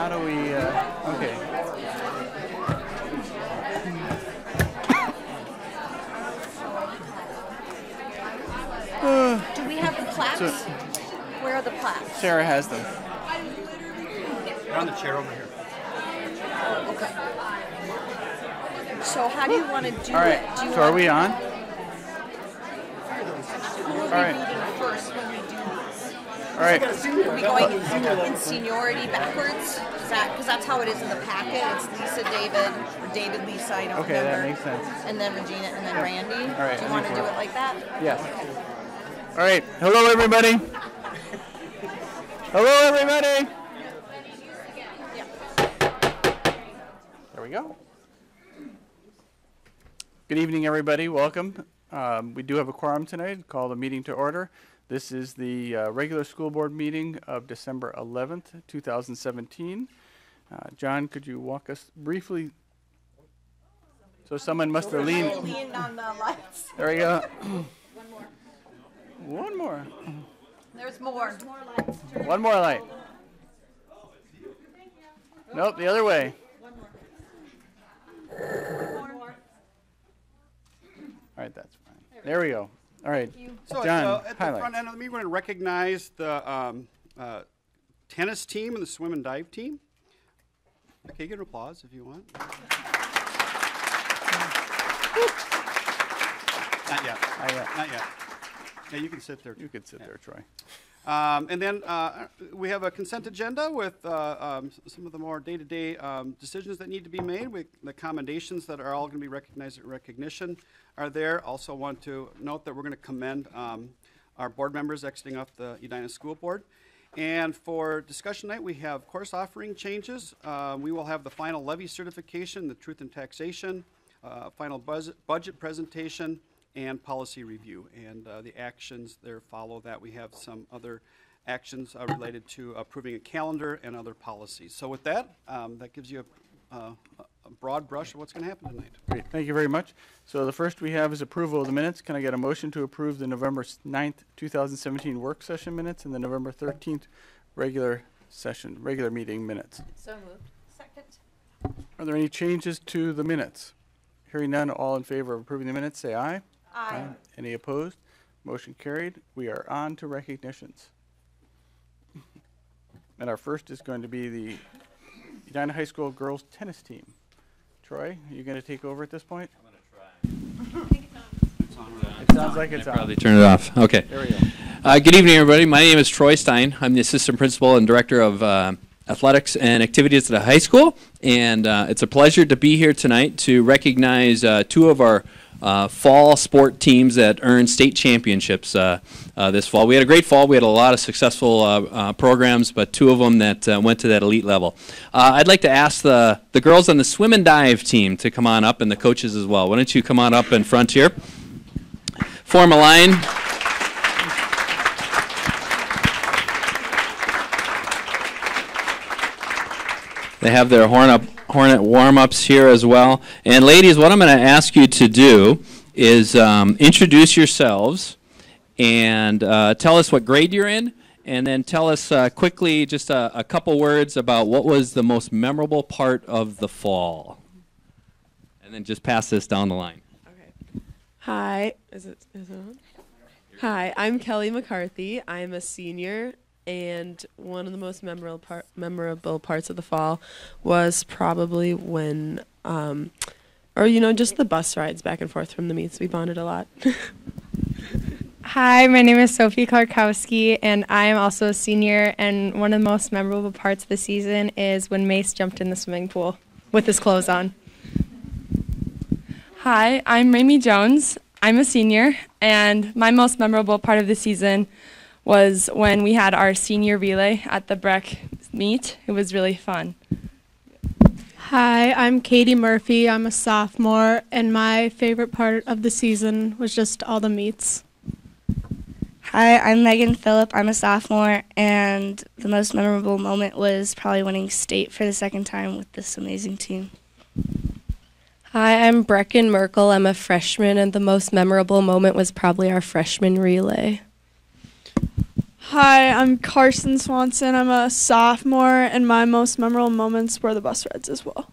how do we, okay. Do we have the plaques? Where are the plaques? Sarah has them. They're on the chair over here. Okay. So how do you want to do All right, it? Do you so are want we on? Who will All be right. reading first when we do these? All right. Are we going in seniority backwards? Because that's how it is in the packet. It's Lisa, David, or David, Lisa, I don't Okay, remember. that makes sense. And then Regina, and then Randy. All right, Do you want to do before. it like that? Yes. All right. Hello, everybody. Hello, everybody. There we go. Good evening, everybody. Welcome. We do have a quorum tonight. Call the meeting to order. This is the regular school board meeting of December 11th, 2017. John, could you walk us briefly? So someone must have leaned. Leaned on the lights. There we go. One more. There's more. One more light. Nope, the other way. All right, that's fine. There we go. All right, So John, at the front end of the meeting, we're going to recognize the tennis team and the swim and dive team. Okay, get an applause if you want. Not yet. Not yet. Yeah, you can sit there. You could sit there, Troy. And then we have a consent agenda with some of the more day-to-day decisions that need to be made. The commendations that are all going to be recognized at recognition are there. Also want to note that we're going to commend our board members exiting off the Dyna School Board. And for discussion night, we have course offering changes. We will have the final Levy Certification, the Truth in Taxation, final budget presentation, and policy review. And the actions there follow that. We have some other actions related to approving a calendar and other policies. So with that, that gives you a broad brush of what's going to happen tonight. Great, thank you very much. So the first we have is approval of the minutes. Can I get a motion to approve the November 9th, 2017 work session minutes and the November 13th regular meeting minutes? So moved. Second. Are there any changes to the minutes? Hearing none, all in favor of approving the minutes, say aye. Aye. Any opposed? Motion carried. We are on to recognitions. And our first is going to be the Edina High School girls tennis team. Troy, are you going to take over at this point? I'm going to try. It sounds like it's on. Probably turn it off. Okay. There we go. Good evening, everybody. My name is Troy Stein. I'm the assistant principal and director of athletics and activities at the high school. And it's a pleasure to be here tonight to recognize two of our fall sport teams that earned state championships this fall. We had a great fall. We had a lot of successful programs, but two of them that went to that elite level. I'd like to ask the girls on the swim and dive team to come on up, and the coaches as well. Why don't you come on up in front here? Form a line. They have their Hornet warm-ups here as well. And ladies, what I'm going to ask you to do is introduce yourselves and tell us what grade you're in, and then tell us quickly just a couple words about what was the most memorable part of the fall. And then just pass this down the line. Okay. Hi. Is it on? Hi, I'm Kelly McCarthy. I'm a senior. And one of the most memorable parts of the fall was probably when, just the bus rides back and forth from the meets. We bonded a lot. Hi, my name is Sophie Klarkowski, and I am also a senior. And one of the most memorable parts of the season is when Mace jumped in the swimming pool with his clothes on. Hi, I'm Ramey Jones. I'm a senior, and my most memorable part of the season was when we had our senior relay at the Breck meet. It was really fun. Hi, I'm Katie Murphy. I'm a sophomore, and my favorite part of the season was just all the meets. Hi, I'm Megan Phillip. I'm a sophomore, and the most memorable moment was probably winning state for the second time with this amazing team. Hi, I'm Brecken Merkel. I'm a freshman, and the most memorable moment was probably our freshman relay. Hi, I'm Carson Swanson. I'm a sophomore, and my most memorable moments were the bus rides as well.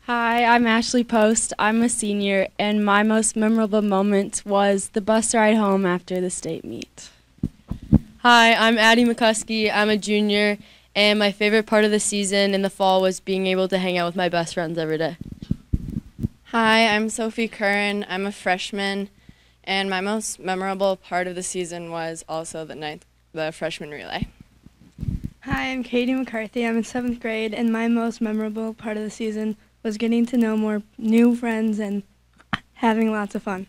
Hi, I'm Ashley Post. I'm a senior, and my most memorable moment was the bus ride home after the state meet. Hi, I'm Addie McCuskey. I'm a junior, and my favorite part of the season in the fall was being able to hang out with my best friends every day. Hi, I'm Sophie Curran. I'm a freshman, and my most memorable part of the season was also the freshman relay. Hi, I'm Katie McCarthy. I'm in 7th grade, and my most memorable part of the season was getting to know more new friends and having lots of fun.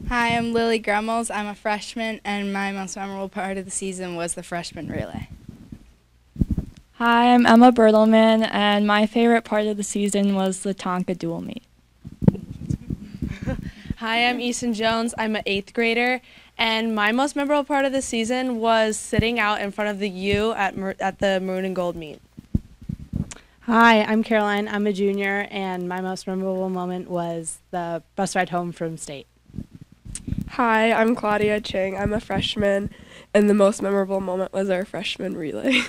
Hi, I'm Lily Gremmels. I'm a freshman, and my most memorable part of the season was the freshman relay. Hi, I'm Emma Bertelman, and my favorite part of the season was the Tonka dual meet. Hi, I'm Easton Jones. I'm an 8th grader, and my most memorable part of the season was sitting out in front of the U at the Maroon and Gold meet. Hi, I'm Caroline. I'm a junior, and my most memorable moment was the bus ride home from state. Hi, I'm Claudia Chang. I'm a freshman, and the most memorable moment was our freshman relay.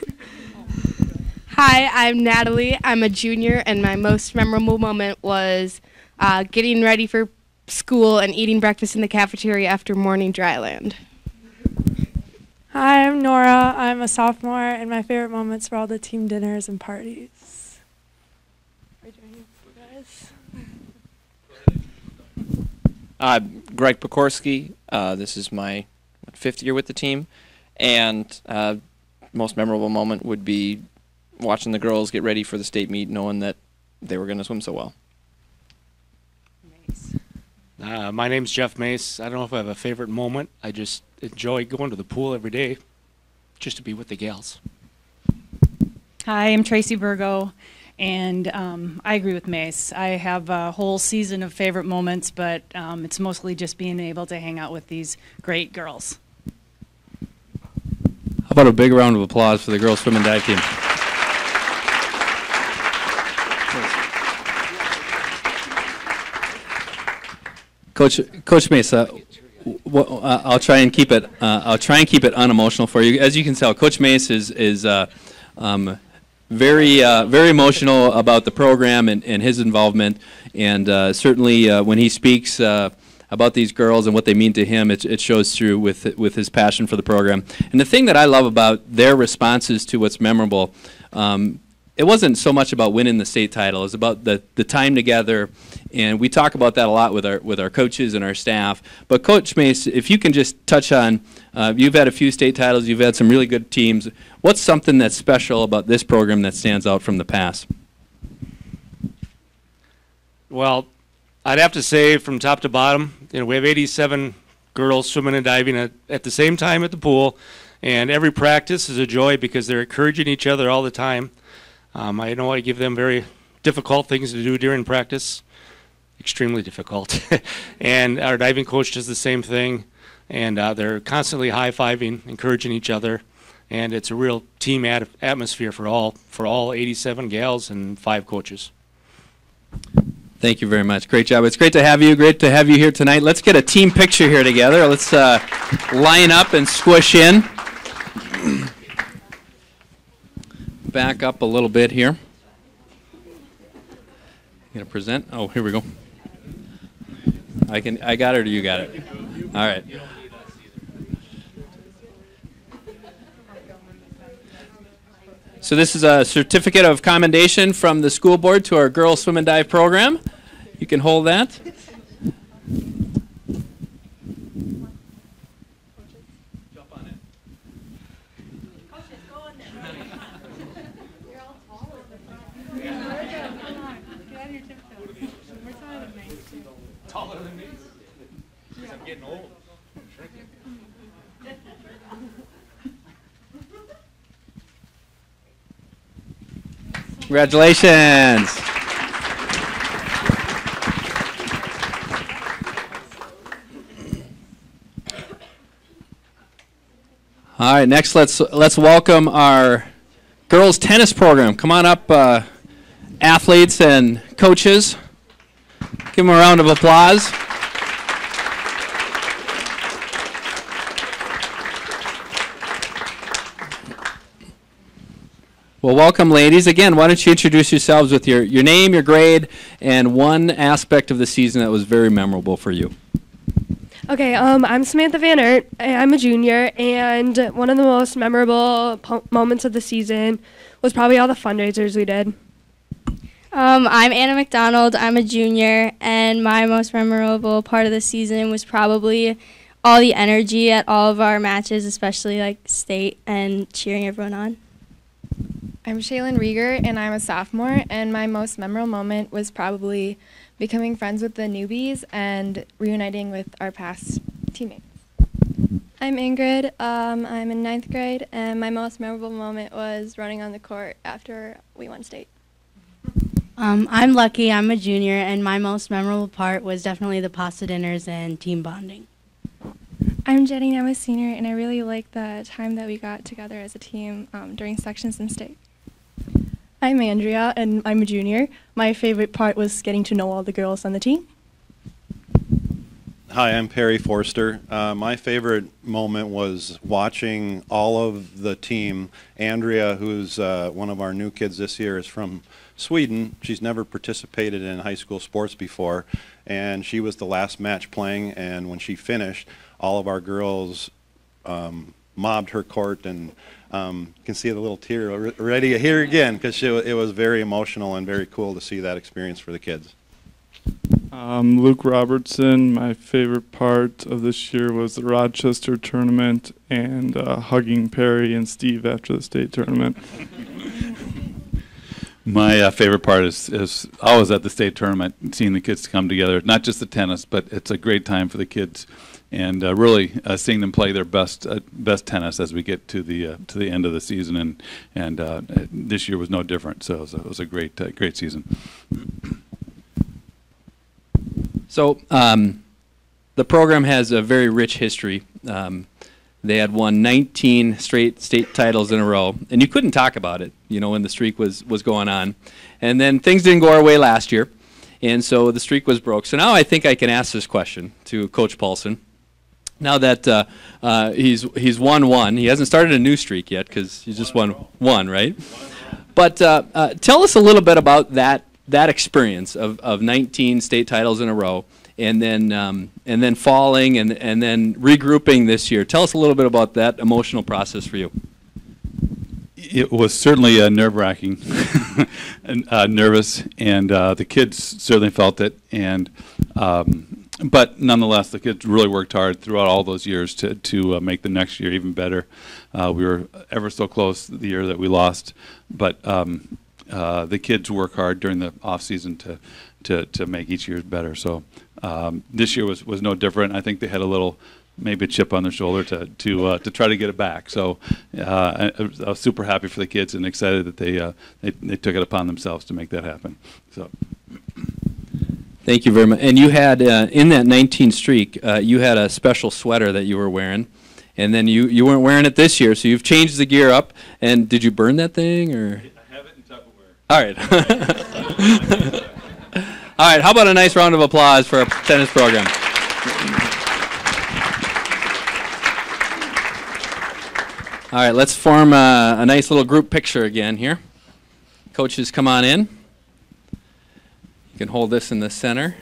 Hi, I'm Natalie. I'm a junior, and my most memorable moment was getting ready for school and eating breakfast in the cafeteria after morning dryland. Hi, I'm Nora. I'm a sophomore, and my favorite moments were all the team dinners and parties. Greg Pekorski. This is my 5th year with the team, and most memorable moment would be watching the girls get ready for the state meet, knowing that they were going to swim so well. My name's Jeff Mace. I don't know if I have a favorite moment. I just enjoy going to the pool every day just to be with the gals. Hi, I'm Tracy Virgo, and I agree with Mace. I have a whole season of favorite moments, but it's mostly just being able to hang out with these great girls. How about a big round of applause for the girls swim and dive team? Coach Mesa, I'll try and keep it. I'll try and keep it unemotional for you. As you can tell, Coach Mace is very emotional about the program and his involvement, and certainly when he speaks about these girls and what they mean to him, it shows through with his passion for the program. And the thing that I love about their responses to what's memorable. It wasn't so much about winning the state title. It was about the time together, and we talk about that a lot with our coaches and our staff. But Coach Mace, if you can just touch on, you've had a few state titles, you've had some really good teams. What's something that's special about this program that stands out from the past? Well, I'd have to say from top to bottom, we have 87 girls swimming and diving at the same time at the pool, and every practice is a joy because they're encouraging each other all the time. I know I give them very difficult things to do during practice, extremely difficult. And our diving coach does the same thing, and they're constantly high-fiving, encouraging each other, and it's a real team atmosphere for all 87 gals and 5 coaches. Thank you very much. Great job. It's great to have you. Great to have you here tonight. Let's get a team picture here together. Let's line up and squish in. Back up a little bit here. You gonna present? Oh, here we go. I got it, or you got it? All right. So this is a certificate of commendation from the school board to our girls swim and dive program. You can hold that. Taller than me? I'm getting old. I'm shrinking. Congratulations. All right, next let's welcome our girls tennis program. Come on up, athletes and coaches. Give them a round of applause. Well, welcome, ladies. Again, why don't you introduce yourselves with your name, your grade, and one aspect of the season that was very memorable for you. Okay, I'm Samantha Van Ert. I'm a junior, and one of the most memorable moments of the season was probably all the fundraisers we did. I'm Anna McDonald. I'm a junior, and my most memorable part of the season was probably all the energy at all of our matches, especially like state, and cheering everyone on. I'm Shaylin Rieger, and I'm a sophomore, and my most memorable moment was probably becoming friends with the newbies and reuniting with our past teammates. I'm Ingrid. I'm in 9th grade, and my most memorable moment was running on the court after we won state. I'm Lucky. I'm a junior, and my most memorable part was definitely the pasta dinners and team bonding. I'm Jenny, and I'm a senior, and I really liked the time that we got together as a team during sections and state. I'm Andrea, and I'm a junior. My favorite part was getting to know all the girls on the team. Hi, I'm Perry Forster. My favorite moment was watching all of the team. Andrea, who's one of our new kids this year, is from Sweden. She's never participated in high school sports before, and she was the last match playing, and when she finished, all of our girls mobbed her court, and you can see the little tear ready here again, because it was very emotional and very cool to see that experience for the kids. Luke Robertson. My favorite part of this year was the Rochester tournament and hugging Perry and Steve after the state tournament. My favorite part is always at the state tournament, seeing the kids come together. Not just the tennis, but it's a great time for the kids, and really seeing them play their best tennis as we get to the end of the season. And this year was no different. So it was a great season. So the program has a very rich history. They had won 19 straight state titles in a row, and you couldn't talk about it, when the streak was going on. And then things didn't go our way last year, and so the streak was broke. So now I think I can ask this question to Coach Paulson. Now that he's won one, he hasn't started a new streak yet because he's just won one, right? But tell us a little bit about that experience of 19 state titles in a row, and then falling and then regrouping this year. Tell us a little bit about that emotional process for you. It was certainly nerve-wracking, and nervous, and the kids certainly felt it. And but nonetheless, the kids really worked hard throughout all those years to make the next year even better. We were ever so close the year that we lost, but the kids work hard during the off season to make each year better. So this year was no different. I think they had a little, maybe a chip on their shoulder to try to get it back. So I was super happy for the kids and excited that they took it upon themselves to make that happen. So. Thank you very much. And you had in that 19 streak, you had a special sweater that you were wearing. And then you weren't wearing it this year, so you've changed the gear up. And did you burn that thing, or? I have it in Tupperware. All right. All right, how about a nice round of applause for our tennis program? All right, let's form a nice little group picture again here. Coaches, come on in. You can hold this in the center.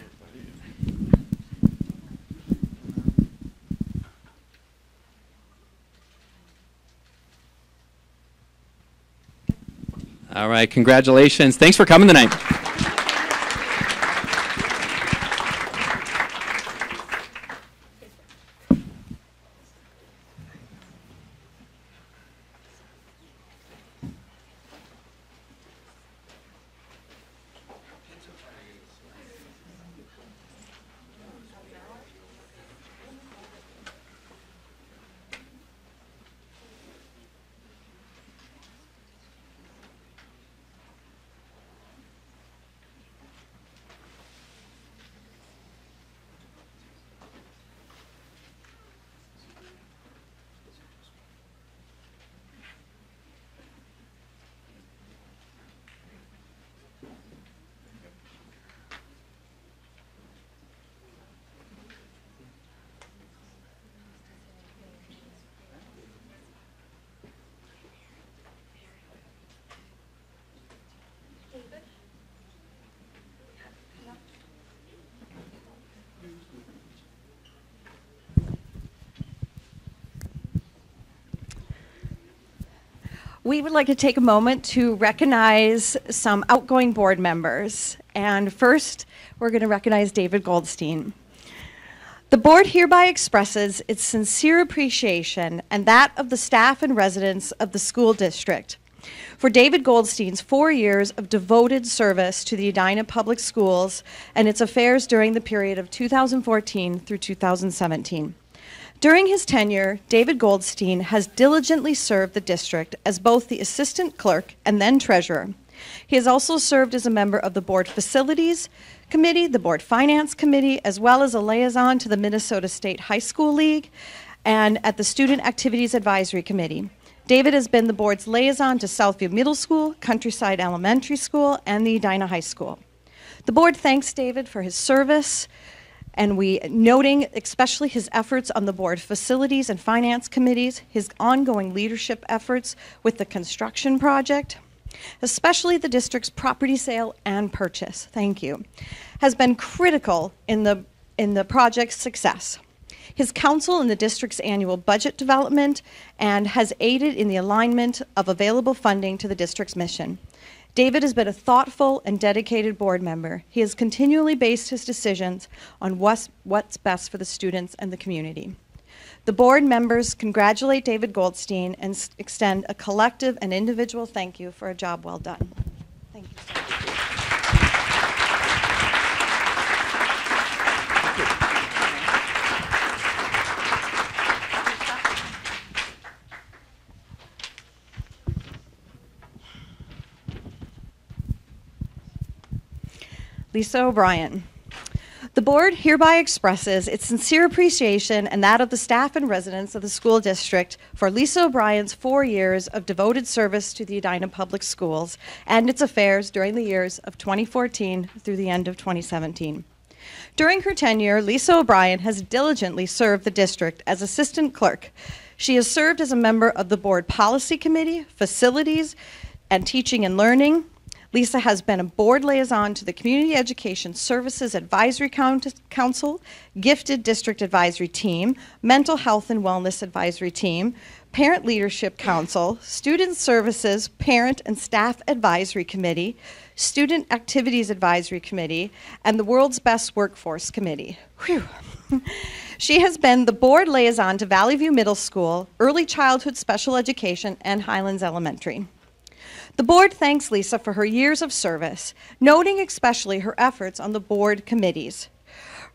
All right, congratulations. Thanks for coming tonight. We would like to take a moment to recognize some outgoing board members. And first, we're going to recognize David Goldstein. The board hereby expresses its sincere appreciation and that of the staff and residents of the school district for David Goldstein's 4 years of devoted service to the Dyna Public Schools and its affairs during the period of 2014 through 2017. During his tenure, David Goldstein has diligently served the district as both the assistant clerk and then treasurer. He has also served as a member of the Board Facilities Committee, the Board Finance Committee, as well as a liaison to the Minnesota State High School League and at the Student Activities Advisory Committee. David has been the board's liaison to Southview Middle School, Countryside Elementary School, and the Dyna High School. The board thanks David for his service, and we noting especially his efforts on the board facilities and finance committees, his ongoing leadership efforts with the construction project, especially the district's property sale and purchase, thank you, has been critical in the project's success. His counsel in the district's annual budget development and has aided in the alignment of available funding to the district's mission. David has been a thoughtful and dedicated board member. He has continually based his decisions on what's best for the students and the community. The board members congratulate David Goldstein and extend a collective and individual thank you for a job well done. Thank you. Lisa O'Brien. The board hereby expresses its sincere appreciation and that of the staff and residents of the school district for Lisa O'Brien's 4 years of devoted service to the Edina Public Schools and its affairs during the years of 2014 through the end of 2017. During her tenure, Lisa O'Brien has diligently served the district as assistant clerk. She has served as a member of the board policy committee, facilities, and teaching and learning. Lisa has been a board liaison to the Community Education Services Advisory Council, Gifted District Advisory Team, Mental Health and Wellness Advisory Team, Parent Leadership Council, Student Services Parent and Staff Advisory Committee, Student Activities Advisory Committee, and the World's Best Workforce Committee. Whew. She has been the board liaison to Valley View Middle School, Early Childhood Special Education, and Highlands Elementary. The board thanks Lisa for her years of service, noting especially her efforts on the board committees.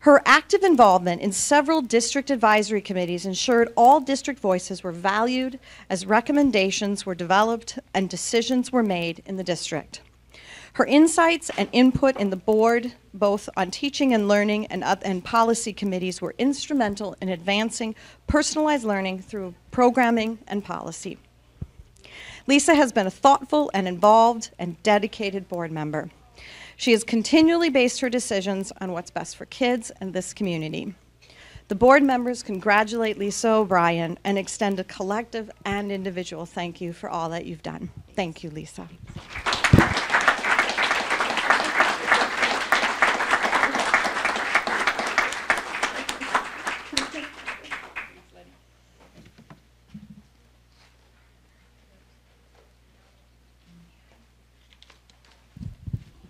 Her active involvement in several district advisory committees ensured all district voices were valued as recommendations were developed and decisions were made in the district. Her insights and input in the board, both on teaching and learning and policy committees, were instrumental in advancing personalized learning through programming and policy. Lisa has been a thoughtful and involved and dedicated board member. She has continually based her decisions on what's best for kids and this community. The board members congratulate Lisa O'Brien and extend a collective and individual thank you for all that you've done. Thank you, Lisa.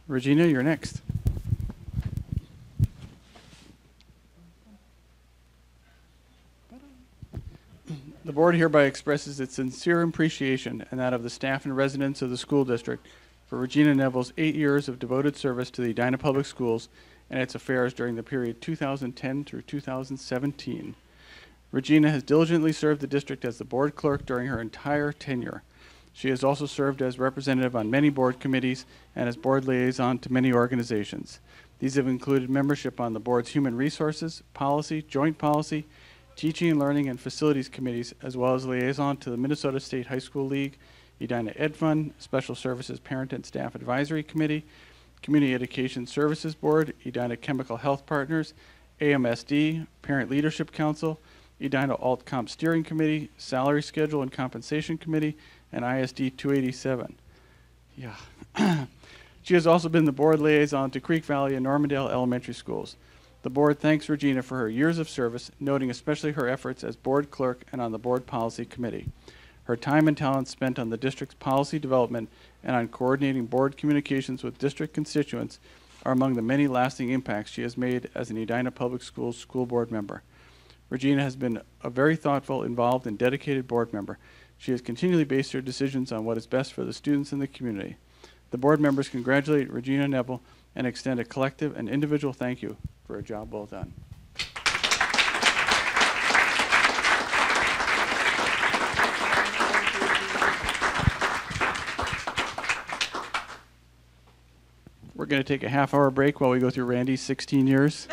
Regina, you're next. The board hereby expresses its sincere appreciation and that of the staff and residents of the school district for Regina Neville's 8 years of devoted service to the Edina Public Schools and its affairs during the period 2010 through 2017. Regina has diligently served the district as the board clerk during her entire tenure. She has also served as representative on many board committees and as board liaison to many organizations. These have included membership on the board's Human Resources, Policy, Joint Policy, Teaching and Learning, and Facilities Committees, as well as liaison to the Minnesota State High School League, Edina Ed Fund, Special Services Parent and Staff Advisory Committee, Community Education Services Board, Edina Chemical Health Partners, AMSD, Parent Leadership Council, Edina Alt Comp Steering Committee, Salary Schedule and Compensation Committee, and ISD 287. Yeah. She has also been the board liaison to Creek Valley and Normandale Elementary Schools. The board thanks Regina for her years of service, noting especially her efforts as board clerk and on the board policy committee. Her time and talent spent on the district's policy development and on coordinating board communications with district constituents are among the many lasting impacts she has made as an Edina Public Schools school board member. Regina has been a very thoughtful, involved, and dedicated board member. She has continually based her decisions on what is best for the students and the community. The board members congratulate Regina Neville and extend a collective and individual thank you for a job well done. We're going to take a half-hour break while we go through Randy's 16 years.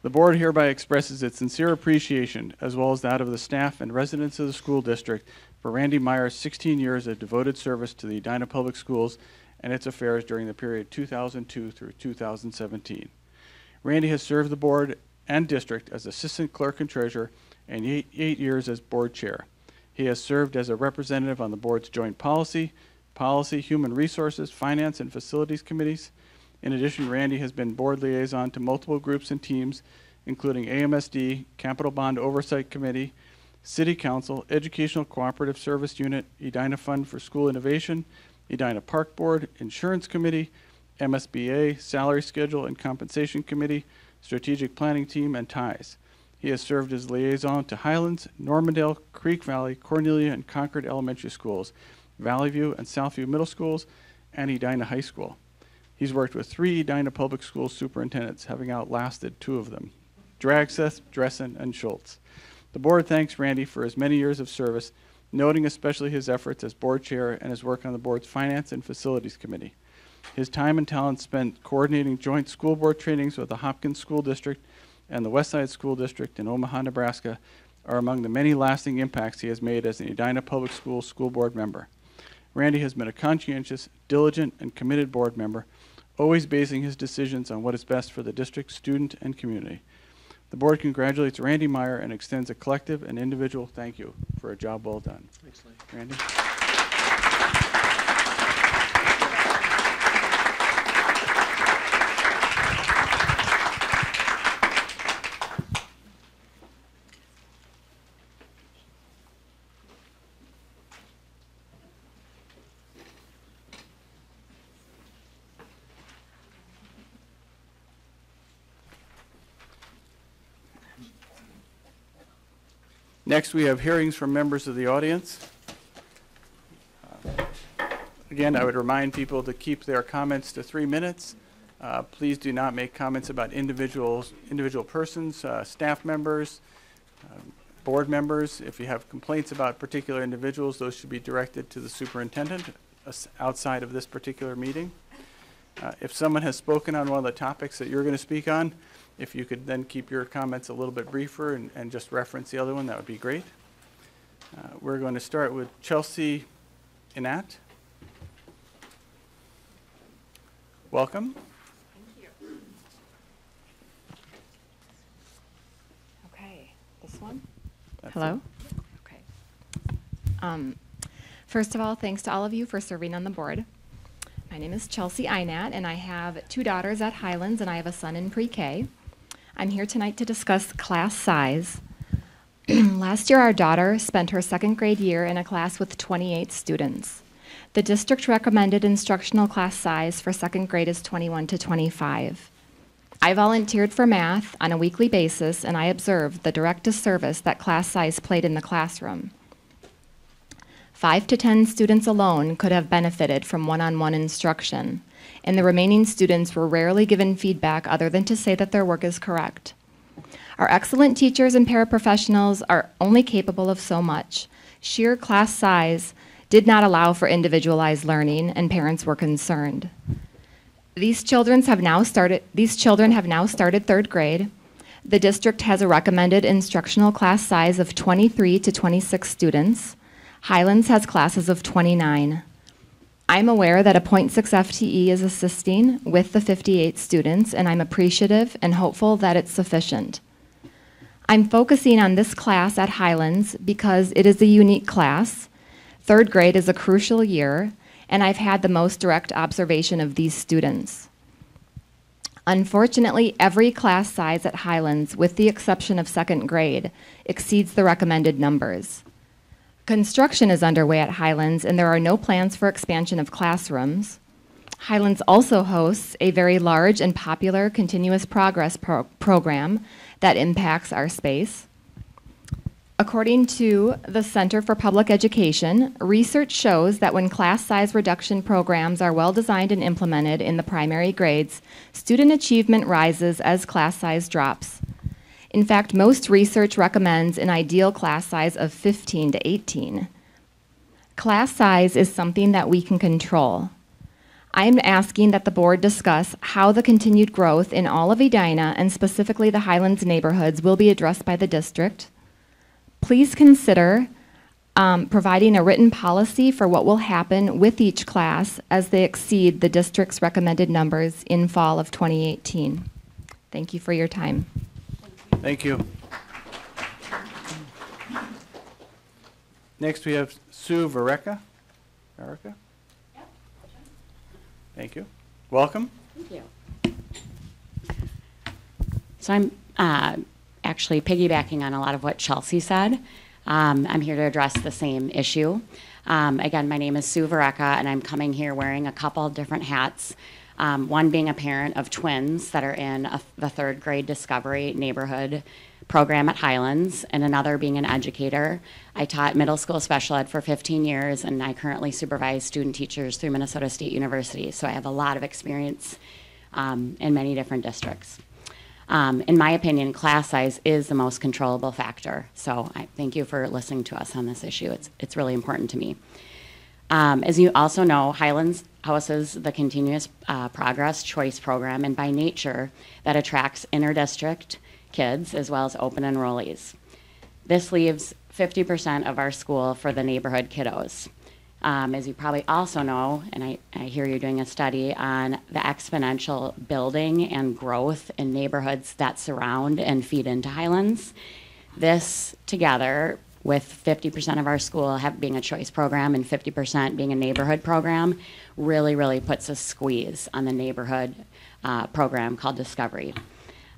The board hereby expresses its sincere appreciation, as well as that of the staff and residents of the school district, for Randy Meyer's 16 years of devoted service to the Edina Public Schools and its affairs during the period 2002 through 2017. Randy has served the board and district as assistant clerk and treasurer and 8 years as board chair. He has served as a representative on the board's joint policy, human resources, finance, and facilities committees. In addition, Randy has been board liaison to multiple groups and teams, including AMSD, Capital Bond Oversight Committee, City Council, Educational Cooperative Service Unit, Edina Fund for School Innovation, Edina Park Board, Insurance Committee, MSBA, Salary Schedule and Compensation Committee, Strategic Planning Team, and TIES. He has served as liaison to Highlands, Normandale, Creek Valley, Cornelia, and Concord Elementary Schools, Valley View and Southview Middle Schools, and Edina High School. He's worked with 3 Edina Public Schools superintendents, having outlasted 2 of them, Dragseth, Dressen, and Schultz. The board thanks Randy for his many years of service, noting especially his efforts as board chair and his work on the board's Finance and Facilities Committee. His time and talent spent coordinating joint school board trainings with the Hopkins School District and the Westside School District in Omaha, Nebraska, are among the many lasting impacts he has made as an Edina Public Schools school board member. Randy has been a conscientious, diligent, and committed board member, always basing his decisions on what is best for the district, student, and community. The board congratulates Randy Meyer and extends a collective and individual thank you for a job well done. Thanks, Randy. Next, we have hearings from members of the audience. Again, I would remind people to keep their comments to 3 minutes. Please do not make comments about individual persons, staff members, board members. If you have complaints about particular individuals, those should be directed to the superintendent outside of this particular meeting. If someone has spoken on one of the topics that you're going to speak on, if you could then keep your comments a little bit briefer and just reference the other one, that would be great. We're going to start with Chelsea Inat. Welcome. Thank you. Okay, this one? Hello? Okay. First of all, thanks to all of you for serving on the board. My name is Chelsea Inat, and I have 2 daughters at Highlands, and I have a son in pre-K. I'm here tonight to discuss class size. Last year, our daughter spent her 2nd grade year in a class with 28 students. The district recommended instructional class size for 2nd grade is 21 to 25. I volunteered for math on a weekly basis, and I observed the direct disservice that class size played in the classroom. 5 to 10 students alone could have benefited from one-on-one instruction, and the remaining students were rarely given feedback other than to say that their work is correct. Our excellent teachers and paraprofessionals are only capable of so much. Sheer class size did not allow for individualized learning, and parents were concerned. These children have now started 3rd grade. The district has a recommended instructional class size of 23 to 26 students. Highlands has classes of 29. I'm aware that a 0.6 FTE is assisting with the 58 students, and I'm appreciative and hopeful that it's sufficient. I'm focusing on this class at Highlands because it is a unique class. 3rd grade is a crucial year, and I've had the most direct observation of these students. Unfortunately, every class size at Highlands, with the exception of second grade, exceeds the recommended numbers. Construction is underway at Highlands, and there are no plans for expansion of classrooms. Highlands also hosts a very large and popular continuous progress program that impacts our space. According to the Center for Public Education, research shows that when class size reduction programs are well designed and implemented in the primary grades, student achievement rises as class size drops. In fact, most research recommends an ideal class size of 15 to 18. Class size is something that we can control. I'm asking that the board discuss how the continued growth in all of Edina and specifically the Highlands neighborhoods will be addressed by the district. Please consider providing a written policy for what will happen with each class as they exceed the district's recommended numbers in fall of 2018. Thank you for your time. Thank you. Next we have Sue Vareka. Erica? Thank you. Welcome. Thank you. So I'm actually piggybacking on a lot of what Chelsea said. I'm here to address the same issue. Again, my name is Sue Vareka, and I'm coming here wearing a couple different hats. One being a parent of twins that are in the third grade Discovery neighborhood program at Highlands, and another being an educator. I taught middle school special ed for 15 years, and I currently supervise student teachers through Minnesota State University, so I have a lot of experience in many different districts. In my opinion, class size is the most controllable factor, so I thank you for listening to us on this issue. It's really important to me. As you also know, Highlands houses the Continuous Progress Choice Program, and by nature, that attracts inter-district kids as well as open enrollees. This leaves 50% of our school for the neighborhood kiddos. As you probably also know, and I hear you're doing a study on the exponential building and growth in neighborhoods that surround and feed into Highlands. This together with 50% of our school being a choice program and 50% being a neighborhood program really, really puts a squeeze on the neighborhood program called Discovery.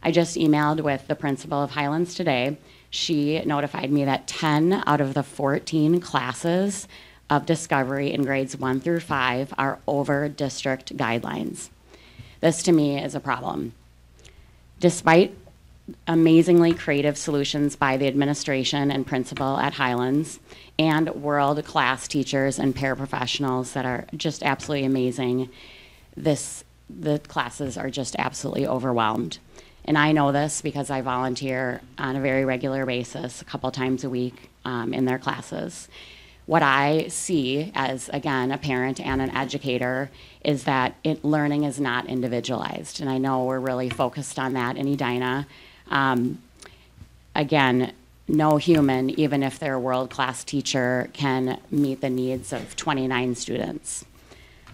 I just emailed with the principal of Highlands today. She notified me that 10 out of the 14 classes of Discovery in grades 1 through 5 are over district guidelines. This to me is a problem. Despite amazingly creative solutions by the administration and principal at Highlands and world-class teachers and paraprofessionals that are just absolutely amazing, the classes are just absolutely overwhelmed. And I know this because I volunteer on a very regular basis, a couple times a week in their classes. What I see as, again, a parent and an educator is that learning is not individualized. And I know we're really focused on that in Edina. Again, no human, even if they're a world-class teacher, can meet the needs of 29 students,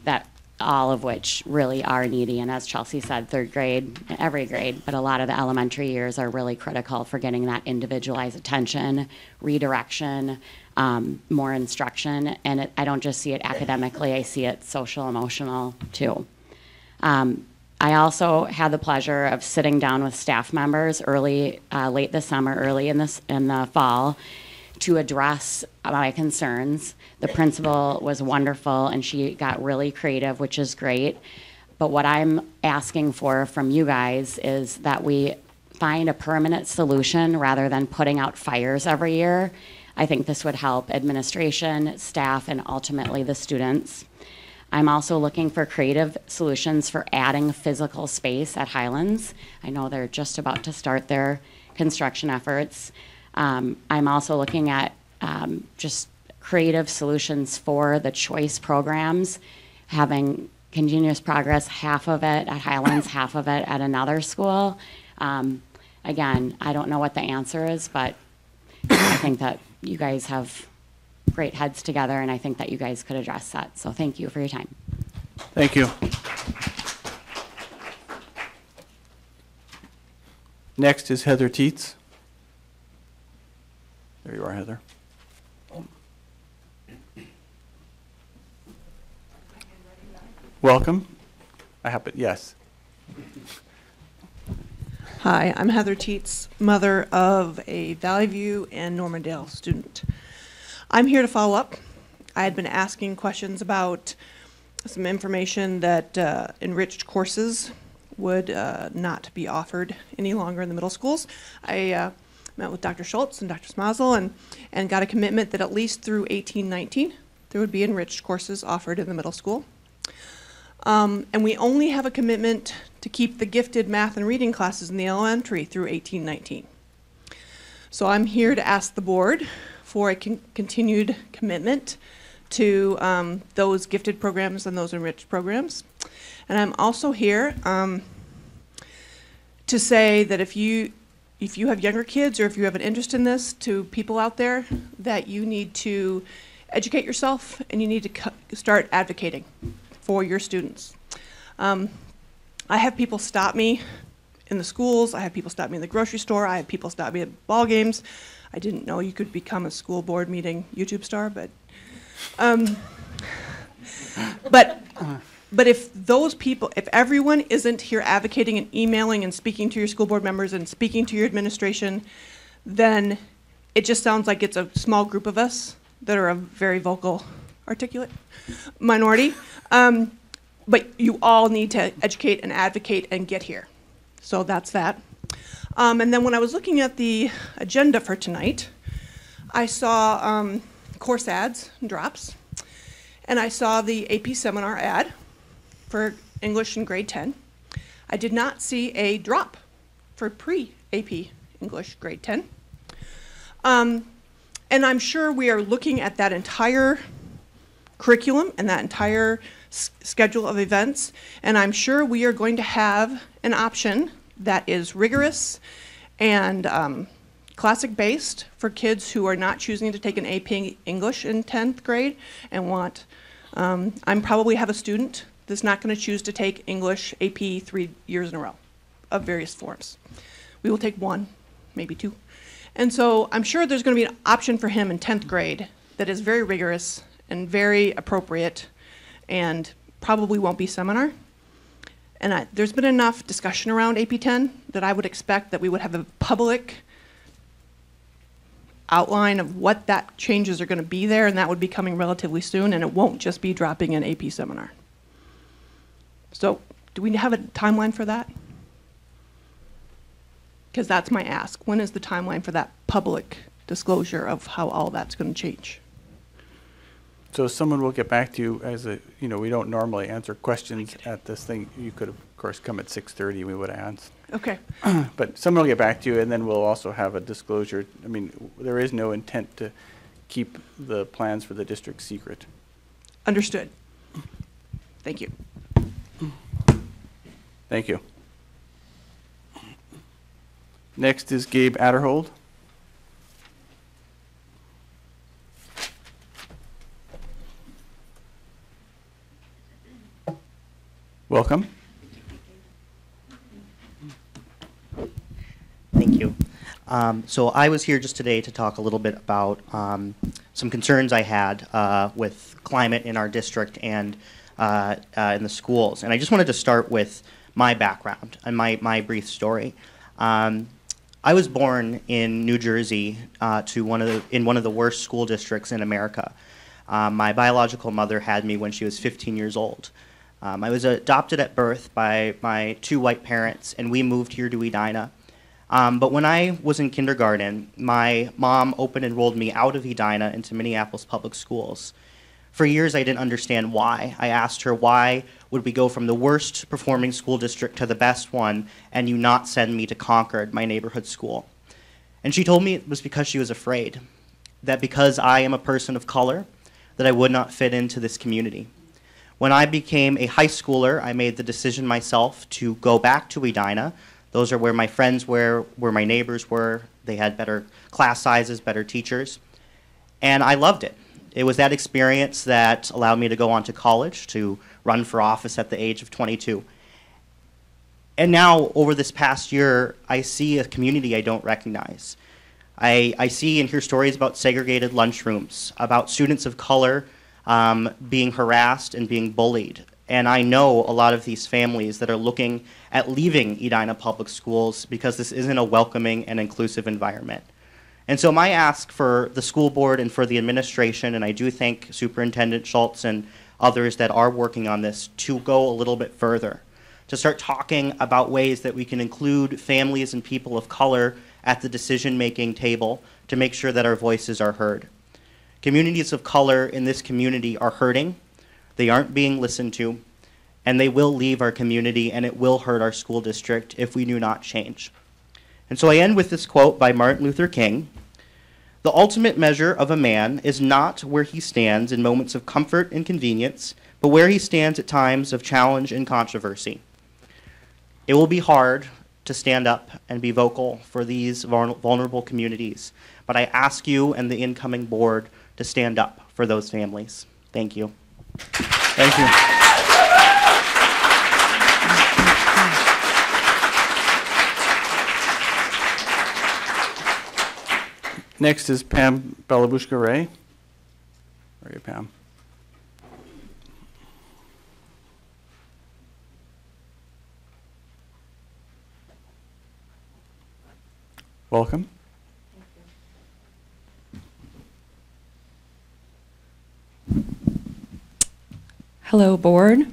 that all of which really are needy. And as Chelsea said, third grade, every grade, but a lot of the elementary years are really critical for getting that individualized attention, redirection, more instruction. And I don't just see it academically, I see it social, emotional too. I also had the pleasure of sitting down with staff members late this summer, early in the fall, to address my concerns. The principal was wonderful, and she got really creative, which is great. But what I'm asking for from you guys is that we find a permanent solution rather than putting out fires every year. I think this would help administration, staff, and ultimately the students. I'm also looking for creative solutions for adding physical space at Highlands. I know they're just about to start their construction efforts. I'm also looking at just creative solutions for the choice programs, having continuous progress, half of it at Highlands, half of it at another school. Again, I don't know what the answer is, but I think that you guys have great heads together, and I think that you guys could address that. So thank you for your time. Thank you. Next is Heather Teets. There you are, Heather. Welcome. I happen, yes. Hi, I'm Heather Teets, mother of a Valley View and Normandale student. I'm here to follow up. I had been asking questions about some information that enriched courses would not be offered any longer in the middle schools. I met with Dr. Schultz and Dr. Smazel and got a commitment that at least through 1819 there would be enriched courses offered in the middle school. And we only have a commitment to keep the gifted math and reading classes in the elementary through 1819. So I'm here to ask the board for a continued commitment to those gifted programs and those enriched programs. And I'm also here to say that if you have younger kids or if you have an interest in this, to people out there, that you need to educate yourself and you need to start advocating for your students. I have people stop me in the schools. I have people stop me in the grocery store. I have people stop me at ball games. I didn't know you could become a school board meeting YouTube star, but if those people, if everyone isn't here advocating and emailing and speaking to your school board members and speaking to your administration, then it just sounds like it's a small group of us that are a very vocal, articulate minority. But you all need to educate and advocate and get here. So that's that. And then when I was looking at the agenda for tonight, I saw course ads and drops, and I saw the AP seminar ad for English in grade 10. I did not see a drop for pre-AP English grade 10. And I'm sure we are looking at that entire curriculum and that entire schedule of events, and I'm sure we are going to have an option that is rigorous and classic based for kids who are not choosing to take an AP English in 10th grade and want, I probably have a student that's not going to choose to take English AP 3 years in a row of various forms. We will take one, maybe two. And so I'm sure there's going to be an option for him in 10th grade that is very rigorous and very appropriate and probably won't be seminar. And there's been enough discussion around AP 10 that I would expect that we would have a public outline of what that changes are going to be there, and that would be coming relatively soon, and it won't just be dropping an AP seminar. So do we have a timeline for that? Because that's my ask. When is the timeline for that public disclosure of how all that's going to change? So someone will get back to you as a, we don't normally answer questions at this thing. You could, of course, come at 6:30, we would have answered. Okay. But someone will get back to you, and then we'll also have a disclosure. I mean, there is no intent to keep the plans for the district secret. Understood. Thank you. Thank you. Next is Gabe Adderhold. Welcome. Thank you. So I was here just today to talk a little bit about some concerns I had with climate in our district and in the schools. And I just wanted to start with my background and my brief story. I was born in New Jersey in one of the worst school districts in America. My biological mother had me when she was 15 years old. I was adopted at birth by my two white parents, and we moved here to Edina. But when I was in kindergarten, my mom enrolled me out of Edina into Minneapolis Public Schools. For years, I didn't understand why. I asked her, why would we go from the worst performing school district to the best one, and you not send me to Concord, my neighborhood school? And she told me it was because she was afraid, that because I am a person of color, that I would not fit into this community. When I became a high schooler, I made the decision myself to go back to Edina. Those are where my friends were, where my neighbors were. They had better class sizes, better teachers. And I loved it. It was that experience that allowed me to go on to college, to run for office at the age of 22. And now, over this past year, I see a community I don't recognize. I see and hear stories about segregated lunchrooms, about students of color being harassed and being bullied. And I know a lot of these families that are looking at leaving Edina Public Schools because this isn't a welcoming and inclusive environment. And so my ask for the school board and for the administration, and I do thank Superintendent Schultz and others that are working on this, to go a little bit further, to start talking about ways that we can include families and people of color at the decision-making table to make sure that our voices are heard. Communities of color in this community are hurting. They aren't being listened to, and they will leave our community, and it will hurt our school district if we do not change. And so I end with this quote by Martin Luther King: "The ultimate measure of a man is not where he stands in moments of comfort and convenience, but where he stands at times of challenge and controversy." It will be hard to stand up and be vocal for these vulnerable communities, but I ask you and the incoming board to stand up for those families. Thank you. Thank you. Next is Pam Belabushka-Ray. Where are you, Pam? Welcome. Hello, board.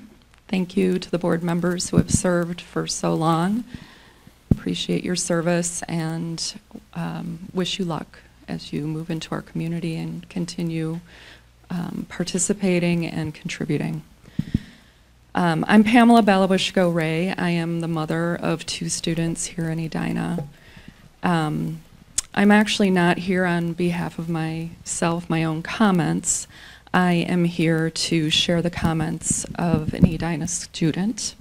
Thank you to the board members who have served for so long. Appreciate your service and wish you luck as you move into our community and continue participating and contributing. I'm Pamela Belabushko-Ray. I am the mother of 2 students here in Edina. I'm actually not here on behalf of myself, my own comments. I am here to share the comments of an Edina student.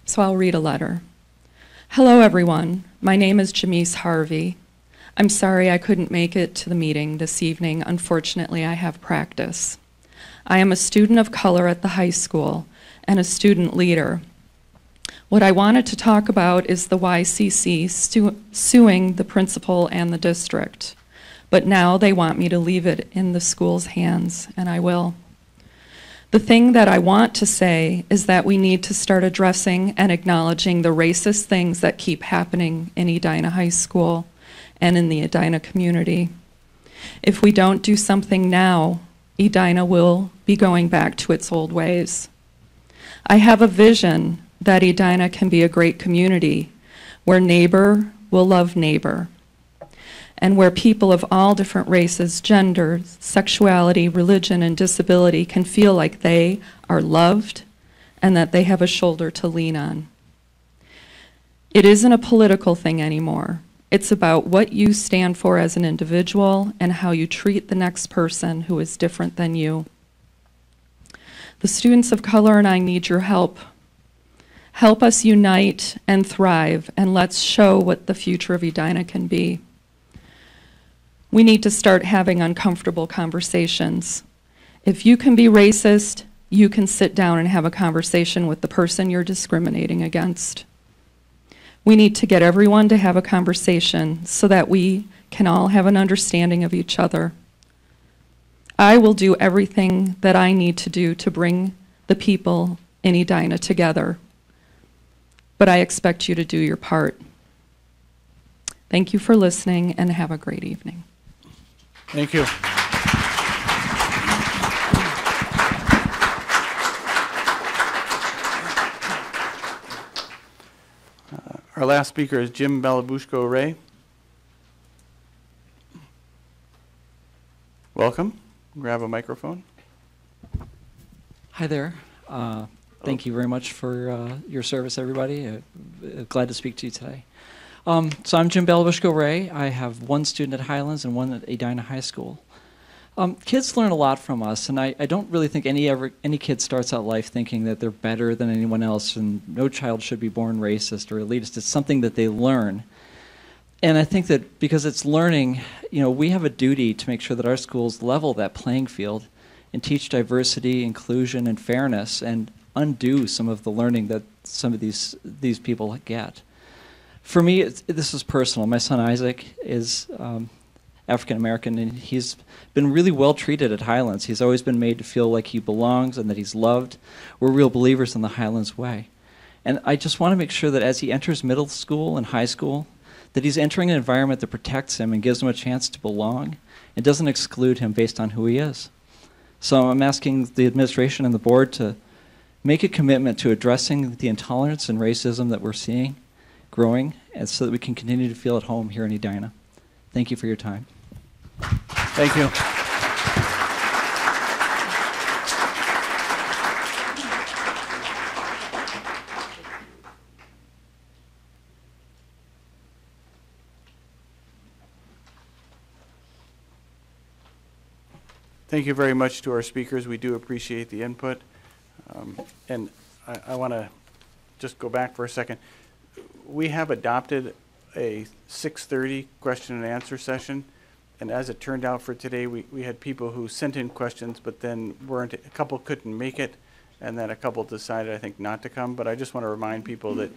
So I'll read a letter. Hello, everyone. My name is Jamise Harvey. I'm sorry I couldn't make it to the meeting this evening. Unfortunately, I have practice. I am a student of color at the high school and a student leader. What I wanted to talk about is the YCC suing the principal and the district. But now they want me to leave it in the school's hands, and I will. The thing that I want to say is that we need to start addressing and acknowledging the racist things that keep happening in Edina High School and in the Edina community. If we don't do something now, Edina will be going back to its old ways. I have a vision that Edina can be a great community where neighbor will love neighbor, and where people of all different races, genders, sexuality, religion, and disability can feel like they are loved and that they have a shoulder to lean on. It isn't a political thing anymore. It's about what you stand for as an individual and how you treat the next person who is different than you. The students of color and I need your help. Help us unite and thrive, and let's show what the future of Edina can be. We need to start having uncomfortable conversations. If you can be racist, you can sit down and have a conversation with the person you're discriminating against. We need to get everyone to have a conversation so that we can all have an understanding of each other. I will do everything that I need to do to bring the people in Edina together, but I expect you to do your part. Thank you for listening, and have a great evening. Thank you. Our last speaker is Jim Belabushko-Ray. Welcome. Grab a microphone. Hi there. Thank you very much for your service, everybody. Glad to speak to you today. So I'm Jim Belabushko-Ray. I have 1 student at Highlands and 1 at Edina High School. Kids learn a lot from us, and I don't really think any kid starts out life thinking that they're better than anyone else, and no child should be born racist or elitist. It's something that they learn. And I think that because it's learning, we have a duty to make sure that our schools level that playing field and teach diversity, inclusion, and fairness, and undo some of the learning that some of these people get. For me, this is personal. My son Isaac African American, and he's been really well treated at Highlands. He's always been made to feel like he belongs and that he's loved. We're real believers in the Highlands way. And I just want to make sure that as he enters middle school and high school, that he's entering an environment that protects him and gives him a chance to belong and doesn't exclude him based on who he is. So I'm asking the administration and the board to make a commitment to addressing the intolerance and racism that we're seeing growing, and so that we can continue to feel at home here in Edina. Thank you for your time. Thank you. Thank you very much to our speakers. We do appreciate the input. And I want to just go back for a second. We have adopted a 6:30 question and answer session. And as it turned out for today, we had people who sent in questions, but then a couple couldn't make it. And then a couple decided, I think, not to come. But I just want to remind people that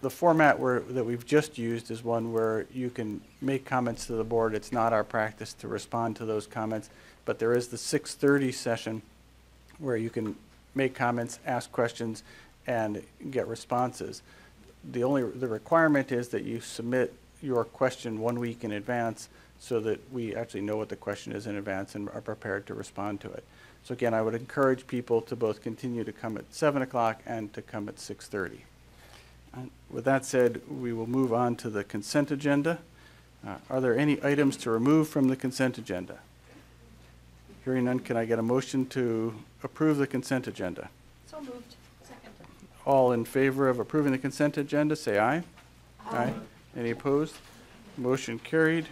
the format that we've just used is one where you can make comments to the board. It's not our practice to respond to those comments. But there is the 6:30 session where you can make comments, ask questions, and get responses. The requirement is that you submit your question 1 week in advance so that we actually know what the question is in advance and are prepared to respond to it. So again, I would encourage people to both continue to come at 7 o'clock and to come at 6:30. With that said, we will move on to the consent agenda. Are there any items to remove from the consent agenda? Hearing none, can I get a motion to approve the consent agenda? So moved. Second. All in favor of approving the consent agenda, say aye. Aye. Any opposed? Motion carried.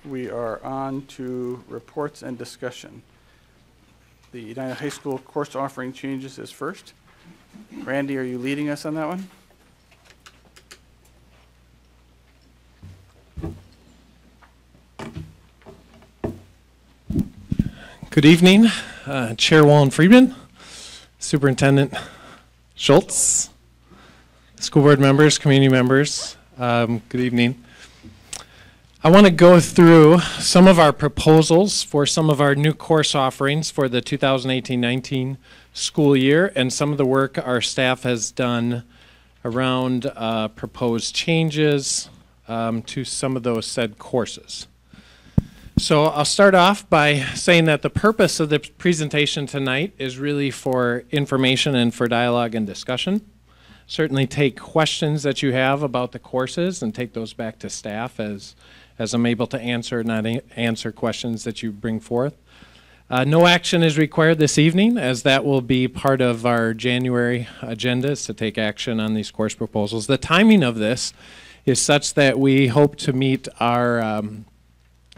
We are on to reports and discussion. The Edina High School course offering changes is first. Randy, are you leading us on that one? Good evening, Chair Wallen-Friedman, Superintendent Schultz, school board members, community members, good evening. I want to go through some of our proposals for some of our new course offerings for the 2018-19 school year and some of the work our staff has done around proposed changes to some of those said courses. So I'll start off by saying that the purpose of the presentation tonight is really for information and for dialogue and discussion. Certainly take questions that you have about the courses and take those back to staff as I'm able to answer or not answer questions that you bring forth. No action is required this evening, as that will be part of our January agendas to take action on these course proposals. The timing of this is such that we hope to meet our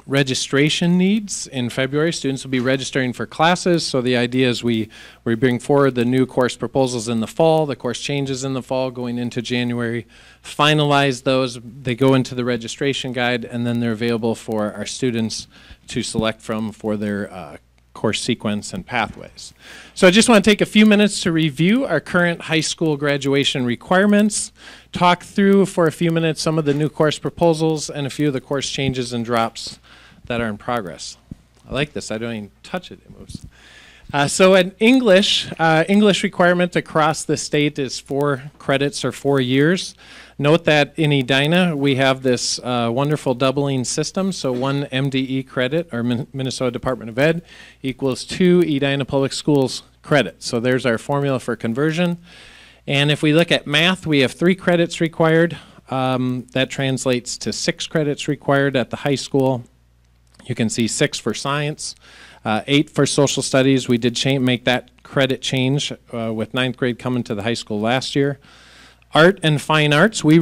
registration needs in February. Students will be registering for classes, so the idea is we bring forward the new course proposals in the fall, the course changes in the fall going into January, finalize those, they go into the registration guide, and then they're available for our students to select from for their course sequence and pathways. So I just want to take a few minutes to review our current high school graduation requirements, talk through for a few minutes some of the new course proposals and a few of the course changes and drops that are in progress. I like this. I don't even touch it. It moves. So an English requirement across the state is 4 credits or 4 years. Note that in Edina we have this wonderful doubling system. So 1 MDE credit, or Minnesota Department of Ed, equals 2 Edina Public Schools credits. So there's our formula for conversion. And if we look at math, we have 3 credits required. That translates to 6 credits required at the high school. You can see 6 for science, 8 for social studies. We did make that credit change with 9th grade coming to the high school last year. Art and fine arts, we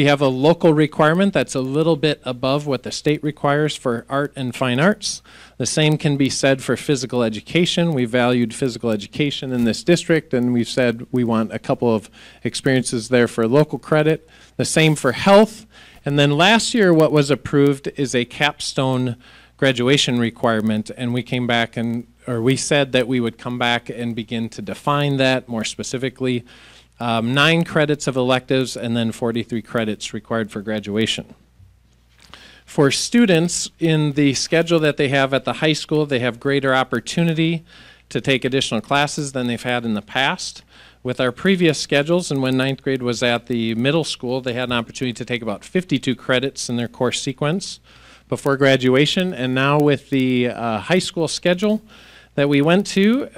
have a local requirement that's a little bit above what the state requires for art and fine arts. The same can be said for physical education. We valued physical education in this district, and we've said we want a couple of experiences there for local credit. The same for health. And then last year what was approved is a capstone graduation requirement, and we came back we said that we would come back and begin to define that more specifically. 9 credits of electives and then 43 credits required for graduation. For students, in the schedule that they have at the high school, they have greater opportunity to take additional classes than they've had in the past. With our previous schedules, and when ninth grade was at the middle school, they had an opportunity to take about 52 credits in their course sequence before graduation. And now with the high school schedule that we went to,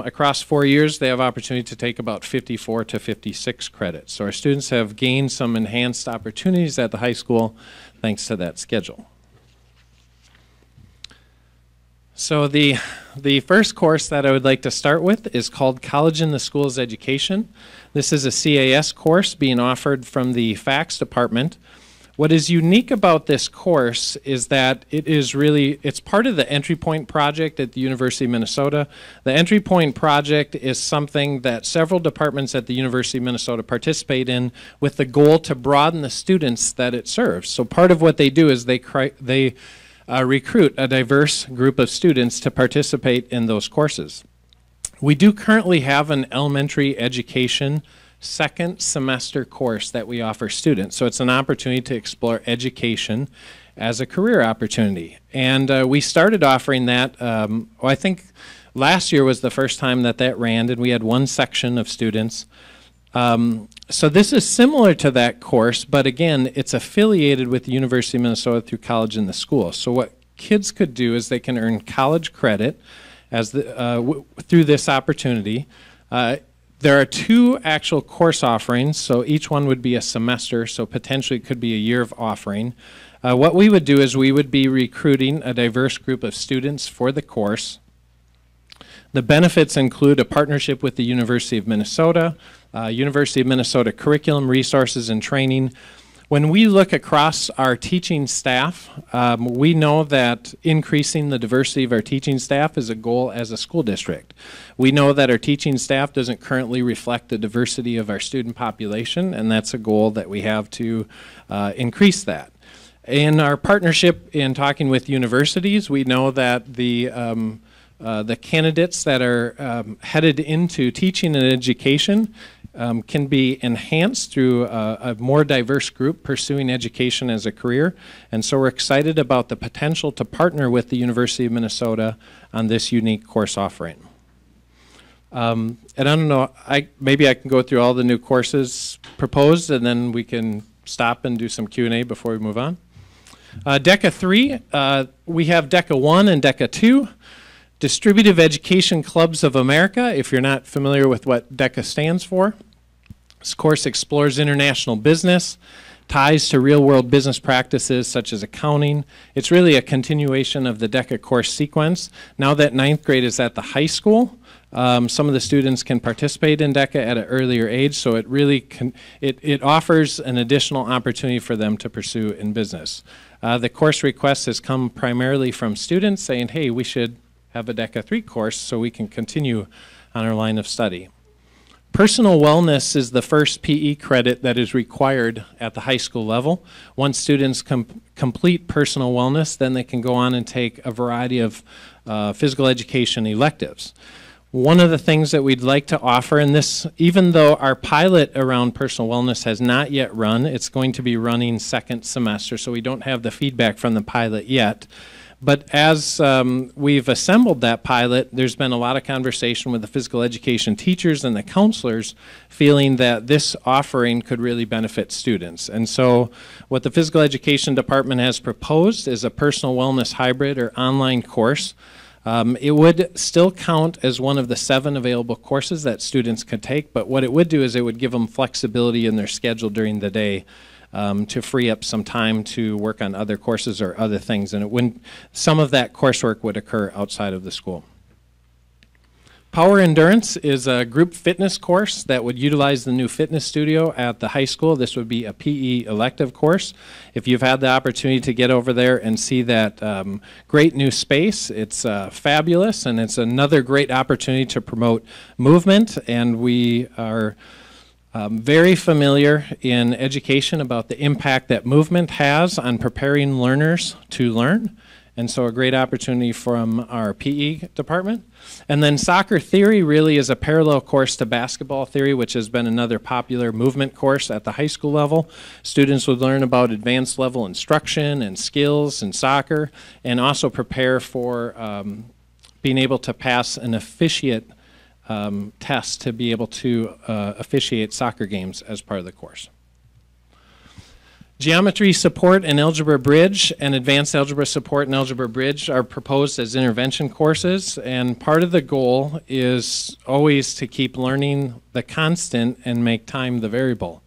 across 4 years, they have opportunity to take about 54 to 56 credits. So our students have gained some enhanced opportunities at the high school thanks to that schedule. So the first course that I would like to start with is called College in the Schools Education. This is a CAS course being offered from the FACS department. What is unique about this course is that it's part of the Entry Point project at the University of Minnesota. The Entry Point project is something that several departments at the University of Minnesota participate in with the goal to broaden the students that it serves. So part of what they do is they recruit a diverse group of students to participate in those courses. We do currently have an elementary education second semester course that we offer students. So it's an opportunity to explore education as a career opportunity. And we started offering that, I think last year was the first time that ran, and we had one section of students. So this is similar to that course, but again, it's affiliated with the University of Minnesota through College in the School. So what kids could do is they can earn college credit as through this opportunity. There are two actual course offerings, so each one would be a semester, so potentially it could be a year of offering. What we would do is we would be recruiting a diverse group of students for the course. The benefits include a partnership with the University of Minnesota, University of Minnesota curriculum, resources, and training. When we look across our teaching staff, we know that increasing the diversity of our teaching staff is a goal as a school district. We know that our teaching staff doesn't currently reflect the diversity of our student population, and that's a goal that we have to increase that. In our partnership in talking with universities, we know that the candidates that are headed into teaching and education can be enhanced through a more diverse group pursuing education as a career. And so we're excited about the potential to partner with the University of Minnesota on this unique course offering. And I don't know, maybe I can go through all the new courses proposed, and then we can stop and do some Q&A before we move on. DECA 3, we have DECA 1 and DECA 2. Distributive Education Clubs of America, if you're not familiar with what DECA stands for. This course explores international business, ties to real-world business practices such as accounting. It's really a continuation of the DECA course sequence. Now that ninth grade is at the high school, some of the students can participate in DECA at an earlier age, so it really it offers an additional opportunity for them to pursue in business. The course request has come primarily from students saying, hey, we should have a DECA 3 course so we can continue on our line of study. Personal wellness is the first PE credit that is required at the high school level. Once students complete personal wellness, then they can go on and take a variety of physical education electives. One of the things that we'd like to offer, and this, even though our pilot around personal wellness has not yet run, it's going to be running second semester, so we don't have the feedback from the pilot yet. But as we've assembled that pilot, there's been a lot of conversation with the physical education teachers and the counselors feeling that this offering could really benefit students. And so what the physical education department has proposed is a personal wellness hybrid or online course. It would still count as one of the 7 available courses that students could take, but what it would do is it would give them flexibility in their schedule during the day to free up some time to work on other courses or other things, and some of that coursework would occur outside of the school. Power Endurance is a group fitness course that would utilize the new fitness studio at the high school. This would be a PE elective course. If you've had the opportunity to get over there and see that great new space, it's fabulous, and it's another great opportunity to promote movement, and we are very familiar in education about the impact that movement has on preparing learners to learn. and so a great opportunity from our PE department. And then soccer theory really is a parallel course to basketball theory, which has been another popular movement course at the high school level. Students would learn about advanced level instruction and skills in soccer, and also prepare for being able to pass an officiate test to be able to officiate soccer games as part of the course. Geometry support and algebra bridge and advanced algebra support and algebra bridge are proposed as intervention courses, and part of the goal is always to keep learning the constant and make time the variable.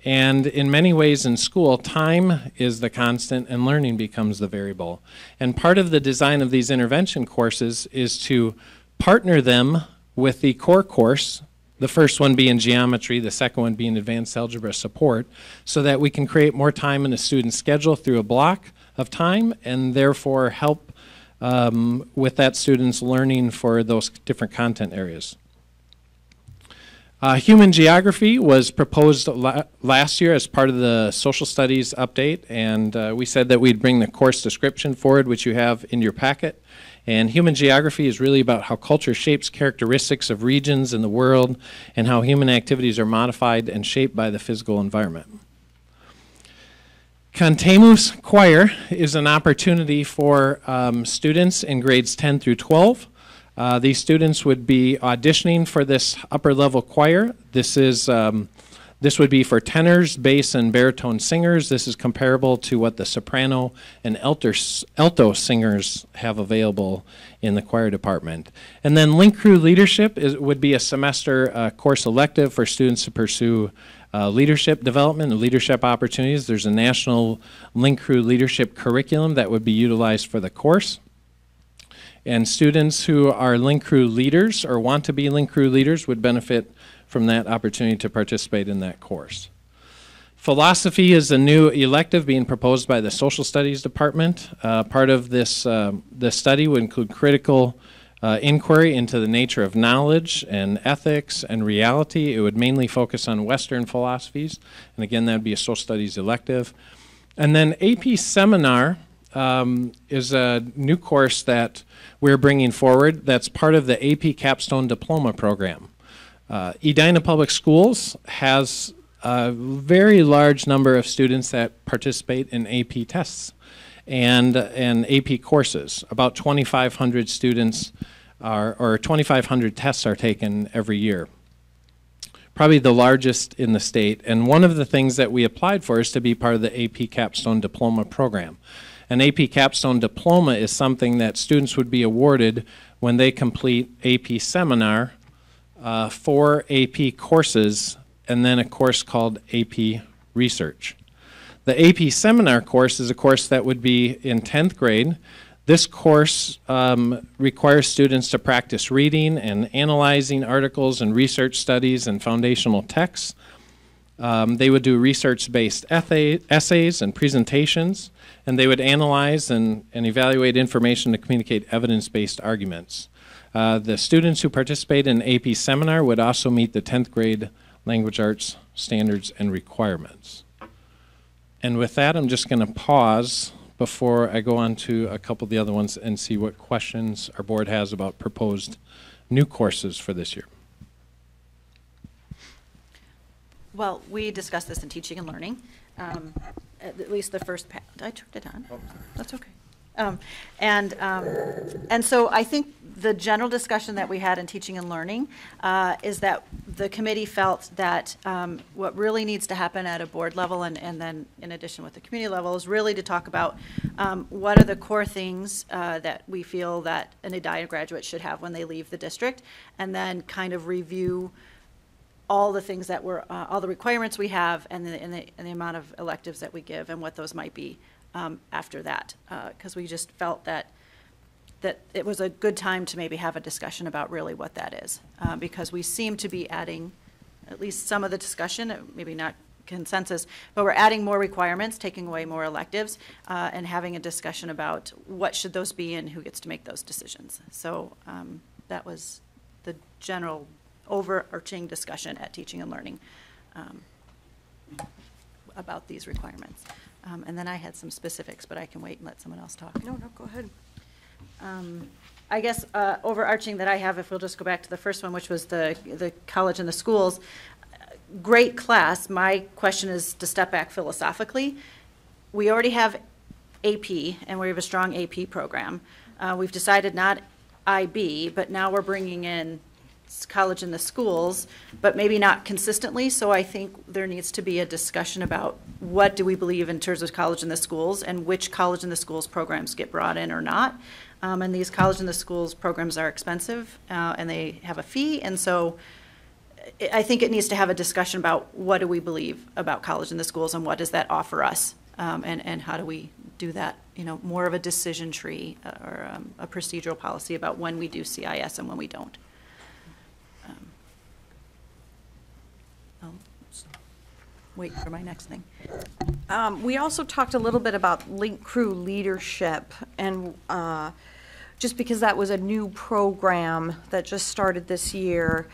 And in many ways in school, time is the constant and learning becomes the variable. And part of the design of these intervention courses is to partner them with the core course, the first one being geometry, the second one being advanced algebra support, so that we can create more time in a student's schedule through a block of time, and therefore help with that student's learning for those different content areas. Human geography was proposed last year as part of the social studies update, and we said that we'd bring the course description forward, which you have in your packet. And human geography is really about how culture shapes characteristics of regions in the world, and how human activities are modified and shaped by the physical environment. Cantemus Choir is an opportunity for students in grades 10 through 12. These students would be auditioning for this upper level choir. This would be for tenors, bass, and baritone singers. This is comparable to what the soprano and alto singers have available in the choir department. And then Link Crew Leadership would be a semester course elective for students to pursue leadership development and leadership opportunities. There's a national Link Crew leadership curriculum that would be utilized for the course. And students who are Link Crew leaders or want to be Link Crew leaders would benefit from that opportunity to participate in that course. Philosophy is a new elective being proposed by the Social Studies Department. Part of this study would include critical inquiry into the nature of knowledge and ethics and reality. It would mainly focus on Western philosophies, and again, that would be a social studies elective. And then AP Seminar is a new course that we're bringing forward that's part of the AP Capstone Diploma program. Edina Public Schools has a very large number of students that participate in AP tests and AP courses. About 2,500 students or 2,500 tests are taken every year. Probably the largest in the state. And one of the things that we applied for is to be part of the AP Capstone Diploma program. An AP Capstone Diploma is something that students would be awarded when they complete AP Seminar, 4 AP courses, and then a course called AP Research. The AP Seminar course is a course that would be in 10th grade. This course requires students to practice reading and analyzing articles and research studies and foundational texts. They would do research-based essays and presentations, and they would analyze and evaluate information to communicate evidence-based arguments. The students who participate in AP Seminar would also meet the 10th grade language arts standards and requirements. And with that, I'm just going to pause before I go on to a couple of the other ones and see what questions our board has about proposed new courses for this year. Well, we discussed this in teaching and learning, at least the first I turned it on. Oh. That's okay. And so I think the general discussion that we had in teaching and learning is that the committee felt that what really needs to happen at a board level and then in addition with the community level is really to talk about what are the core things that we feel that an Edina graduate should have when they leave the district, and then kind of review all the things that were, all the requirements we have and the amount of electives that we give and what those might be after that, because we just felt that it was a good time to maybe have a discussion about really what that is, because we seem to be adding, at least some of the discussion, maybe not consensus, but we're adding more requirements, taking away more electives, and having a discussion about what should those be and who gets to make those decisions. So that was the general overarching discussion at teaching and learning about these requirements. And then I had some specifics, but I can wait and let someone else talk. No, go ahead. I guess overarching that I have, if we'll just go back to the first one, which was the college and the schools, great class. My question is to step back philosophically. We already have AP, and we have a strong AP program. We've decided not IB, but now we're bringing in college in the schools, but maybe not consistently. So I think there needs to be a discussion about what do we believe in terms of college in the schools and which college in the schools programs get brought in or not. And these college in the schools programs are expensive and they have a fee. And so I think it needs to have a discussion about what do we believe about college in the schools and what does that offer us, and how do we do that, more of a decision tree or a procedural policy about when we do CIS and when we don't. I'll wait for my next thing. We also talked a little bit about Link Crew leadership, and just because that was a new program that just started this year,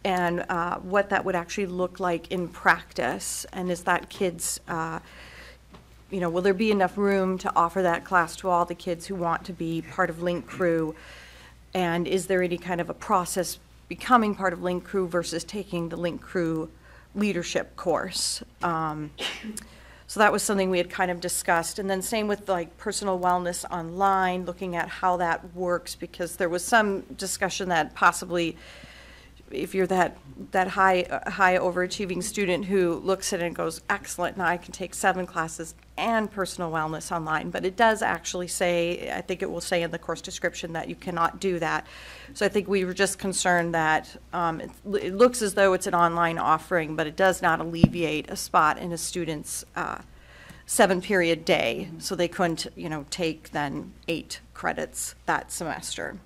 and what that would actually look like in practice, and is that kids, will there be enough room to offer that class to all the kids who want to be part of Link Crew, and is there any kind of a process becoming part of Link Crew versus taking the Link Crew leadership course? So that was something we had kind of discussed. And then same with like personal wellness online, looking at how that works, because there was some discussion that possibly if you're that high overachieving student who looks at it and goes, excellent, now I can take 7 classes and personal wellness online. But it does actually say, I think it will say in the course description that you cannot do that. So I think we were just concerned that it looks as though it's an online offering, but it does not alleviate a spot in a student's 7-period day. So they couldn't, take then 8 credits that semester.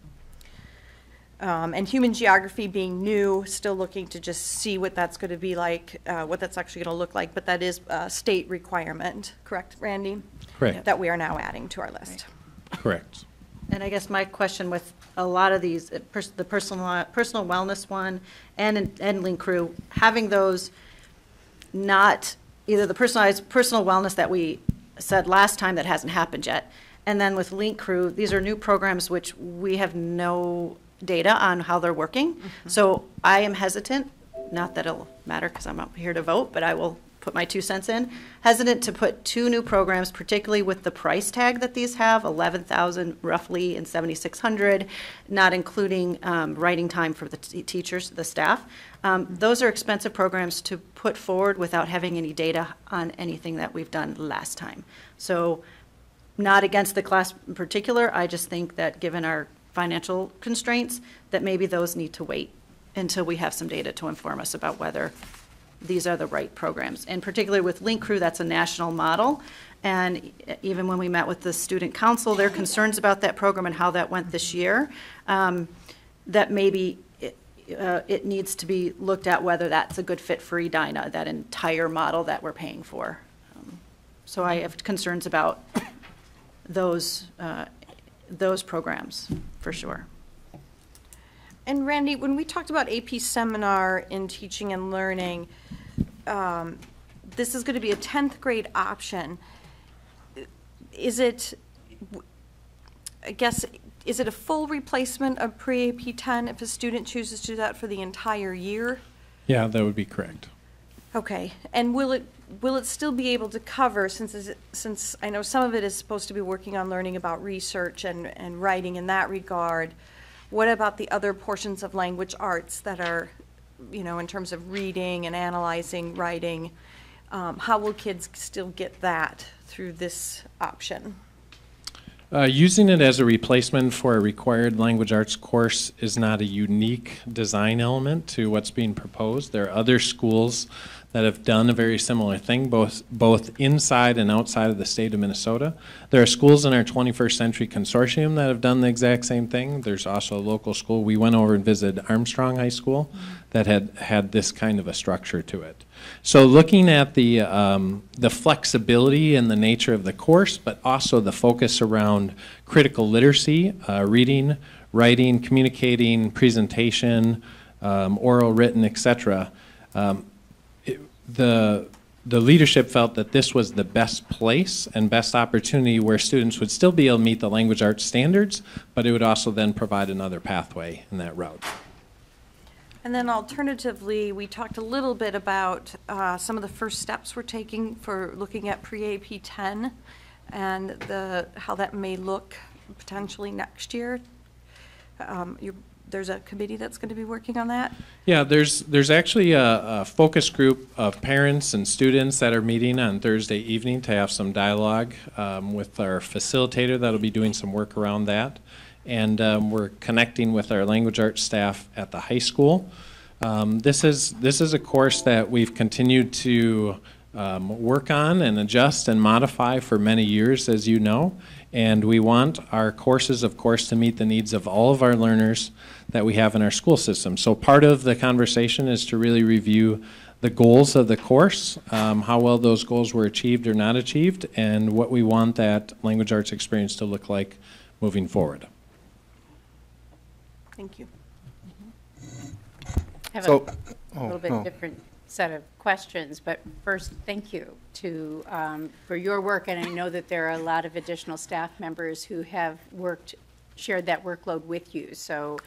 And human geography being new, still looking to just see what that's going to be like, what that's actually going to look like, but that is a state requirement, correct, Randy? Correct. That we are now adding to our list. Correct. And I guess my question with a lot of these, the personal wellness one and Link Crew, having those not either the personal wellness that we said last time that hasn't happened yet, and then with Link Crew, these are new programs which we have no data on how they're working. Mm-hmm. So I am hesitant, not that it'll matter because I'm not here to vote, but I will put my 2 cents in, hesitant to put 2 new programs, particularly with the price tag that these have, $11,000 roughly and $7,600, not including writing time for the teachers, the staff. Those are expensive programs to put forward without having any data on anything that we've done last time. So not against the class in particular, I just think that given our financial constraints, that maybe those need to wait until we have some data to inform us about whether these are the right programs. And particularly with Link Crew, that's a national model. And even when we met with the student council, their concerns about that program and how that went this year, that maybe it needs to be looked at whether that's a good fit for Dyna, that entire model that we're paying for. So I have concerns about those programs, for sure. And Randy, when we talked about AP seminar in teaching and learning, this is going to be a 10th grade option. Is it, I guess, is it a full replacement of pre-AP 10 if a student chooses to do that for the entire year? Yeah, that would be correct. Okay, and will it still be able to cover, since I know some of it is supposed to be working on learning about research and writing in that regard, what about the other portions of language arts that are, in terms of reading and analyzing, writing, how will kids still get that through this option? Using it as a replacement for a required language arts course is not a unique design element to what's being proposed. There are other schools that have done a very similar thing, both inside and outside of the state of Minnesota. There are schools in our 21st Century Consortium that have done the exact same thing. There's also a local school. We went over and visited Armstrong High School that had this kind of a structure to it. So looking at the flexibility and the nature of the course, but also the focus around critical literacy, reading, writing, communicating, presentation, oral, written, etc. The the leadership felt that this was the best place and best opportunity where students would still be able to meet the language arts standards, but it would also then provide another pathway in that route. And then alternatively, we talked a little bit about some of the first steps we're taking for looking at pre-AP 10 and how that may look potentially next year. There's a committee that's going to be working on that? Yeah, there's actually a focus group of parents and students that are meeting on Thursday evening to have some dialogue with our facilitator that'll be doing some work around that. And we're connecting with our language arts staff at the high school. This is a course that we've continued to work on and adjust and modify for many years, as you know. And we want our courses, of course, to meet the needs of all of our learners that we have in our school system. So part of the conversation is to really review the goals of the course, how well those goals were achieved or not achieved, and what we want that language arts experience to look like moving forward. Thank you. I have a little bit different set of questions, but first, thank you for your work, and I know that there are a lot of additional staff members who have shared that workload with you, so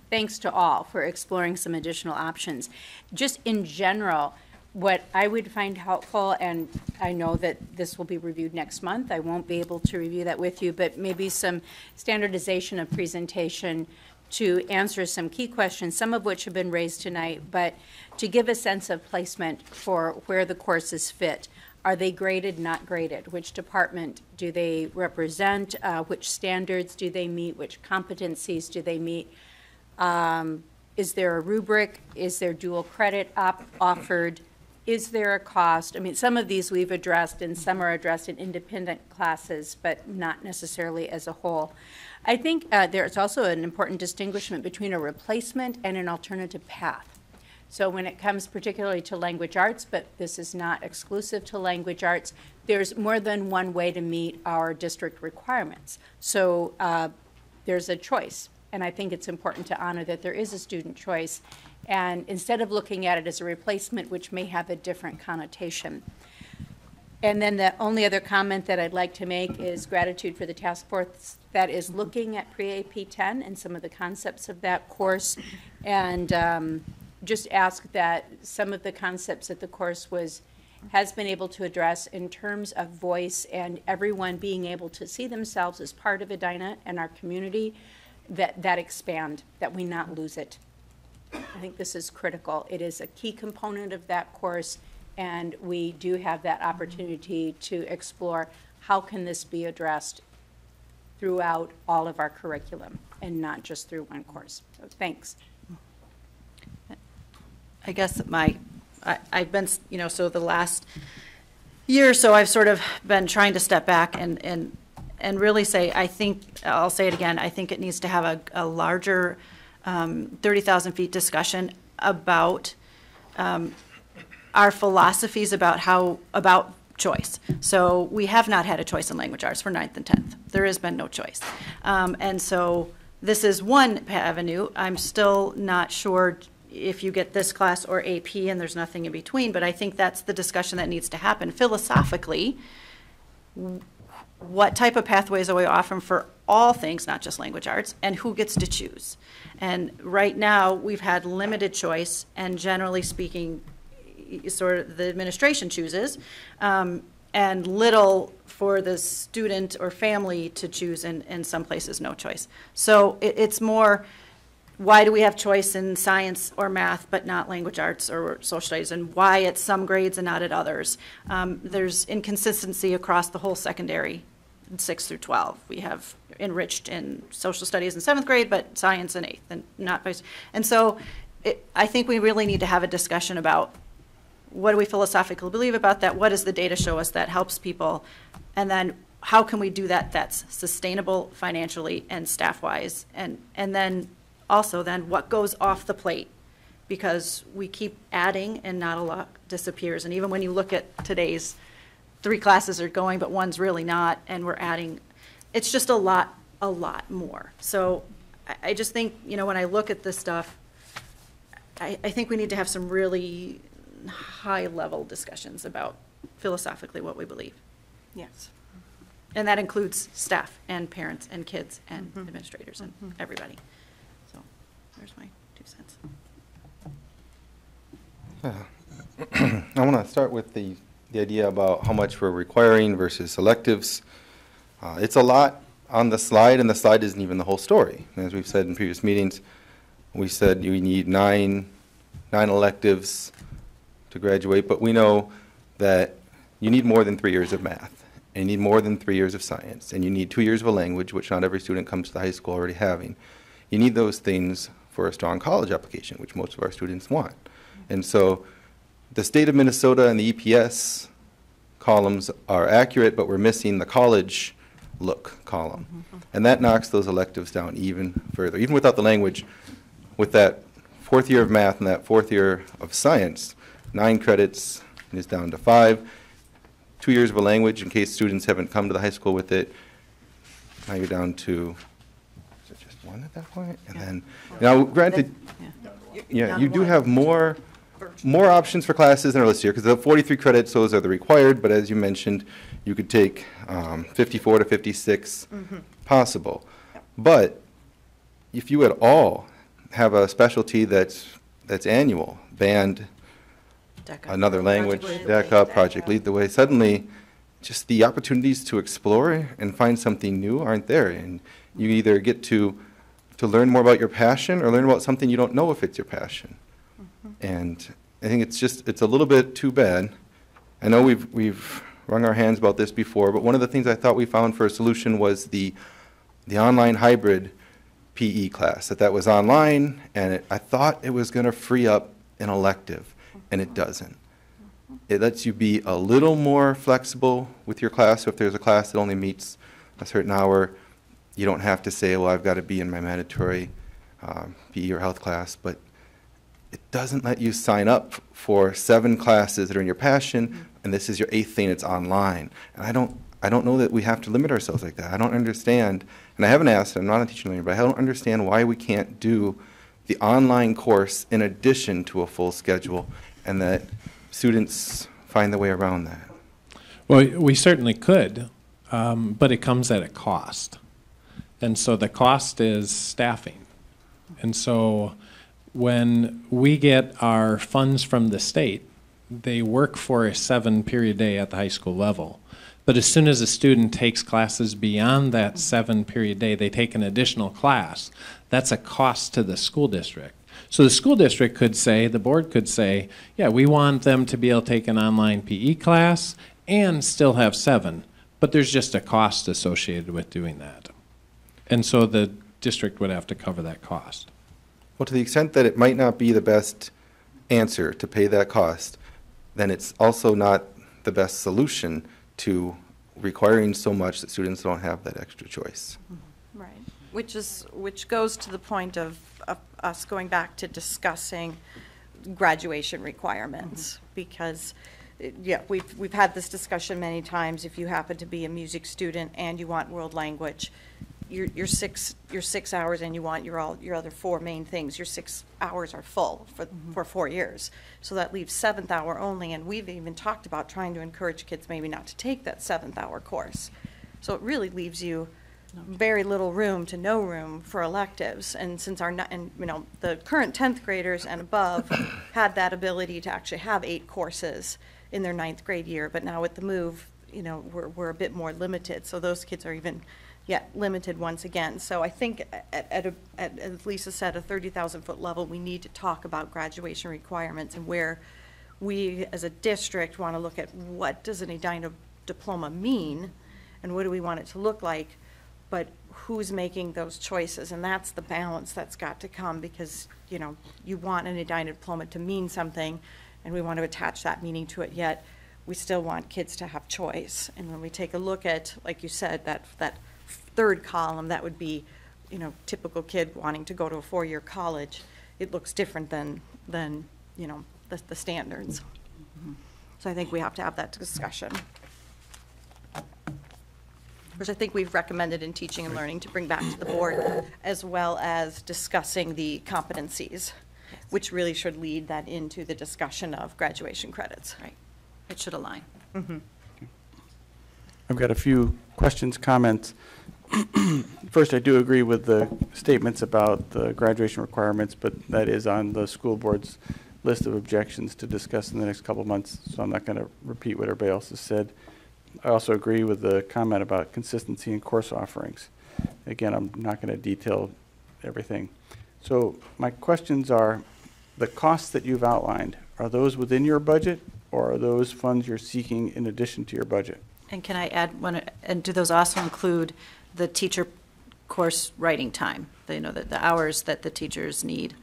thanks to all for exploring some additional options. Just in general, what I would find helpful, and I know that this will be reviewed next month, I won't be able to review that with you, but maybe some standardization of presentation to answer some key questions, some of which have been raised tonight, but to give a sense of placement for where the courses fit. Are they graded, not graded? Which department do they represent? Which standards do they meet? Which competencies do they meet? Is there a rubric? Is there dual credit offered? Is there a cost? I mean, some of these we've addressed, and some are addressed in independent classes, but not necessarily as a whole. I think there's also an important distinguishment between a replacement and an alternative path. So when it comes particularly to language arts, but this is not exclusive to language arts, there's more than one way to meet our district requirements. So there's a choice, and I think it's important to honor that there is a student choice, and instead of looking at it as a replacement, which may have a different connotation. And then the only other comment that I'd like to make is gratitude for the task force that is looking at pre-AP 10 and some of the concepts of that course, and just ask that some of the concepts that the course has been able to address in terms of voice and everyone being able to see themselves as part of a Dyna and our community, that expand, that we not lose it. I think this is critical. It is a key component of that course, and we do have that opportunity to explore how can this be addressed throughout all of our curriculum and not just through one course. So thanks. I guess I've been, so the last year or so I've sort of been trying to step back and really say, I'll say it again, I think it needs to have a larger 30,000 feet discussion about our philosophies about choice. So we have not had a choice in language arts for 9th and 10th. There has been no choice. And so this is one avenue. I'm still not sure if you get this class or AP and there's nothing in between, but I think that's the discussion that needs to happen. Philosophically, what type of pathways are we offering for all things, not just language arts, and who gets to choose? And right now, we've had limited choice, and generally speaking, sort of the administration chooses, and little for the student or family to choose, and in some places, no choice. So it's more, why do we have choice in science or math, but not language arts or social studies, and why at some grades and not at others? There's inconsistency across the whole secondary, 6 through 12. We have enriched in social studies in 7th grade, but science in 8th, and not. And so I think we really need to have a discussion about what do we philosophically believe about that, what does the data show us that helps people, and then how can we do that that's sustainable financially and staff-wise, and then also then what goes off the plate, because we keep adding and not a lot disappears. And even when you look at today's 3 classes are going, but one's really not, and we're adding, it's just a lot more. So I just think, when I look at this stuff, I think we need to have some really high-level discussions about philosophically what we believe. Yes. And that includes staff and parents and kids and administrators and everybody. So there's my 2 cents. I want to start with the idea about how much we're requiring versus electives. It's a lot on the slide, and the slide isn't even the whole story. As we've said in previous meetings, we said you need nine electives to graduate, but we know that you need more than 3 years of math, and you need more than 3 years of science, and you need 2 years of a language, which not every student comes to the high school already having. You need those things for a strong college application, which most of our students want. And so the state of Minnesota and the EPS columns are accurate, but we're missing the college look column. And that knocks those electives down even further. Even without the language, with that 4th year of math and that 4th year of science, 9 credits is down to 5. 2 years of a language, in case students haven't come to the high school with it, now you're down to, is it just 1 at that point? And then, now granted, you do have more options for classes than are listed here, because the 43 credits, those are the required, but as you mentioned, you could take 54 to 56 possible. But if you at all have a specialty that's annual, band, another language, DECA, Project Lead the Way, suddenly just the opportunities to explore and find something new aren't there. And you either get to learn more about your passion or learn about something you don't know if it's your passion. And I think it's a little bit too bad. I know we've wrung our hands about this before, but one of the things I thought we found for a solution was the online hybrid PE class, that was online, and I thought it was going to free up an elective, and it doesn't. It lets you be a little more flexible with your class. So if there's a class that only meets a certain hour, you don't have to say, well, I've got to be in my mandatory PE or health class, but it doesn't let you sign up for 7 classes that are in your passion, and this is your 8th thing, it's online. And I don't know that we have to limit ourselves like that. I don't understand, and I haven't asked, I'm not a teacher learner, but I don't understand why we can't do the online course in addition to a full schedule, and that students find their way around that. Well, we certainly could, but it comes at a cost. And so the cost is staffing. And so when we get our funds from the state, they work for a 7-period day at the high school level. But as soon as a student takes classes beyond that 7-period day, they take an additional class. That's a cost to the school district. So the school district could say, the board could say, yeah, we want them to be able to take an online PE class and still have 7, but there's just a cost associated with doing that. And so the district would have to cover that cost. Well, to the extent that it might not be the best answer to pay that cost, then it's also not the best solution to requiring so much that students don't have that extra choice. Right, which goes to the point of us going back to discussing graduation requirements, because yeah, we've had this discussion many times. If you happen to be a music student and you want world language, your 6 hours, and you want your other 4 main things, your 6 hours are full for 4 years. So that leaves 7th hour only, and we've even talked about trying to encourage kids maybe not to take that 7th hour course. So it really leaves you very little room to no room for electives. And since the current 10th graders and above had that ability to actually have 8 courses in their 9th grade year, but now with the move, we're a bit more limited. So those kids are even limited once again. So I think as Lisa said, a 30,000-foot level, we need to talk about graduation requirements and where we as a district want to look at what does an Dyna diploma mean and what do we want it to look like, but who's making those choices, and that's the balance that's got to come, because you want an Dyna diploma to mean something, and we want to attach that meaning to it, yet we still want kids to have choice. And when we take a look at, like you said, that 3rd column, that would be typical kid wanting to go to a 4-year college, it looks different than the standards. So I think we have to have that discussion, which I think we've recommended in teaching and learning to bring back to the board, as well as discussing the competencies, which really should lead that into the discussion of graduation credits. Right. It should align. I've got a few questions, comments. First, I do agree with the statements about the graduation requirements, but that is on the school board's list of objections to discuss in the next couple of months, so I'm not going to repeat what everybody else has said. I also agree with the comment about consistency in course offerings. Again, I'm not going to detail everything. So my questions are, the costs that you've outlined, are those within your budget, or are those funds you're seeking in addition to your budget? And can I add one, and do those also include the teacher course writing time? You know, the hours that the teachers need.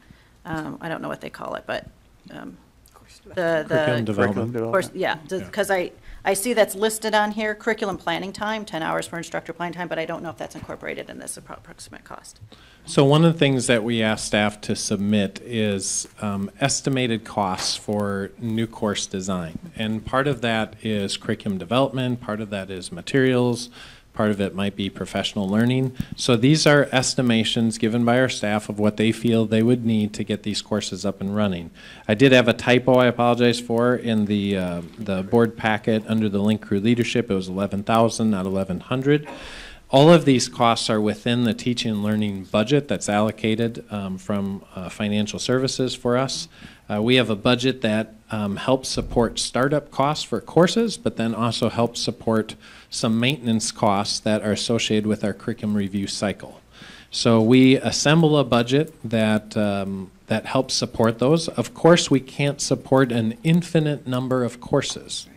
I don't know what they call it, but the Curriculum development. Course, yeah, because I see that's listed on here, curriculum planning time, 10 hours for instructor planning time, but I don't know if that's incorporated in this approximate cost. So one of the things that we ask staff to submit is estimated costs for new course design. And part of that is curriculum development, part of that is materials, part of it might be professional learning. So these are estimations given by our staff of what they feel they would need to get these courses up and running. I did have a typo I apologize for in the board packet under the link crew leadership. It was 11,000, not 1,100. All of these costs are within the teaching and learning budget that's allocated from financial services for us. We have a budget that helps support startup costs for courses, but then also helps support some maintenance costs that are associated with our curriculum review cycle. So we assemble a budget that that helps support those. Of course, we can't support an infinite number of courses.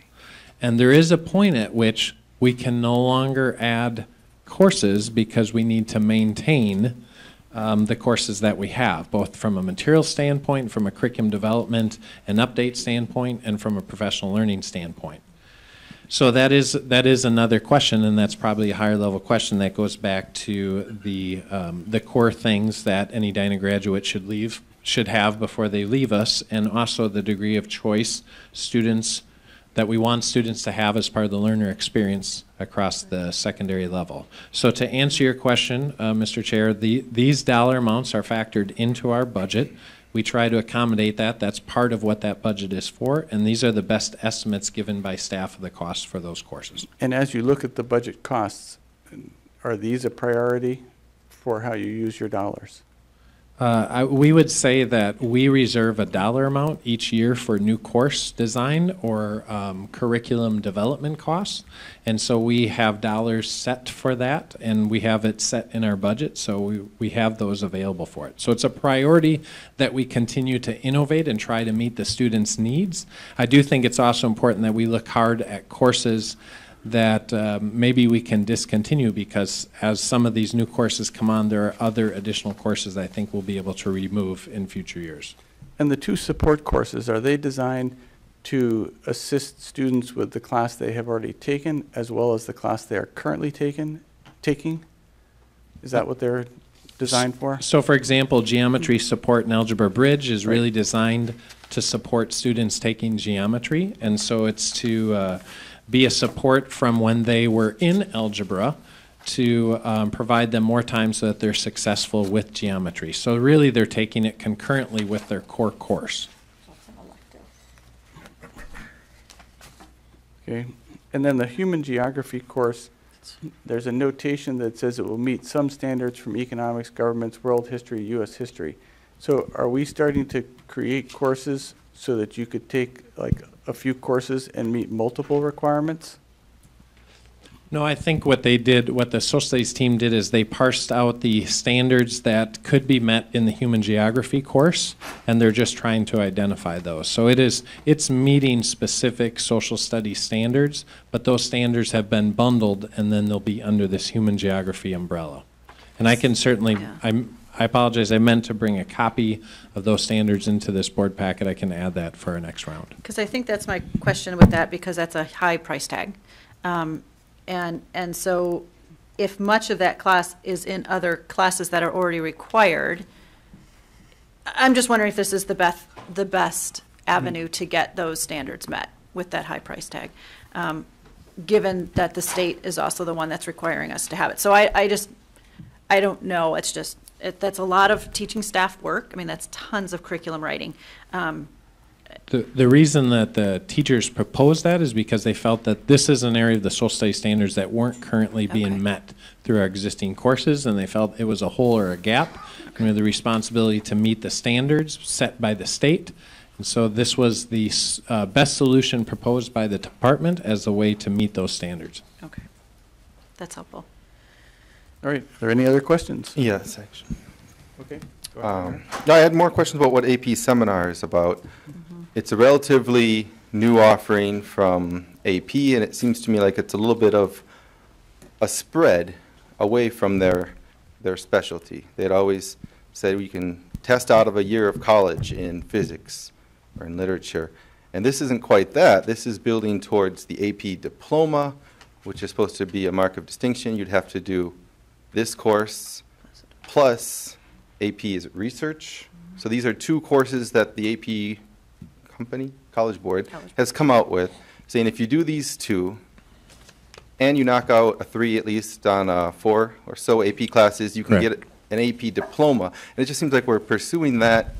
And there is a point at which we can no longer add courses because we need to maintain the courses that we have, both from a material standpoint, from a curriculum development and update standpoint, and from a professional learning standpoint. So that is another question, and that's probably a higher level question that goes back to the core things that any Dyna graduate should have before they leave us, and also the degree of choice that we want students to have as part of the learner experience across the secondary level. So to answer your question, Mr. Chair, these dollar amounts are factored into our budget. We try to accommodate that. That's part of what that budget is for, and these are the best estimates given by staff of the costs for those courses. And as you look at the budget costs, are these a priority for how you use your dollars? We would say that we reserve a dollar amount each year for new course design or curriculum development costs. And so we have dollars set for that, and we have it set in our budget, so we have those available for it. So it's a priority that we continue to innovate and try to meet the students' needs. I do think it's also important that we look hard at courses that maybe we can discontinue, because as some of these new courses come on, there are other additional courses I think we'll be able to remove in future years. And the two support courses, are they designed to assist students with the class they have already taken as well as the class they are currently taking? Is that what they're designed for? So for example, geometry support and algebra bridge is really designed to support students taking geometry, and so it's to be a support from when they were in algebra to provide them more time so that they're successful with geometry. So really they're taking it concurrently with their core course. Okay, and then the human geography course, there's a notation that says it will meet some standards from economics, governments, world history, U.S. history. So are we starting to create courses so that you could take like a few courses and meet multiple requirements? No, I think what they did, what the social studies team did, is they parsed out the standards that could be met in the human geography course, and they're just trying to identify those. So it's meeting specific social studies standards, but those standards have been bundled, and then they'll be under this human geography umbrella. And I can certainly, I apologize, I meant to bring a copy of those standards into this board packet. I can add that for our next round. Because I think that's my question with that, because that's a high price tag. And so if much of that class is in other classes that are already required, I'm just wondering if this is the best avenue to get those standards met with that high price tag, given that the state is also the one that's requiring us to have it. So I don't know. It's just, that's a lot of teaching staff work. I mean, that's tons of curriculum writing. The reason that the teachers proposed that is because they felt that this is an area of the social studies standards that weren't currently being met through our existing courses, and they felt it was a hole or a gap. We have the responsibility to meet the standards set by the state, and so this was the best solution proposed by the department as a way to meet those standards. Okay, that's helpful. All right, are there any other questions? Yes, actually. Okay. I had more questions about what AP Seminar is about. It's a relatively new offering from AP, and it seems to me like it's a little bit of a spread away from their specialty. They'd always said we can test out of a year of college in physics or in literature. And this isn't quite that. This is building towards the AP Diploma, which is supposed to be a mark of distinction. You'd have to do this course plus AP is research. So these are two courses that the AP College Board has come out with, saying if you do these two and you knock out a 3 at least on 4 or so AP classes, you can get an AP Diploma. And it just seems like we're pursuing that.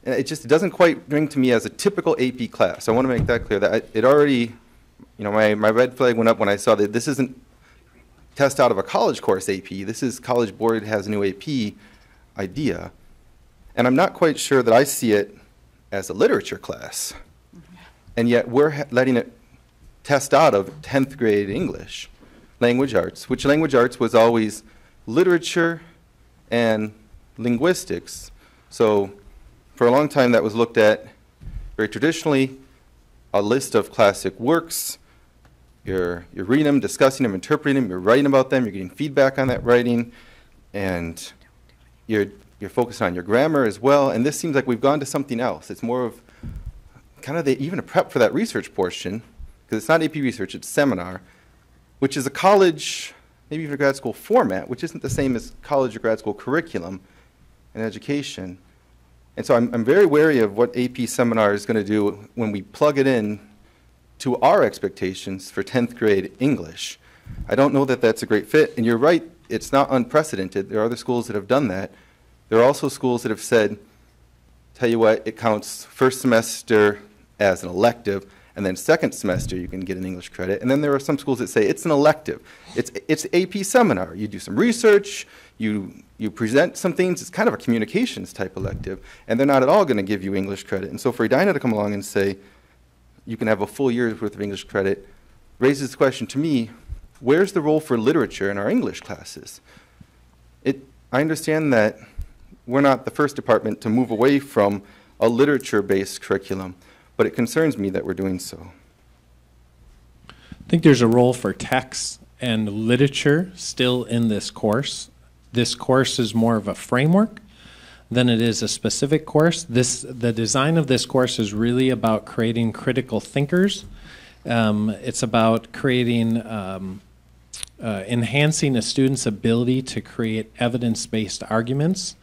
And it doesn't quite ring to me as a typical AP class. I want to make that clear. That it already, my red flag went up when I saw that this isn't test out of a college course AP. This is College Board has a new AP idea. And I'm not quite sure that I see it as a literature class. And yet we're letting it test out of 10th grade English, language arts, which language arts was always literature and linguistics. So for a long time that was looked at very traditionally, a list of classic works. You're reading them, discussing them, interpreting them, you're writing about them, you're getting feedback on that writing, and you're focused on your grammar as well. And this seems like we've gone to something else. It's more of kind of even a prep for that research portion, because it's not AP research, it's seminar, which is a college, maybe even a grad school format, which isn't the same as college or grad school curriculum and education. And so I'm very wary of what AP seminar is going to do when we plug it in to our expectations for 10th grade English. I don't know that that's a great fit. And you're right, it's not unprecedented. There are other schools that have done that. There are also schools that have said, tell you what, it counts first semester as an elective, and then second semester you can get an English credit. And then there are some schools that say it's an elective. It's AP seminar. You do some research, you present some things. It's kind of a communications type elective, and they're not at all going to give you English credit. And so for Dyna to come along and say you can have a full year's worth of English credit raises the question to me, where's the role for literature in our English classes? I understand that we're not the first department to move away from a literature-based curriculum, but it concerns me that we're doing so. I think there's a role for text and literature still in this course. This course is more of a framework than it is a specific course. The design of this course is really about creating critical thinkers. It's about creating, enhancing a student's ability to create evidence-based arguments.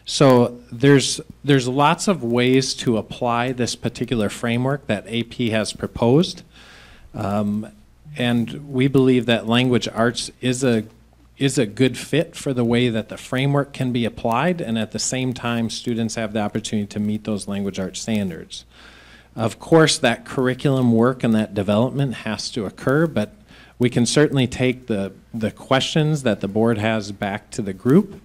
So there's lots of ways to apply this particular framework that AP has proposed. And we believe that language arts is a good fit for the way that the framework can be applied, and at the same time students have the opportunity to meet those language arts standards. Of course, that curriculum work and that development has to occur, but we can certainly take the questions that the board has back to the group,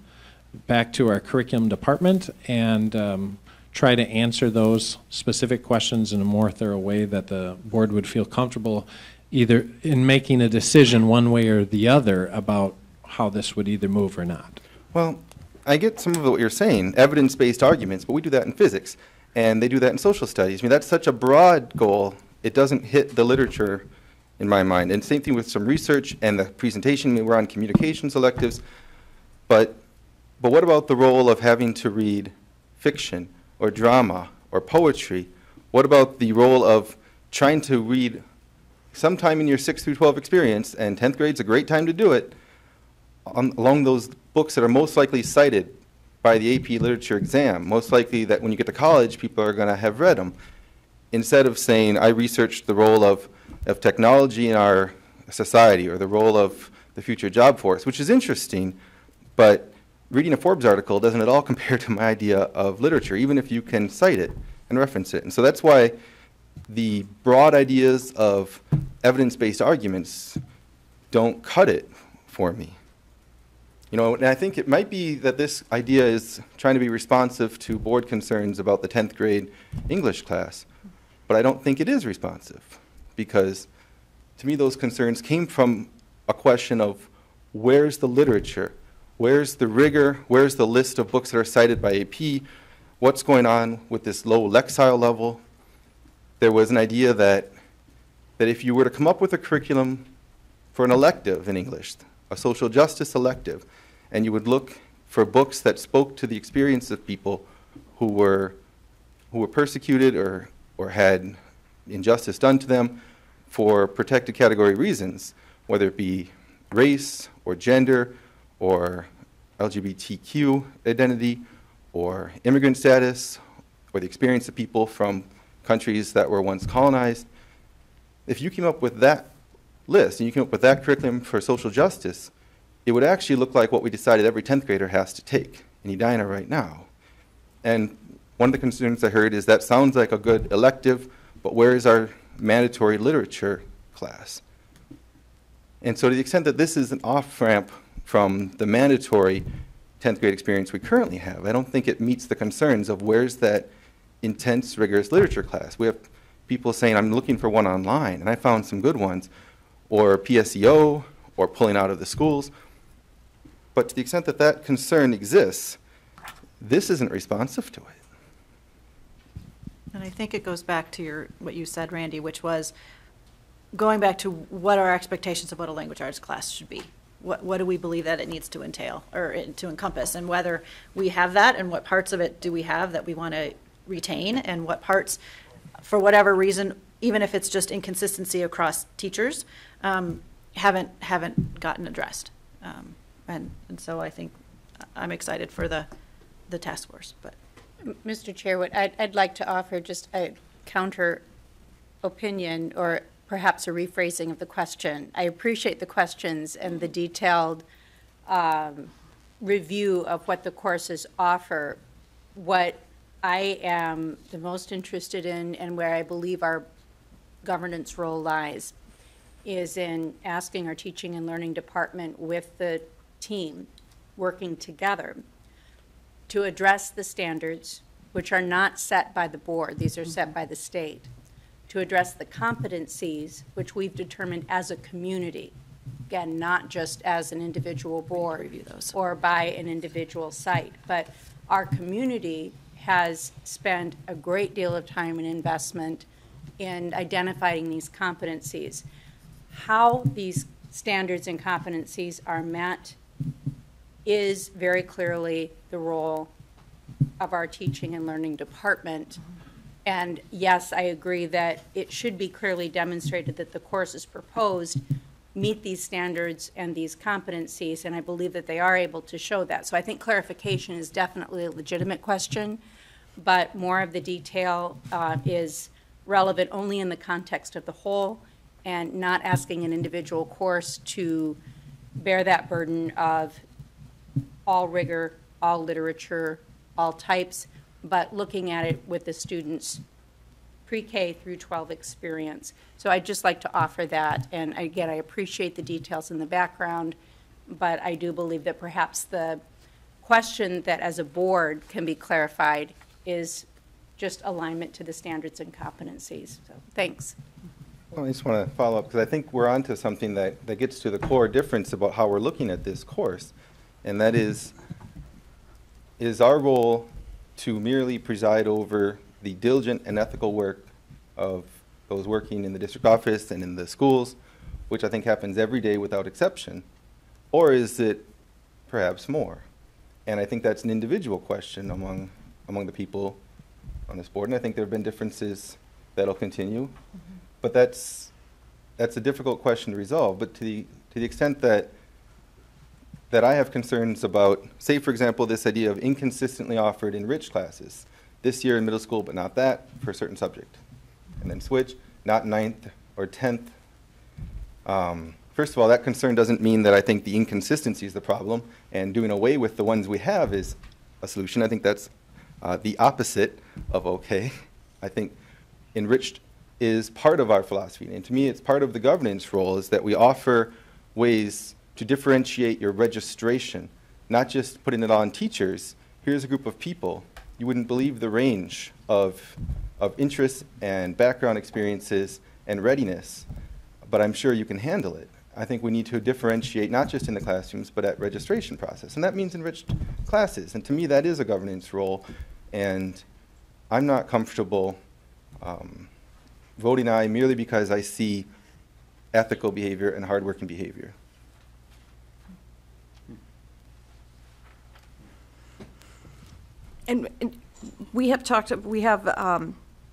back to our curriculum department, and try to answer those specific questions in a more thorough way that the board would feel comfortable either in making a decision one way or the other about how this would either move or not. Well, I get some of what you're saying, evidence-based arguments, but we do that in physics, and they do that in social studies. I mean, that's such a broad goal, it doesn't hit the literature in my mind. And same thing with some research and the presentation. I mean, we're on communications electives, but what about the role of having to read fiction or drama or poetry? What about the role of trying to read sometime in your 6 through 12 experience, and 10th grade's a great time to do it, along those books that are most likely cited by the AP literature exam, most likely that when you get to college, people are going to have read them. Instead of saying, I researched the role of technology in our society or the role of the future job force, which is interesting, but reading a Forbes article doesn't at all compare to my idea of literature, even if you can cite it and reference it. And so that's why the broad ideas of evidence-based arguments don't cut it for me. You know, and I think it might be that this idea is trying to be responsive to board concerns about the 10th grade English class, but I don't think it is responsive, because to me those concerns came from a question of where's the literature, where's the rigor, where's the list of books that are cited by AP, what's going on with this low lexile level. There was an idea that if you were to come up with a curriculum for an elective in English, a social justice elective, and you would look for books that spoke to the experience of people who were persecuted or had injustice done to them for protected category reasons, whether it be race or gender or LGBTQ identity or immigrant status or the experience of people from countries that were once colonized. If you came up with that list and you came up with that curriculum for social justice, it would actually look like what we decided every 10th grader has to take in Dyna right now. And one of the concerns I heard is that sounds like a good elective, but where is our mandatory literature class? And so to the extent that this is an off-ramp from the mandatory 10th grade experience we currently have, I don't think it meets the concerns of where's that intense, rigorous literature class. We have people saying, I'm looking for one online, and I found some good ones, or PSEO, or pulling out of the schools. But to the extent that that concern exists, this isn't responsive to it. And I think it goes back to what you said, Randy, which was going back to what our expectations of what a language arts class should be. What do we believe that it needs to entail or to encompass, and whether we have that, and what parts of it do we have that we want to retain, and what parts, for whatever reason, even if it's just inconsistency across teachers, haven't gotten addressed. And so I think I'm excited for the task force. But Mr. Chair, what I'd like to offer just a counter opinion, or perhaps a rephrasing of the question. I appreciate the questions and the detailed review of what the courses offer. What I am the most interested in, and where I believe our governance role lies, is in asking our teaching and learning department with the team working together to address the standards, which are not set by the board, these are set by the state, to address the competencies, which we've determined as a community, again, not just as an individual board or by an individual site, but our community has spent a great deal of time and investment in identifying these competencies. How these standards and competencies are met is very clearly the role of our teaching and learning department. And yes, I agree that it should be clearly demonstrated that the courses proposed meet these standards and these competencies, and I believe that they are able to show that. So I think clarification is definitely a legitimate question, but more of the detail is relevant only in the context of the whole, and not asking an individual course to bear that burden of all rigor, all literature, all types, but looking at it with the students' pre-K through 12 experience. So I'd just like to offer that, and again, I appreciate the details in the background, but I do believe that perhaps the question that as a board can be clarified is just alignment to the standards and competencies. So thanks. Well, I just want to follow up, because I think we're onto something that gets to the core difference about how we're looking at this course, and that is our role to merely preside over the diligent and ethical work of those working in the district office and in the schools, which I think happens every day without exception, or is it perhaps more? And I think that's an individual question among the people on this board, and I think there have been differences that'll continue. Mm-hmm. But that's a difficult question to resolve. But to the extent that I have concerns about, say, for example, this idea of inconsistently offered enriched classes, this year in middle school, but not that for a certain subject, and then switch, not 9th or 10th. First of all, that concern doesn't mean that I think the inconsistency is the problem, and doing away with the ones we have is a solution. I think that's the opposite of okay. I think enriched is part of our philosophy. And to me, it's part of the governance role is that we offer ways to differentiate your registration, not just putting it on teachers. Here's a group of people. You wouldn't believe the range of interests and background experiences and readiness, but I'm sure you can handle it. I think we need to differentiate not just in the classrooms, but at registration process. And that means enriched classes. And to me, that is a governance role. And I'm not comfortable voting aye merely because I see ethical behavior and hardworking behavior. And we have talked, we have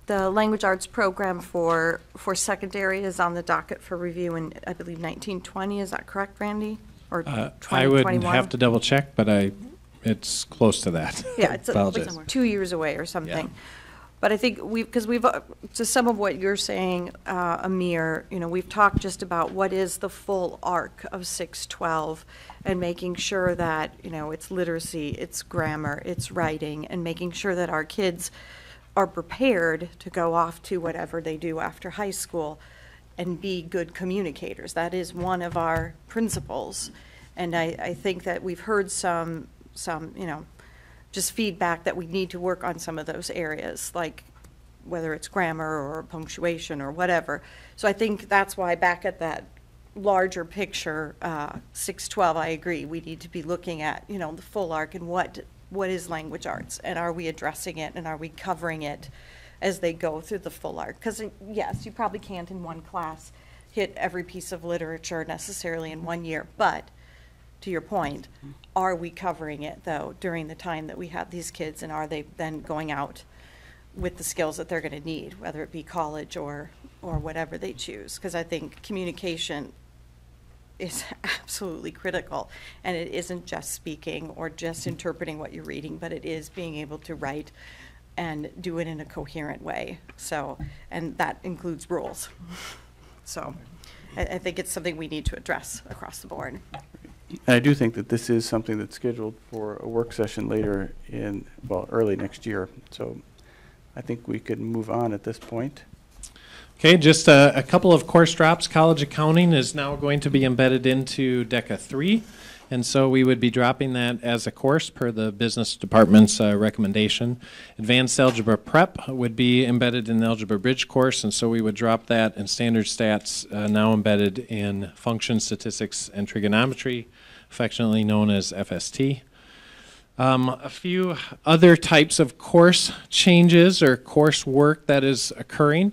the language arts program for secondary is on the docket for review in, I believe, 1920. Is that correct, Randy? Or I would 2021? have to double check, but it's close to that. Yeah, it's Apologize. 2 years away or something. Yeah. But I think because we've, to some of what you're saying, Amir, you know, we've talked just about what is the full arc of 612 and making sure that, you know, it's literacy, it's grammar, it's writing, and making sure that our kids are prepared to go off to whatever they do after high school and be good communicators. That is one of our principles. And I think that we've heard some, you know, just feedback that we need to work on some of those areas, like whether it's grammar or punctuation or whatever. So I think that's why back at that larger picture, 612, I agree, we need to be looking at, you know, the full arc and what is language arts, and are we addressing it, and are we covering it as they go through the full arc? Because yes, you probably can't in one class hit every piece of literature necessarily in 1 year, but to your point, are we covering it though during the time that we have these kids, and are they then going out with the skills that they're going to need, whether it be college or whatever they choose? Because I think communication is absolutely critical, and it isn't just speaking or just interpreting what you're reading, but it is being able to write and do it in a coherent way. So, and that includes rules. So I think it's something we need to address across the board. And I do think that this is something that's scheduled for a work session later in, well, early next year. So I think we could move on at this point. Okay, just a couple of course drops. College accounting is now going to be embedded into DECA 3, and so we would be dropping that as a course per the business department's recommendation. Advanced algebra prep would be embedded in the algebra bridge course, and so we would drop that, and standard stats now embedded in function statistics and trigonometry, affectionately known as FST. A few other types of course changes or course work that is occurring.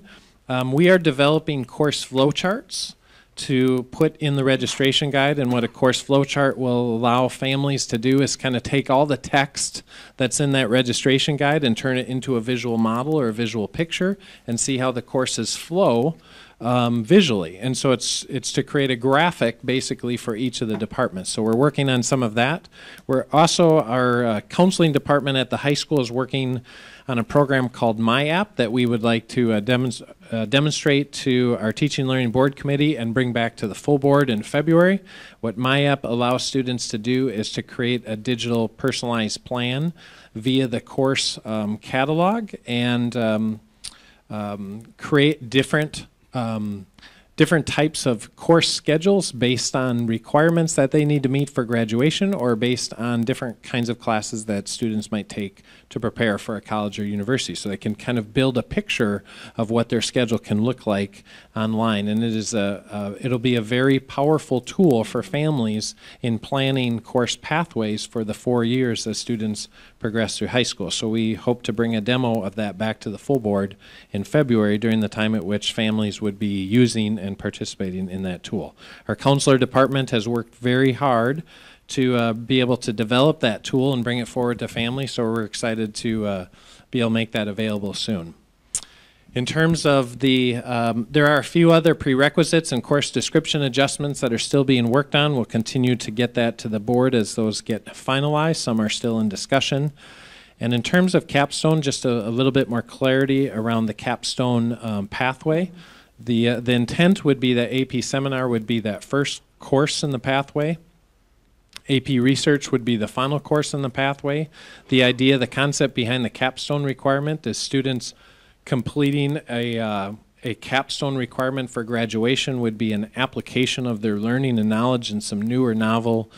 We are developing course flowcharts to put in the registration guide, and what a course flowchart will allow families to do is kind of take all the text that's in that registration guide and turn it into a visual model or a visual picture and see how the courses flow visually. And so it's to create a graphic basically for each of the departments. So we're working on some of that. We're also, our counseling department at the high school is working on a program called My App that we would like to demonstrate to our Teaching and Learning Board Committee and bring back to the full board in February. What My App allows students to do is to create a digital personalized plan via the course catalog and create different types of course schedules based on requirements that they need to meet for graduation, or based on different kinds of classes that students might take to prepare for a college or university. So they can kind of build a picture of what their schedule can look like online. And it is it'll be a very powerful tool for families in planning course pathways for the 4 years as students progress through high school. So we hope to bring a demo of that back to the full board in February, during the time at which families would be using and participating in that tool. Our counselor department has worked very hard to be able to develop that tool and bring it forward to families, so we're excited to be able to make that available soon. In terms of the, there are a few other prerequisites and course description adjustments that are still being worked on. We'll continue to get that to the board as those get finalized. Some are still in discussion. And in terms of Capstone, just a little bit more clarity around the Capstone pathway. The intent would be that AP Seminar would be that first course in the pathway. AP Research would be the final course in the pathway. The idea, the concept behind the Capstone requirement is students completing a capstone requirement for graduation would be an application of their learning and knowledge in some new or novel,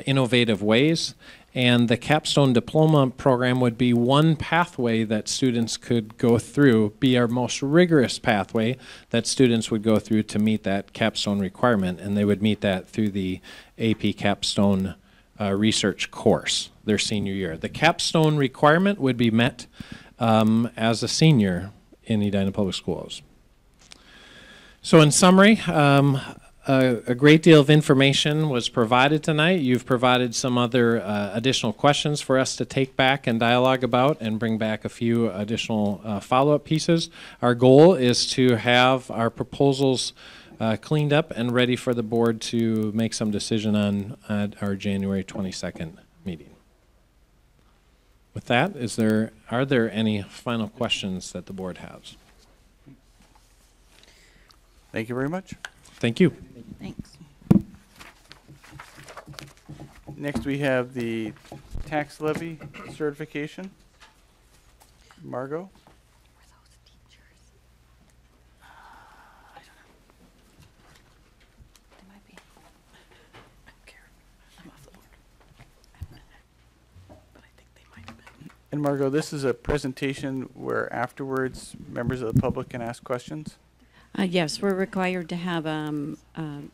innovative ways. And the Capstone Diploma program would be one pathway that students could go through, be our most rigorous pathway that students would go through to meet that capstone requirement. And they would meet that through the AP Capstone research course their senior year. The capstone requirement would be met as a senior in Edina Public Schools. So in summary, a great deal of information was provided tonight. You've provided some other additional questions for us to take back and dialogue about and bring back a few additional follow-up pieces. Our goal is to have our proposals cleaned up and ready for the board to make some decision on at our January 22nd meeting. With that, are there any final questions that the board has? Thank you very much. Thank you. Thanks. Next, we have the tax levy certification. Margot? And Margot, this is a presentation where afterwards members of the public can ask questions? Yes, we're required to have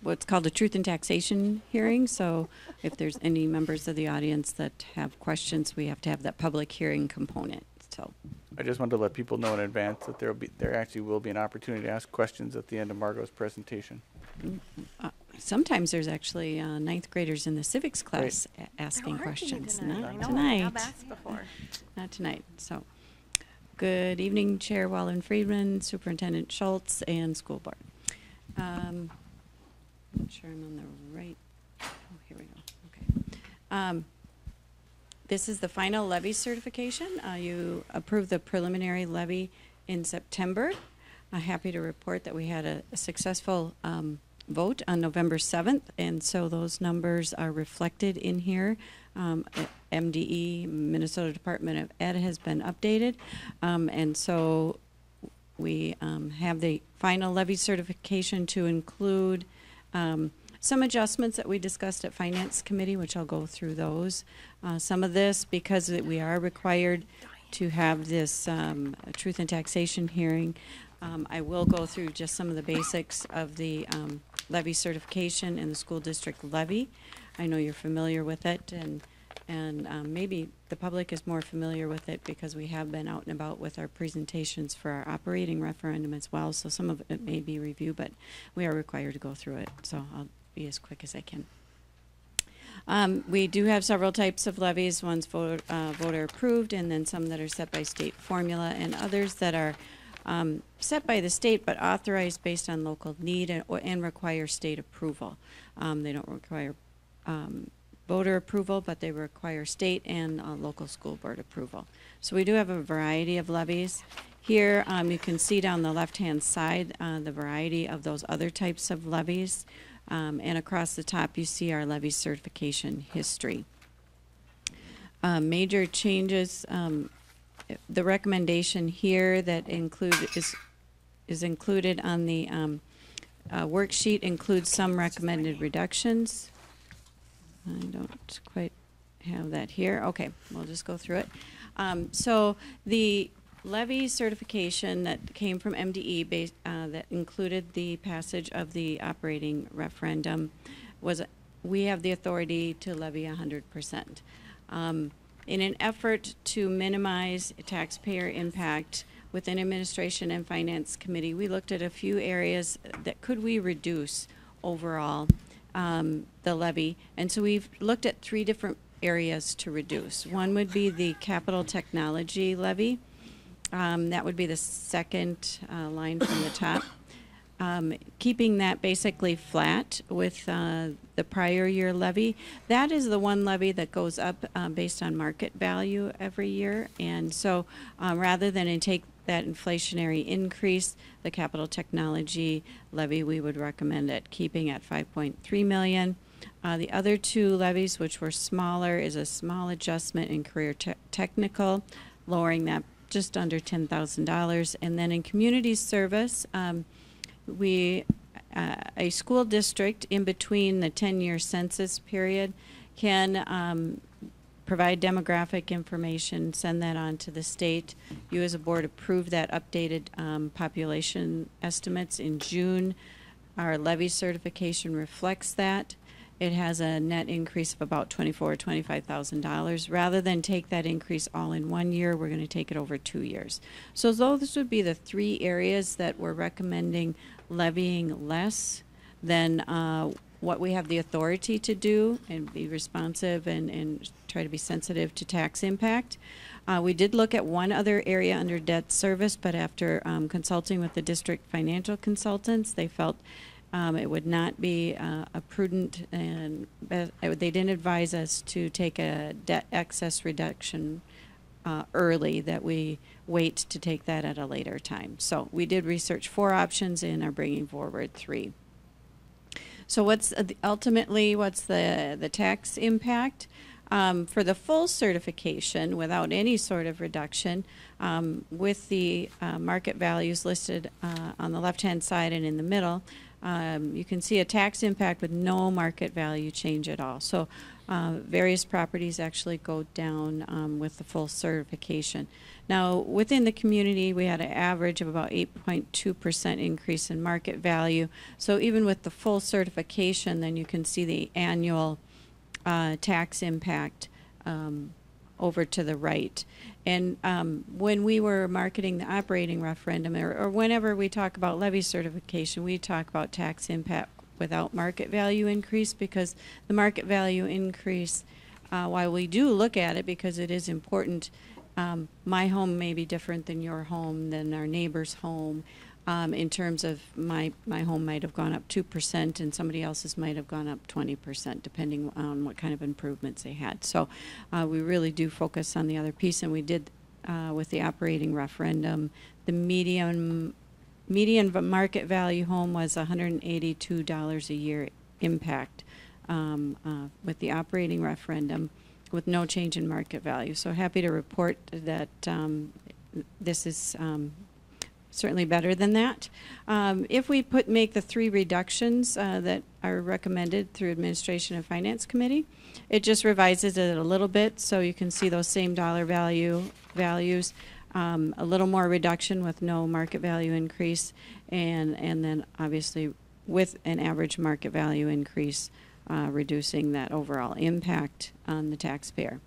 what's called a truth and taxation hearing. So if there's any members of the audience that have questions, we have to have that public hearing component. So I just wanted to let people know in advance that there actually will be an opportunity to ask questions at the end of Margot's presentation. Sometimes there's actually ninth graders in the civics class asking questions. Not tonight. I've asked before. Not tonight. So. Good evening, Chair Wallen-Friedman, Superintendent Schultz, and School Board. Not sure I'm on the right. Oh, here we go. Okay. This is the final levy certification. You approved the preliminary levy in September. I'm happy to report that we had a successful vote on November 7th, and so those numbers are reflected in here. MDE, Minnesota Department of Ed, has been updated, and so we have the final levy certification to include some adjustments that we discussed at Finance Committee, which I'll go through those. Some of this, because we are required to have this truth and taxation hearing, I will go through just some of the basics of the levy certification and the school district levy. I know you're familiar with it, and maybe the public is more familiar with it because we have been out and about with our presentations for our operating referendum as well, so some of it may be review, but we are required to go through it, so I'll be as quick as I can. We do have several types of levies, one's voter approved, and then some that are set by state formula, and others that are set by the state but authorized based on local need and require state approval. They don't require voter approval, but they require state and local school board approval. So we do have a variety of levies. Here you can see down the left-hand side the variety of those other types of levies. And across the top you see our levy certification history. Major changes, the recommendation here that is included on the worksheet includes some recommended reductions. I don't quite have that here. Okay, we'll just go through it. So the levy certification that came from MDE that included the passage of the operating referendum was we have the authority to levy 100%. In an effort to minimize taxpayer impact within Administration and Finance Committee, we looked at a few areas that could we reduce overall the levy, and so we've looked at 3 different areas to reduce. One would be the capital technology levy. That would be the second line from the top. Keeping that basically flat with the prior year levy. That is the one levy that goes up based on market value every year, and so rather than take that inflationary increase, the capital technology levy, we would recommend it keeping at $5.3 million. The other 2 levies, which were smaller, is a small adjustment in career technical, lowering that just under $10,000. And then in community service, a school district in between the 10-year census period can provide demographic information, send that on to the state. You as a board approved that updated population estimates in June. Our levy certification reflects that. It has a net increase of about $24,000 or $25,000. Rather than take that increase all in 1 year, we're going to take it over 2 years. So those would be the 3 areas that we're recommending levying less than what we have the authority to do, and be responsive and try to be sensitive to tax impact. We did look at one other area under debt service, but after consulting with the district financial consultants, they felt it would not be a prudent, and they didn't advise us to take a debt excess reduction early, that we wait to take that at a later time. So we did research 4 options and are bringing forward 3. So what's ultimately the tax impact? For the full certification without any sort of reduction, with the market values listed on the left-hand side and in the middle, you can see a tax impact with no market value change at all. So various properties actually go down with the full certification. Now, within the community, we had an average of about 8.2% increase in market value. So even with the full certification, then you can see the annual tax impact over to the right. And when we were marketing the operating referendum, or whenever we talk about levy certification, we talk about tax impact without market value increase, because the market value increase, while we do look at it because it is important, my home may be different than your home, than our neighbor's home. In terms of my home might have gone up 2% and somebody else's might have gone up 20%, depending on what kind of improvements they had. So we really do focus on the other piece, and we did with the operating referendum. The median market value home was $182 a year impact with the operating referendum, with no change in market value. So happy to report that this is certainly better than that. If we make the 3 reductions that are recommended through Administration and Finance Committee, it just revises it a little bit, so you can see those same dollar values, a little more reduction with no market value increase, and then obviously with an average market value increase, reducing that overall impact on the taxpayer.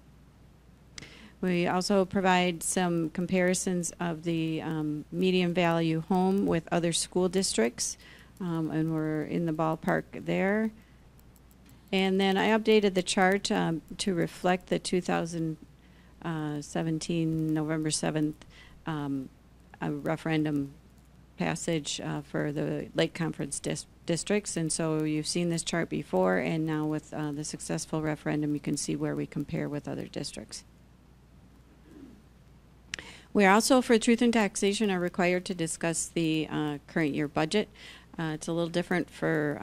We also provide some comparisons of the median value home with other school districts, and we're in the ballpark there. And then I updated the chart to reflect the 2017 November 7th referendum passage for the Lake Conference districts. And so you've seen this chart before, and now with the successful referendum, you can see where we compare with other districts. We are also, for Truth and Taxation, are required to discuss the current year budget. It's a little different for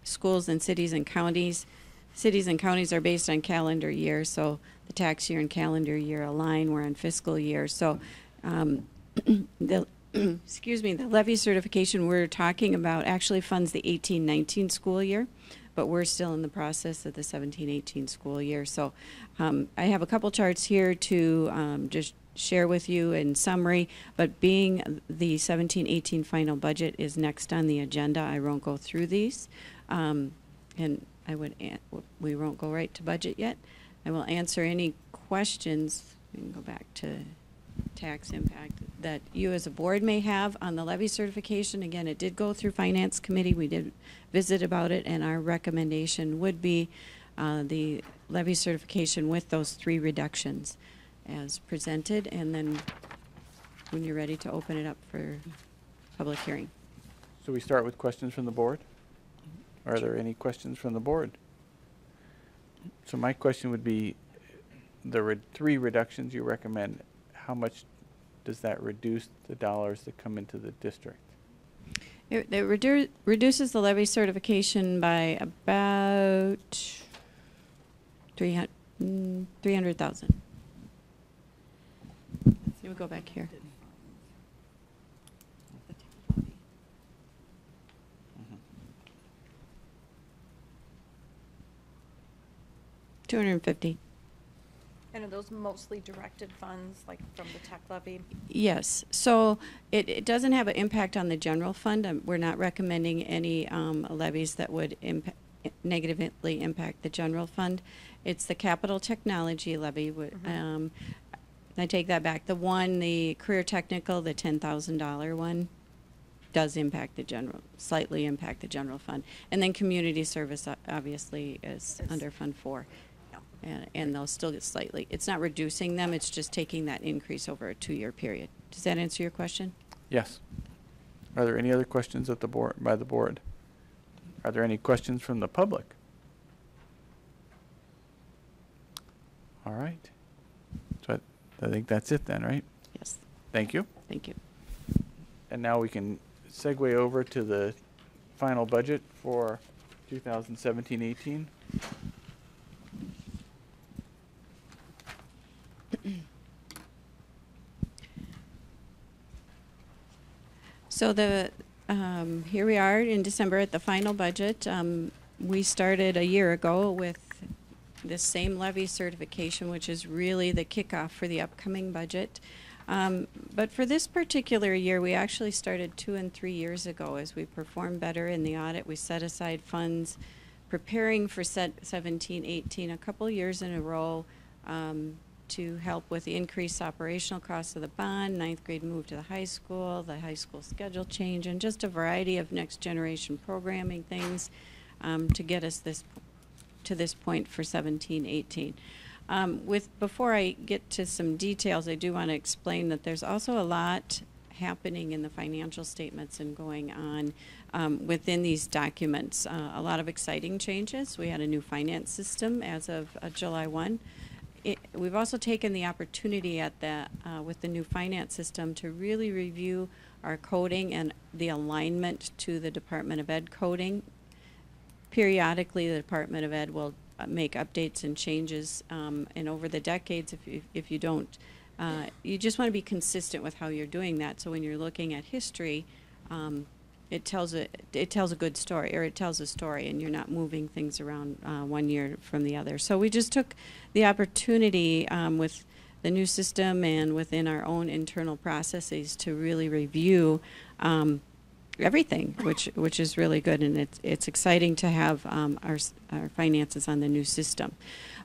schools and cities and counties. Cities and counties are based on calendar year, so the tax year and calendar year align. We're on fiscal year. So the the levy certification we're talking about actually funds the 18-19 school year, but we're still in the process of the 17-18 school year. So I have a couple charts here to just share with you in summary, but being the 17-18 final budget is next on the agenda, I won't go through these, and we won't go right to budget yet. I will answer any questions. We can go back to tax impact that you as a board may have on the levy certification. Again, it did go through Finance Committee. We did visit about it, and our recommendation would be the levy certification with those 3 reductions as presented, and then when you're ready to open it up for public hearing. So we start with questions from the board? Are there any questions from the board? So my question would be, the 3 reductions you recommend, how much does that reduce the dollars that come into the district? It reduces the levy certification by about $300,000. Can we go back here? $250. And are those mostly directed funds, like from the tech levy? Yes. So it doesn't have an impact on the general fund. We're not recommending any levies that would negatively impact the general fund. It's the capital technology levy. I take that back. The career technical, the $10,000 one, does impact the slightly impact the general fund. And then community service obviously is under Fund 4. And they'll still get slightly. It's not reducing them, it's just taking that increase over a 2-year period. Does that answer your question? Yes. Are there any other questions at the board, by the board? Are there any questions from the public? All right. So I think that's it then, right? Yes. Thank you. Thank you. And now we can segue over to the final budget for 2017-18. So here we are in December at the final budget. We started a year ago with this same levy certification, which is really the kickoff for the upcoming budget. But for this particular year, we actually started 2 and 3 years ago. As we performed better in the audit, we set aside funds preparing for 17-18 a couple years in a row to help with the increased operational costs of the bond, 9th grade move to the high school schedule change, and just a variety of next generation programming things to get us to this point for 17-18. Before I get to some details, I do want to explain that there's also a lot happening in the financial statements and going on within these documents. A lot of exciting changes. We had a new finance system as of July 1. We've also taken the opportunity with the new finance system to really review our coding and the alignment to the Department of Ed coding. Periodically, the Department of Ed will make updates and changes, and over the decades, if you don't, you just want to be consistent with how you're doing that. So when you're looking at history, it tells a good story, or it tells a story, and you're not moving things around one year from the other. So we just took the opportunity with the new system and within our own internal processes to really review everything, which is really good, and it's exciting to have our finances on the new system.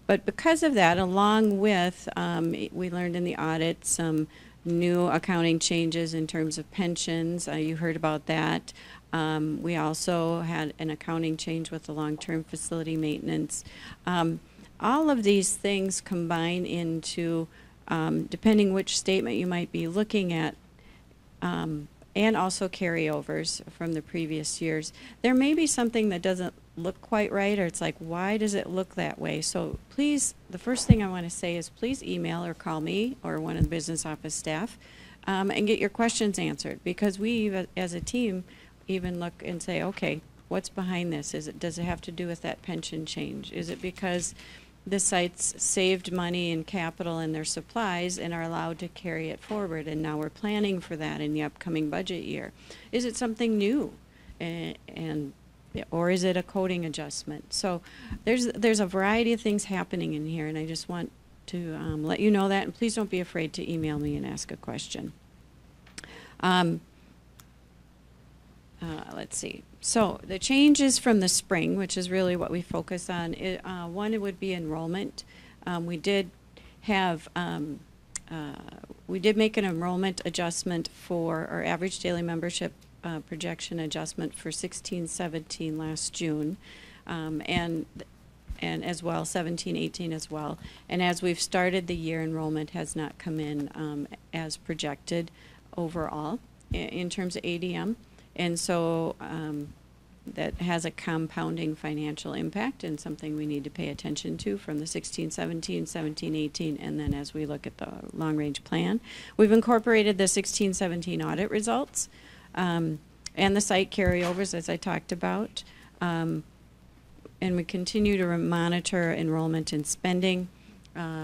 But because of that, along with we learned in the audit some new accounting changes in terms of pensions. You heard about that. We also had an accounting change with the long-term facility maintenance. All of these things combine into, depending which statement you might be looking at, and also carryovers from the previous years. There may be something that doesn't look quite right, or it's like, why does it look that way? So please, the first thing I want to say is please email or call me or one of the business office staff and get your questions answered, because we as a team even look and say, okay, what's behind this? Does it have to do with that pension change? Is it because the sites saved money in capital and their supplies and are allowed to carry it forward, and now we're planning for that in the upcoming budget year? Is it something new? Or is it a coding adjustment? So there's a variety of things happening in here, and I just want to let you know that, and please don't be afraid to email me and ask a question. Let's see. So the changes from the spring, which is really what we focus on, one would be enrollment. We did make an enrollment adjustment for our average daily membership projection adjustment for 16-17 last June, and as well 17-18 as well. And as we've started the year, enrollment has not come in as projected overall in terms of ADM. And so that has a compounding financial impact and something we need to pay attention to from the 16-17, 17-18, and then as we look at the long-range plan. We've incorporated the 16-17 audit results and the site carryovers, as I talked about. And we continue to monitor enrollment and spending.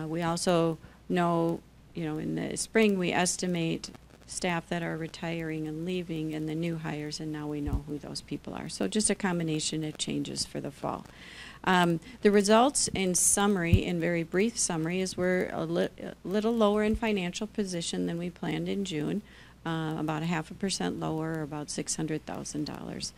We also know, in the spring we estimate staff that are retiring and leaving and the new hires, and now we know who those people are. So just a combination of changes for the fall. The results in summary, in very brief summary, is we're a little lower in financial position than we planned in June, about 0.5% lower, or about $600,000.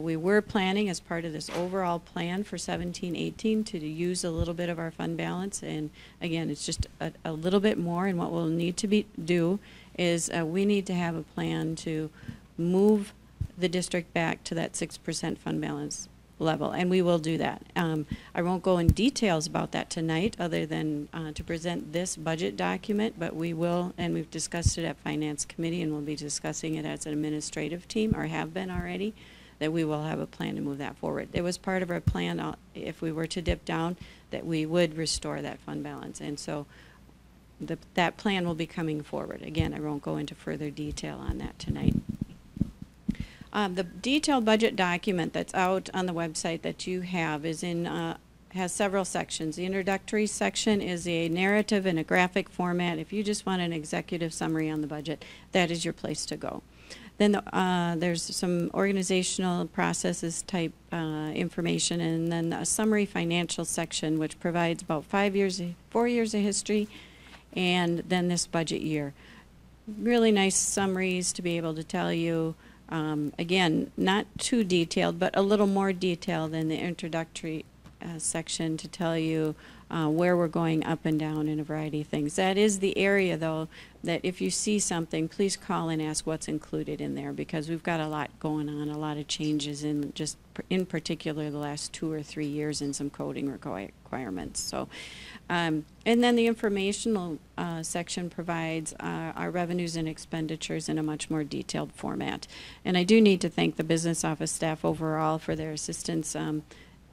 We were planning as part of this overall plan for 17-18 to use a little bit of our fund balance, and again, it's just a little bit more, and what we'll need to do is we need to have a plan to move the district back to that 6% fund balance level, and we will do that. I won't go in details about that tonight other than to present this budget document, but we will, and we've discussed it at Finance Committee, and we'll be discussing it as an administrative team, or have been already, that we will have a plan to move that forward. It was part of our plan, if we were to dip down, that we would restore that fund balance, and so that plan will be coming forward. Again, I won't go into further detail on that tonight. The detailed budget document that's out on the website that you have is has several sections. The introductory section is a narrative in a graphic format. If you just want an executive summary on the budget, that is your place to go. Then there's some organizational processes type information, and then a summary financial section, which provides about 4 years of history, and then this budget year. Really nice summaries to be able to tell you, again, not too detailed, but a little more detailed than the introductory section to tell you where we're going up and down in a variety of things. That is the area, though, that if you see something, please call and ask what's included in there, because we've got a lot going on, a lot of changes in just, in particular, the last 2 or 3 years in some coding requirements. So, and then the informational section provides our revenues and expenditures in a much more detailed format. And I do need to thank the business office staff overall for their assistance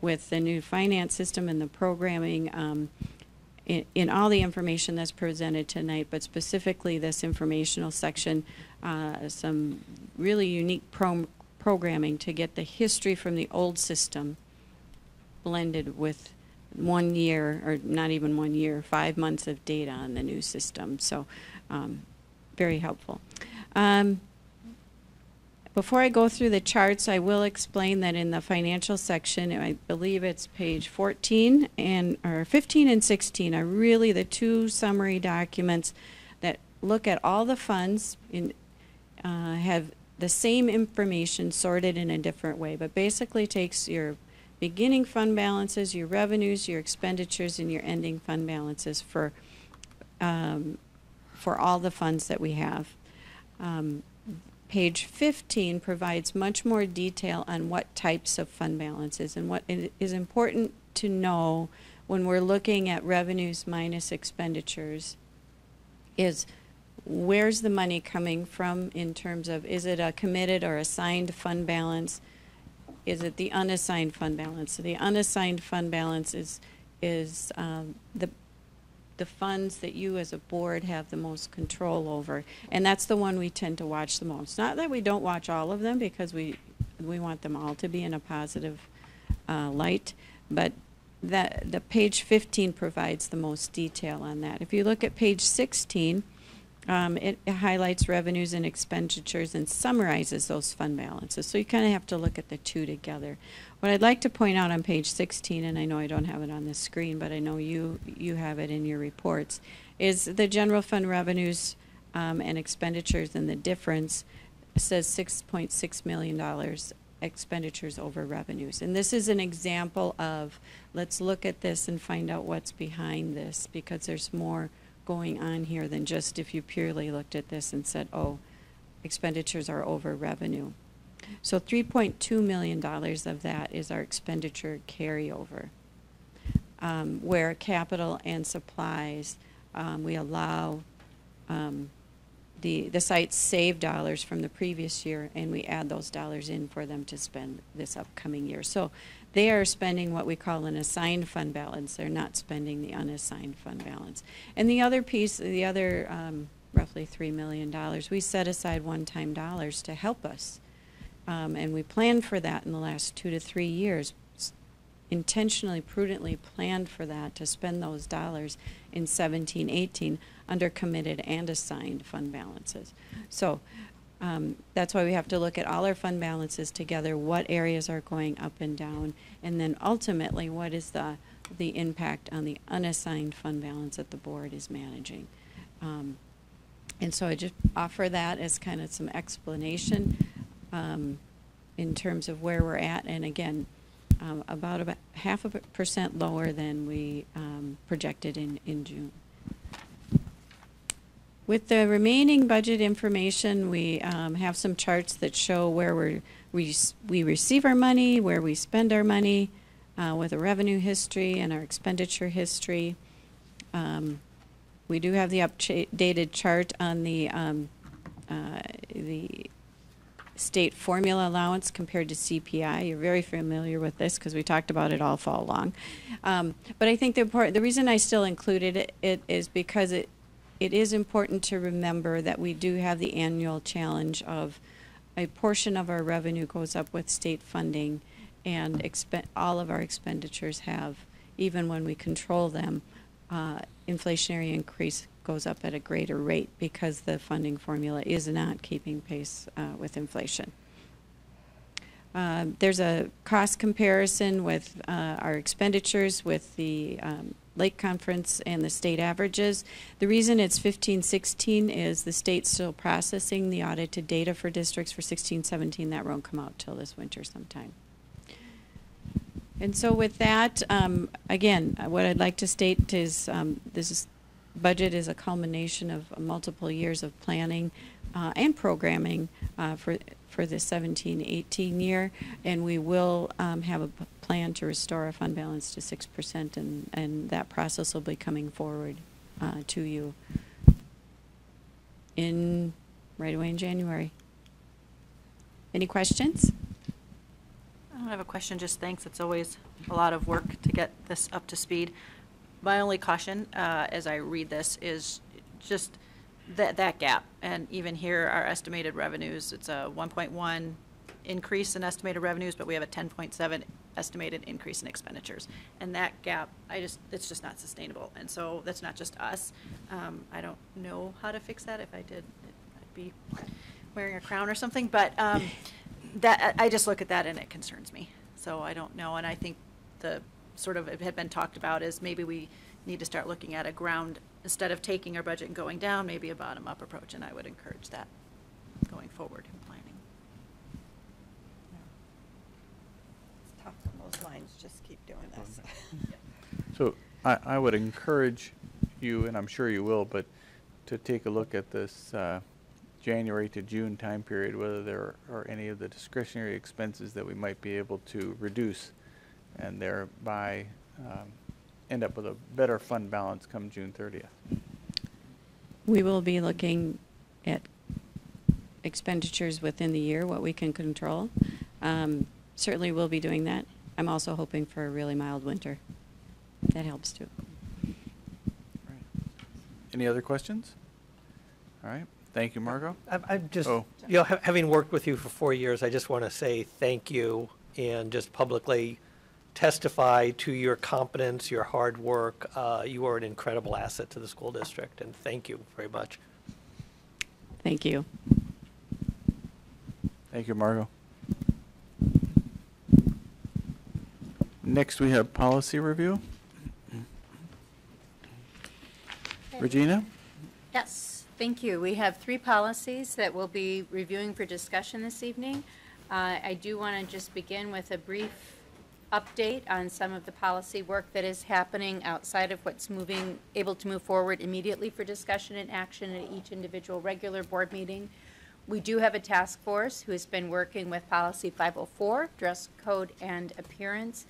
with the new finance system and the programming in all the information that's presented tonight, but specifically this informational section, some really unique programming to get the history from the old system blended with 1 year, or not even 1 year, 5 months of data on the new system. So very helpful. Before I go through the charts, I will explain that in the financial section, I believe it's page 14 or 15 and 16 are really the two summary documents that look at all the funds have the same information sorted in a different way, but basically takes your beginning fund balances, your revenues, your expenditures, and your ending fund balances for all the funds that we have. Page 15 provides much more detail on what types of fund balances, and what it is important to know when we're looking at revenues minus expenditures is where's the money coming from in terms of, is it a committed or assigned fund balance? Is it the unassigned fund balance? So the unassigned fund balance is the funds that you as a board have the most control over, and that's the one we tend to watch the most. Not that we don't watch all of them, because we want them all to be in a positive light, but the page 15 provides the most detail on that. If you look at page 16, it highlights revenues and expenditures and summarizes those fund balances. So you kind of have to look at the two together. What I'd like to point out on page 16, and I know I don't have it on the screen, but I know you have it in your reports, is the general fund revenues and expenditures, and the difference says $6.6 million expenditures over revenues. And this is an example of, let's look at this and find out what's behind this, because there's more going on here than just if you purely looked at this and said, oh, expenditures are over revenue. So $3.2 million of that is our expenditure carryover, where capital and supplies, we allow the sites save dollars from the previous year, and we add those dollars in for them to spend this upcoming year. So they are spending what we call an assigned fund balance. They're not spending the unassigned fund balance. And the other piece, the other roughly $3 million, we set aside one-time dollars to help us. And we planned for that in the last 2 to 3 years, intentionally, prudently planned for that, to spend those dollars in 17-18 under committed and assigned fund balances. So that's why we have to look at all our fund balances together, what areas are going up and down, and then ultimately what is the impact on the unassigned fund balance that the board is managing. And so I just offer that as kind of some explanation in terms of where we're at. And again, about 0.5% lower than we projected in June. With the remaining budget information, we have some charts that show where we receive our money, where we spend our money, with a revenue history and our expenditure history. We do have the updated chart on the state formula allowance compared to CPI. You're very familiar with this because we talked about it all fall long. But I think the reason I still included it is because it is important to remember that we do have the annual challenge of a portion of our revenue goes up with state funding, and all of our expenditures have, even when we control them, inflationary increase goes up at a greater rate because the funding formula is not keeping pace with inflation. There's a cost comparison with our expenditures with the Lake Conference and the state averages. The reason it's 15-16 is the state's still processing the audited data for districts for 16-17. That won't come out till this winter sometime. And so with that, again, what I'd like to state is this budget is a culmination of multiple years of planning and programming for the 17-18 year, and we will have a plan to restore our fund balance to 6%, and that process will be coming forward to you right away in January. Any questions? I don't have a question, just thanks. It's always a lot of work to get this up to speed. My only caution as I read this is just that gap. And even here, our estimated revenues, it's a 1.1 increase in estimated revenues, but we have a 10.7 estimated increase in expenditures. And that gap, it's just not sustainable. And so that's not just us. I don't know how to fix that. If I did, I'd be wearing a crown or something. But that I just look at that and it concerns me. So I don't know. And I think the sort of it had been talked about is maybe we need to start looking at a ground, instead of taking our budget and going down, maybe a bottom-up approach, and I would encourage that going forward in planning. It's tough on those lines, just keep doing this. So I would encourage you, and I'm sure you will, but to take a look at this January to June time period, whether there are any of the discretionary expenses that we might be able to reduce and thereby end up with a better fund balance come June 30th. We will be looking at expenditures within the year, what we can control. Certainly we'll be doing that. I'm also hoping for a really mild winter. That helps too. Right. Any other questions? All right. Thank you, Margot. I'm just, having worked with you for 4 years, I just want to say thank you and just publicly testify to your competence, your hard work. You are an incredible asset to the school district, and thank you very much. Thank you. Thank you, Margot. Next, we have policy review. Regina? Yes, thank you. We have 3 policies that we'll be reviewing for discussion this evening. I do want to just begin with a brief update on some of the policy work that is happening outside of what's able to move forward immediately for discussion and action at each individual regular board meeting. We do have a task force who has been working with policy 504, dress code and appearance.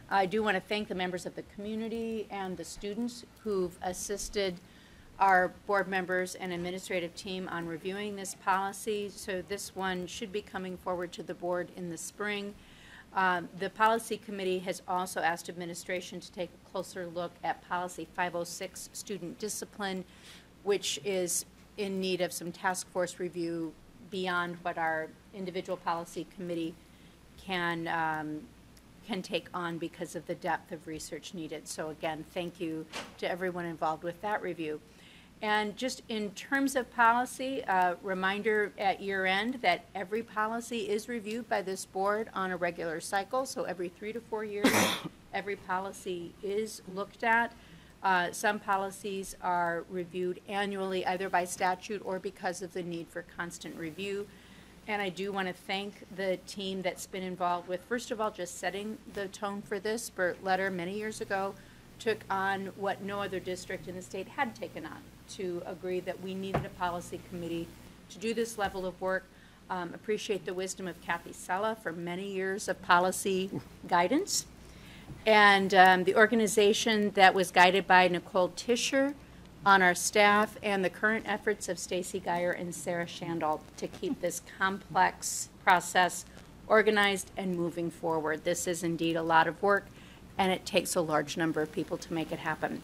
I do want to thank the members of the community and the students who've assisted our board members and administrative team on reviewing this policy. So this one should be coming forward to the board in the spring. The policy committee has also asked administration to take a closer look at policy 506, student discipline, which is in need of some task force review beyond what our individual policy committee can take on because of the depth of research needed. So again, thank you to everyone involved with that review. And just in terms of policy, reminder at year end that every policy is reviewed by this board on a regular cycle. So every 3 to 4 years, every policy is looked at. Some policies are reviewed annually, either by statute or because of the need for constant review. And I do want to thank the team that's been involved with, first of all, just setting the tone for this. Bert Letter, many years ago, took on what no other district in the state had taken on, to agree that we needed a policy committee to do this level of work. Appreciate the wisdom of Kathy Sella for many years of policy guidance. And the organization that was guided by Nicole Tischer on our staff, and the current efforts of Stacy Geyer and Sarah Shandall to keep this complex process organized and moving forward. This is indeed a lot of work, and it takes a large number of people to make it happen.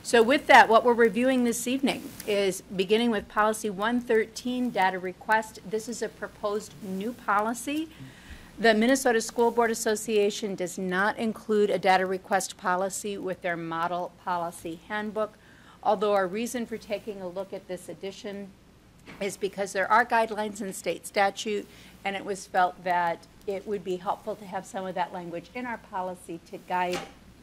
So with that, what we're reviewing this evening is beginning with policy 113, data request. This is a proposed new policy. The Minnesota School Board Association does not include a data request policy with their model policy handbook, although our reason for taking a look at this addition is because there are guidelines in state statute, and it was felt that it would be helpful to have some of that language in our policy to guide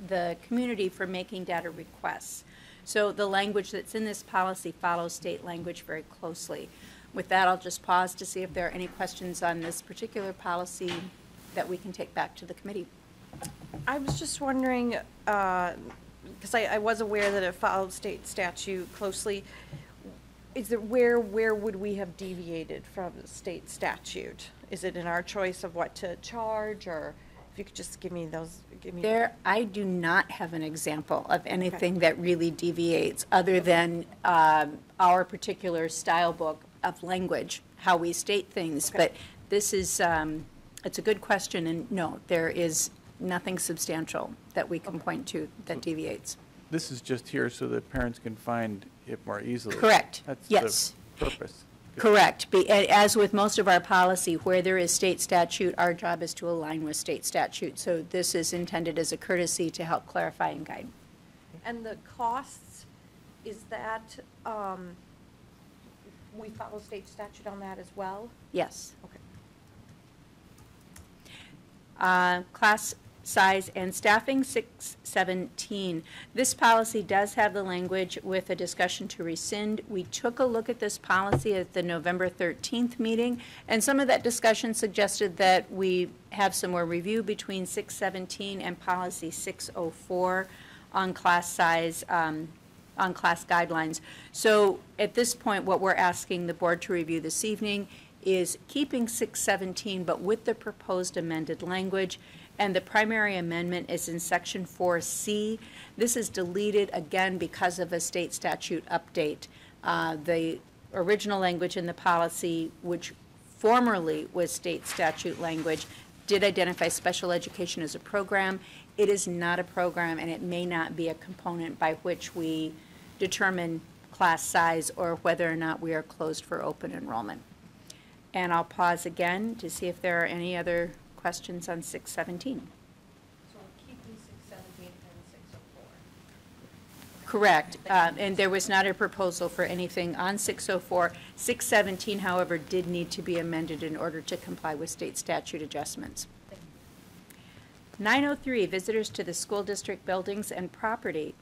the community for making data requests. So the language that's in this policy follows state language very closely. With that, I'll just pause to see if there are any questions on this particular policy that we can take back to the committee. I was just wondering, because I was aware that it followed state statute closely. Is it where would we have deviated from the state statute? Is it in our choice of what to charge, or if you could just give me those? I do not have an example of anything that really deviates other than our particular style book of language, how we state things. But this is, it's a good question, and no, there is nothing substantial that we can point to that deviates. This is just here so that parents can find it more easily. Correct. That's yes. the purpose. Correct. As with most of our policy, where there is state statute, our job is to align with state statute. So this is intended as a courtesy to help clarify and guide. And the costs, is that, we follow state statute on that as well? Yes. Okay. Class size and staffing, 617. This policy does have the language with a discussion to rescind. We took a look at this policy at the November 13th meeting, and some of that discussion suggested that we have some more review between 617 and policy 604 on class size, on class guidelines. So at this point, what we're asking the board to review this evening is keeping 617, but with the proposed amended language. And the primary amendment is in section 4C. This is deleted again because of a state statute update. The original language in the policy, which formerly was state statute language, did identify special education as a program. It is not a program, and it may not be a component by which we determine class size or whether or not we are closed for open enrollment. And I'll pause again to see if there are any other questions on 617. So we're keeping 617 and 604. Correct. And there was not a proposal for anything on 604. 617, however, did need to be amended in order to comply with state statute adjustments. 903, visitors to the school district buildings and property.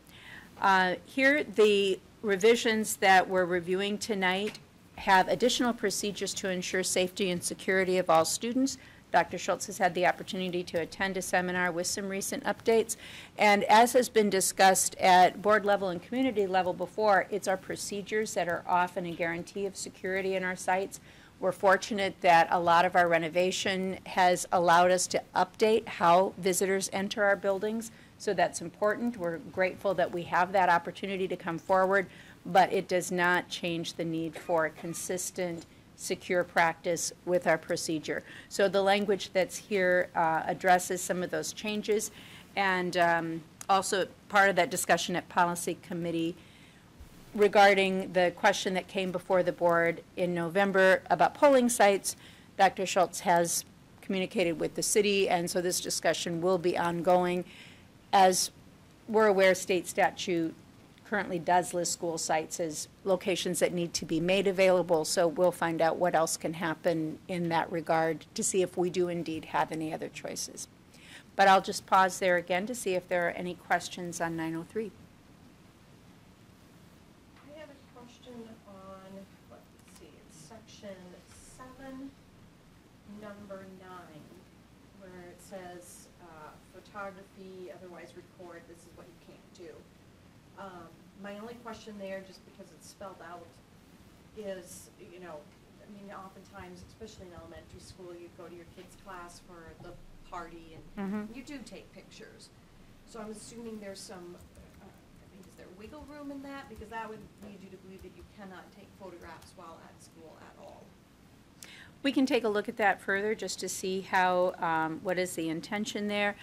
Here, the revisions that we're reviewing tonight have additional procedures to ensure safety and security of all students. Dr. Schultz has had the opportunity to attend a seminar with some recent updates. And as has been discussed at board level and community level before, it's our procedures that are often a guarantee of security in our sites. We're fortunate that a lot of our renovation has allowed us to update how visitors enter our buildings. So that's important. We're grateful that we have that opportunity to come forward, but it does not change the need for a consistent, secure practice with our procedure. So the language that's here addresses some of those changes, and also part of that discussion at policy committee regarding the question that came before the board in November about polling sites. Dr. Schultz has communicated with the city, and so this discussion will be ongoing. As we're aware, state statute currently does list school sites as locations that need to be made available, so we'll find out what else can happen in that regard to see if we do indeed have any other choices. But I'll just pause there again to see if there are any questions on 903. I have a question on, let's see, it's section 7, number 9, where it says photography, otherwise record, this is what you can't do. My only question there, just because it's spelled out, is, you know, I mean, oftentimes, especially in elementary school, you go to your kid's class for the party and you do take pictures. So I'm assuming there's some, is there wiggle room in that? Because that would lead you to believe that you cannot take photographs while at school at all. We can take a look at that further just to see how, what is the intention there.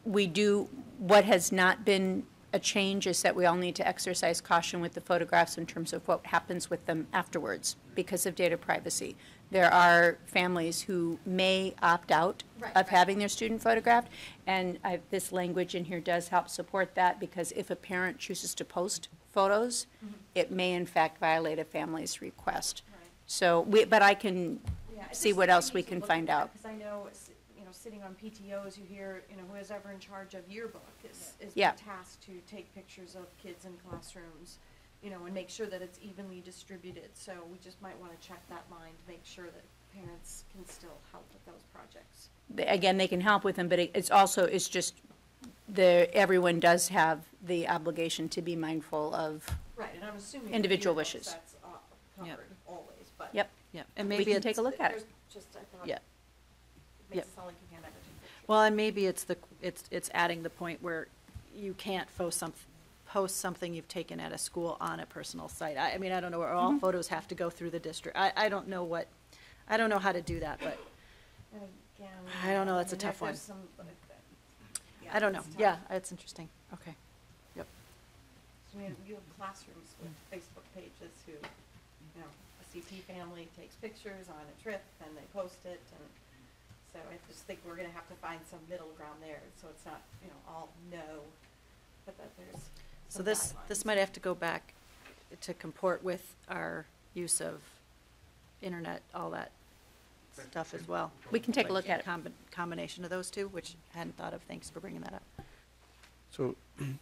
We do, what has not been a change is that we all need to exercise caution with the photographs in terms of what happens with them afterwards because of data privacy. There are families who may opt out of having their student photographed, and this language in here does help support that, because if a parent chooses to post photos, it may in fact violate a family's request. So, but I can see what else we can find out. Because I know, you know, sitting on PTOs, you hear, you know, who is ever in charge of yearbook is tasked to take pictures of kids in classrooms, you know, and make sure that it's evenly distributed. So we just might want to check that line to make sure that parents can still help with those projects. Again, they can help with them, but it's also, it's just, everyone does have the obligation to be mindful of and I'm assuming individual wishes. That's covered always, but Yep. And we maybe can take a look at it. Just, I thought, Yeah. it makes it sound like you can't ever take pictures. Well, and maybe it's adding the point where you can't post something you've taken at a school on a personal site. I mean, I don't know where all photos have to go through the district. I don't know how to do that, but Again, I don't know, that's a mean, tough one. there's some, I don't know. it's tough. Yeah, it's interesting. Okay. Yep. So you have classrooms with Facebook pages who, you know, a CP family takes pictures on a trip and they post it, and so I just think we're going to have to find some middle ground there, so it's not, you know, all no, but that there's So some this guidelines. might have to go back to comport with our use of internet, all that stuff as well. We can take a look at it. Combination of those two, which I hadn't thought of. Thanks for bringing that up. So,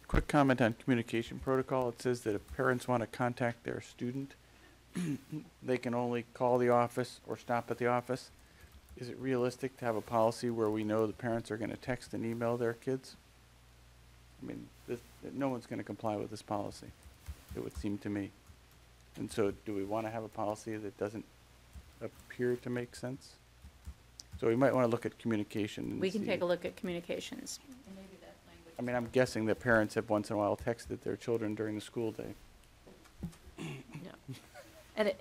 quick comment on communication protocol. It says that if parents want to contact their student, they can only call the office or stop at the office. Is it realistic to have a policy where we know the parents are going to text and email their kids? I mean, no one's going to comply with this policy, it would seem to me. And so, do we want to have a policy that doesn't appear to make sense? So we might want to look at communication. And We can see. take a look at communications. I mean, I'm guessing that parents have once in a while texted their children during the school day. Yeah. And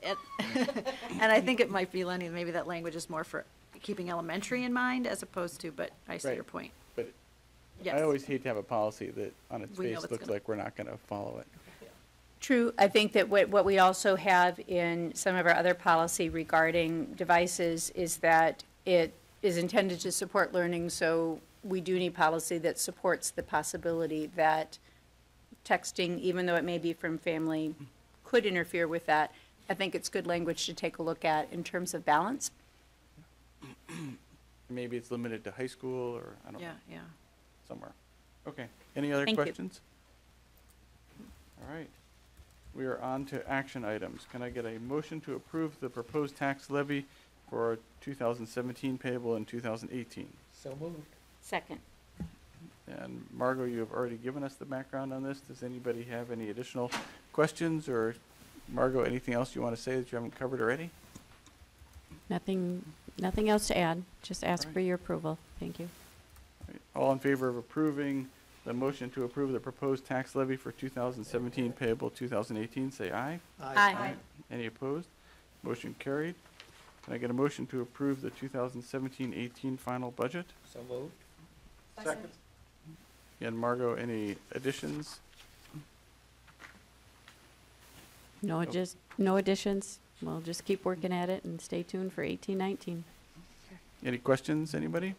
and I think it might be, Lenny, maybe that language is more for keeping elementary in mind as opposed to, but I see your point. But Yes. I always hate to have a policy that on its We know face what's looks gonna- like we're not going to follow it. True. I think that what we also have in some of our other policy regarding devices is that it is intended to support learning, so we do need policy that supports the possibility that texting, even though it may be from family, could interfere with that. I think it's good language to take a look at in terms of balance. Maybe it's limited to high school or, I don't know. Yeah. Somewhere. Okay. Any other Thank you. questions? All right. We are on to action items. Can I get a motion to approve the proposed tax levy for 2017 payable in 2018? So moved. Second. And Margot, you have already given us the background on this. Does anybody have any additional questions? Or Margot, anything else you want to say that you haven't covered already? Nothing else to add. Just ask All right. for your approval. Thank you. All right. All in favor of approving the motion to approve the proposed tax levy for 2017 payable 2018, say aye. Aye. Any opposed? Motion carried. Can I get a motion to approve the 2017-18 final budget? So moved. Second. And Margot, any additions? No additions. We'll just keep working at it and stay tuned for 18-19. Any questions, anybody?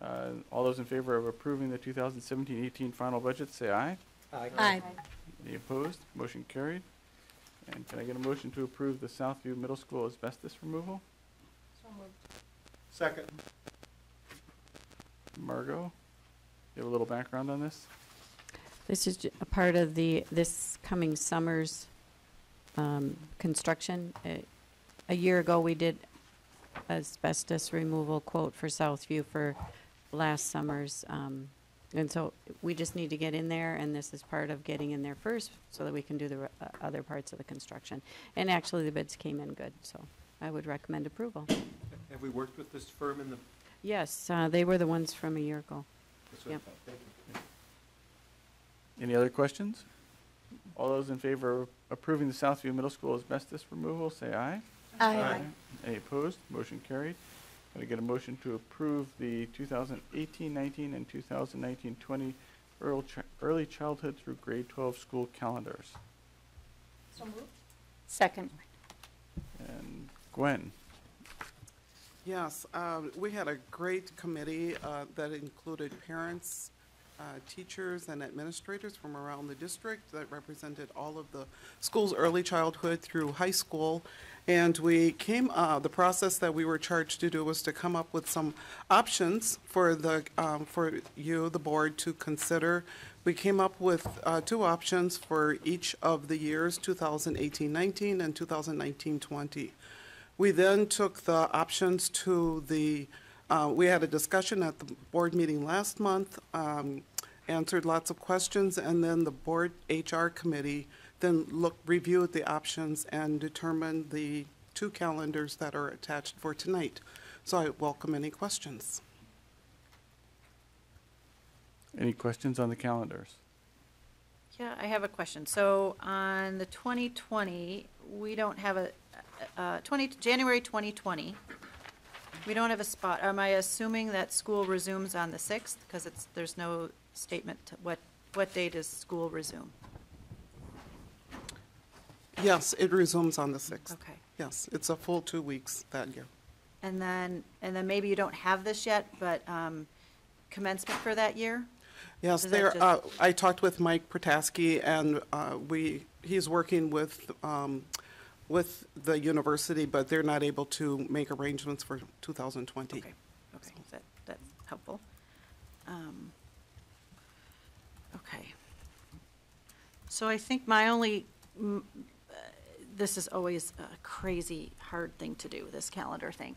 All right. All those in favor of approving the 2017-18 final budget, say aye. Aye. Any opposed? Motion carried. And can I get a motion to approve the Southview Middle School asbestos removal? So moved. Second. Margot, you have a little background on this? This is a part of this coming summer's construction. A year ago, we did asbestos removal quote for Southview for last summer's, and so we just need to get in there, and this is part of getting in there first so that we can do the other parts of the construction. And actually, the bids came in good, so I would recommend approval. Have we worked with this firm in the? Yes, they were the ones from a year ago. That's what I Yep. thought. Thank you. Any other questions? All those in favor of approving the Southview Middle School asbestos removal, say aye. Aye. Any opposed? Motion carried. Can I get a motion to approve the 2018-19 and 2019-20 early childhood through grade 12 school calendars? So moved. Second. And Gwen? Yes, we had a great committee that included parents, teachers, and administrators from around the district that represented all of the schools, early childhood through high school. And we the process that we were charged to do was to come up with some options for you, the board, to consider. We came up with 2 options for each of the years, 2018-19 and 2019-20. We then took the options to we had a discussion at the board meeting last month, answered lots of questions, and then the board HR committee then reviewed the options and determined the 2 calendars that are attached for tonight. So I welcome any questions. Any questions on the calendars? Yeah, I have a question. So on the 2020, we don't have January 2020, we don't have a spot. Am I assuming that school resumes on the 6th? Because there's no statement to what day does school resume? Yes, it resumes on the 6th. Okay. Yes, it's a full 2 weeks that year. And then maybe you don't have this yet, but commencement for that year? Yes, Is that just- I talked with Mike Protaski, and he's working with the university, but they're not able to make arrangements for 2020. Okay, that's helpful. Okay. So I think my only, this is always a crazy hard thing to do, this calendar thing.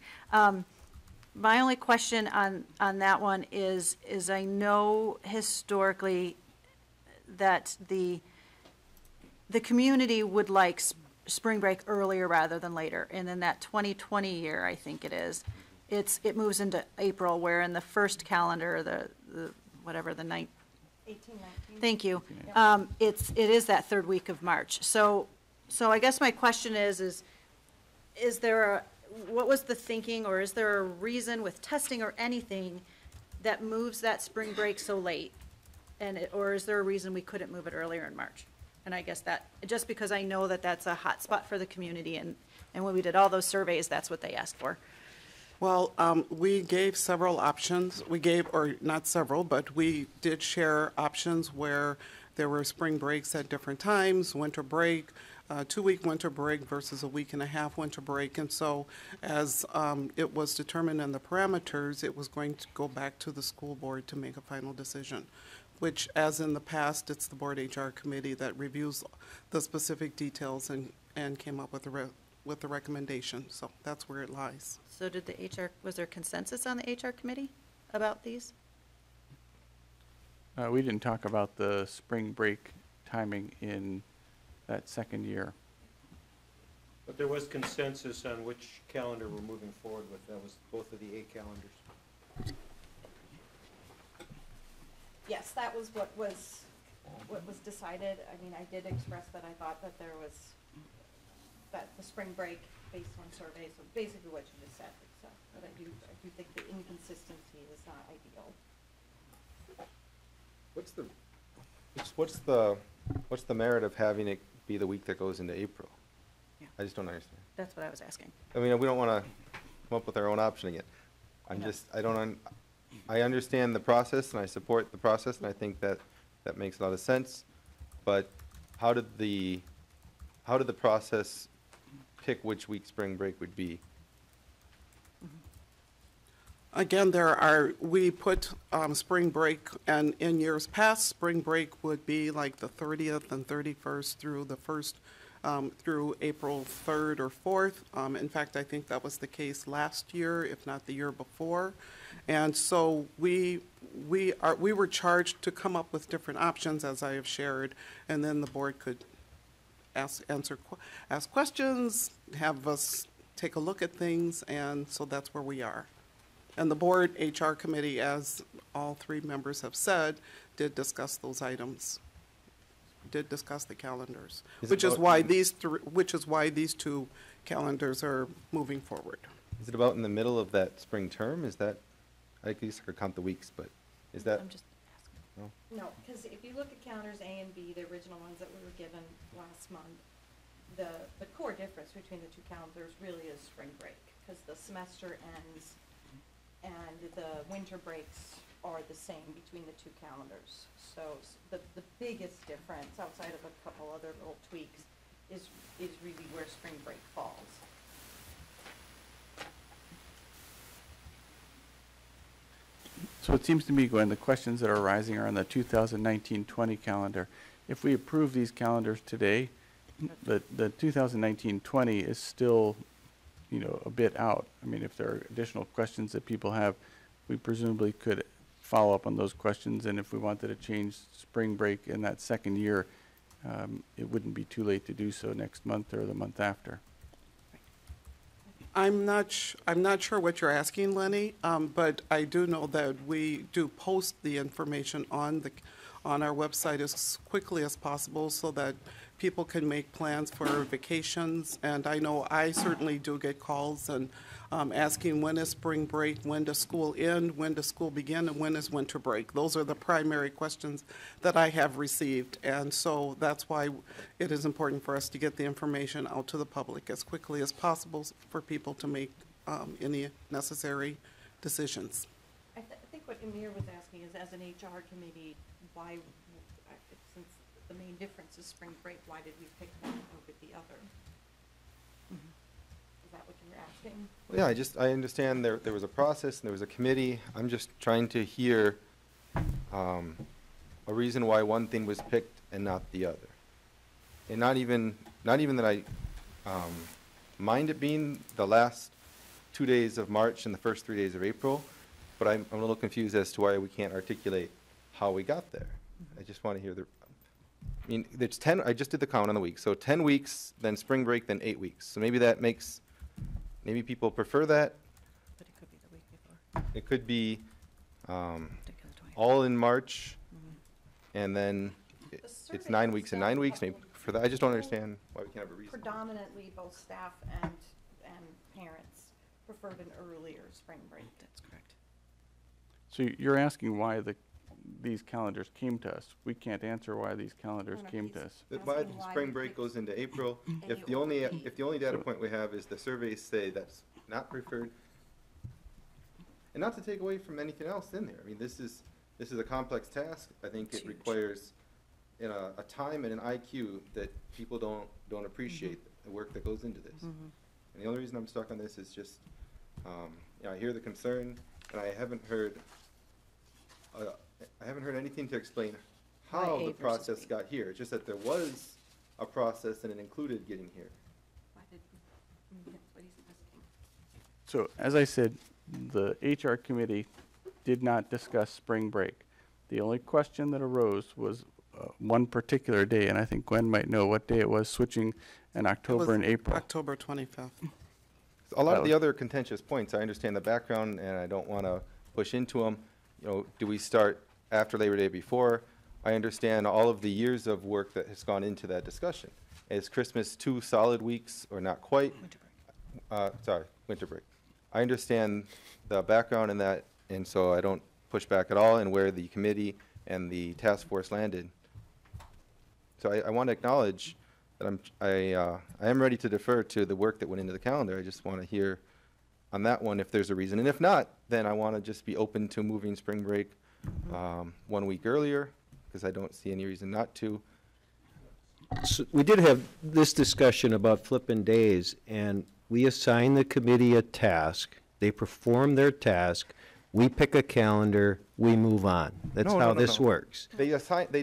My only question on that one is I know historically that the community would like spring break earlier rather than later. And in that 2020 year, I think it is, it moves into April, where in the first calendar, the whatever, the 18, 19. Thank you. It is that 3rd week of March. So I guess my question is there what was the thinking, or is there a reason with testing or anything that moves that spring break so late? Or is there a reason we couldn't move it earlier in March? And I guess that, just because I know that that's a hot spot for the community, and when we did all those surveys, that's what they asked for. Well, we gave several options. Or not several, but we did share options where there were spring breaks at different times, winter break, 2-week winter break versus a 1.5 week winter break. And so as it was determined in the parameters, it was going to go back to the school board to make a final decision, which, as in the past, it's the board HR committee that reviews the specific details and came up with the recommendation. So that's where it lies. So was there consensus on the HR committee about these? We didn't talk about the spring break timing in that second year. But there was consensus on which calendar we're moving forward with. That was both of the 8 calendars. Yes, that was what was decided. I mean, I did express that I thought that that the spring break based on surveys, so basically what you just said. So, but I do think the inconsistency is not ideal. What's the merit of having it be the week that goes into April? Yeah. I just don't understand. That's what I was asking. I mean, we don't want to come up with our own option again. I understand the process, and I support the process, and I think that makes a lot of sense. but how did the process pick which week spring break would be? Again, we put spring break, and in years past, spring break would be like the 30th and 31st through the first, through April 3rd or 4th. In fact, I think that was the case last year, if not the year before. And so we were charged to come up with different options, as I have shared, and then the board could ask questions, have us take a look at things, and so that's where we are. And the board HR committee, as all three members have said, did discuss those items, did discuss the calendars, which is why these two calendars are moving forward. Is it about in the middle of that spring term? Is that, I guess I could count the weeks, but is that? I'm just asking. No, because if you look at calendars A and B, the original ones that we were given last month, the core difference between the two calendars really is spring break, because the semester ends and the winter breaks are the same between the two calendars. So the biggest difference, outside of a couple other little tweaks, is really where spring break falls. So it seems to me, Gwen, the questions that are arising are on the 2019-20 calendar. If we approve these calendars today, the 2019-20 is still, a bit out. I mean, if there are additional questions that people have, we presumably could follow up on those questions. And if we wanted to change spring break in that second year, it wouldn't be too late to do so next month or the month after. I'm not sure what you're asking, Lenny, but I do know that we do post the information on our website as quickly as possible so that people can make plans for vacations. And I know I certainly do get calls and asking when is spring break, when does school end, when does school begin, and when is winter break. Those are the primary questions that I have received. And so that's why it is important for us to get the information out to the public as quickly as possible for people to make any necessary decisions. I think what Amir was asking is, as an HR committee, why, since the main difference is spring break, why did we pick one over the other? Is that what you were asking? Well, yeah, I understand there was a process and there was a committee. I'm just trying to hear a reason why one thing was picked and not the other. And not even that I mind it being the last 2 days of March and the first 3 days of April, but I'm a little confused as to why we can't articulate how we got there. I just want to hear I mean, there's 10, I just did the count on the week, so 10 weeks, then spring break, then 8 weeks. So maybe that makes, maybe people prefer that. But it could be the week before. It could be all in March, and then it's 9 weeks and 9 weeks, maybe for that. I just don't understand why we can't have a reason. Predominantly, both staff and parents preferred an earlier spring break. That's correct. So you're asking why these calendars came to us. We can't answer why these calendars came to us. Why the spring break goes into April, if the only data point we have is the surveys say that's not preferred, and not to take away from anything else in there. I mean, this is a complex task. I think it requires a time and an IQ that people don't appreciate the work that goes into this. And the only reason I'm stuck on this is just, I hear the concern, and I haven't heard anything to explain how the process got here. It's just that there was a process and it included getting here. So as I said, the HR committee did not discuss spring break. The only question that arose was one particular day, and I think Gwen might know what day it was, switching in October and April. October 25th. A lot of the other contentious points, I understand the background, and I don't want to push into them. Do we start after Labor Day, before? I understand all of the years of work that has gone into that discussion. Is Christmas 2 solid weeks or not quite? Winter break. Winter break. I understand the background in that, and so I don't push back at all in where the committee and the task force landed. So I want to acknowledge that I am ready to defer to the work that went into the calendar. I just want to hear on that one if there's a reason. And if not, then I want to just be open to moving spring break 1 week earlier, because I don't see any reason not to. we did have this discussion about flipping days, and we assign the committee a task. They perform their task. We pick a calendar. We move on. That's how this works. They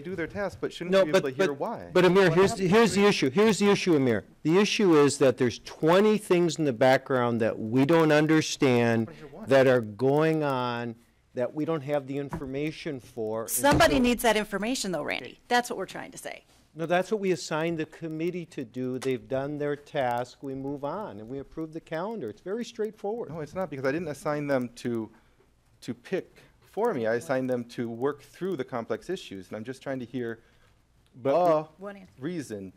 do their task, but shouldn't No, we be able to hear why? But Amir, here's the issue. Here's the issue, Amir. The issue is that there's 20 things in the background that we don't understand that are going on that we don't have the information for. Somebody needs that information, though, Randy. That's what we're trying to say. No, that's what we assigned the committee to do. They've done their task. We move on, and we approve the calendar. It's very straightforward. No, it's not, because I didn't assign them to pick for me. I assigned them to work through the complex issues, and I'm just trying to hear a reason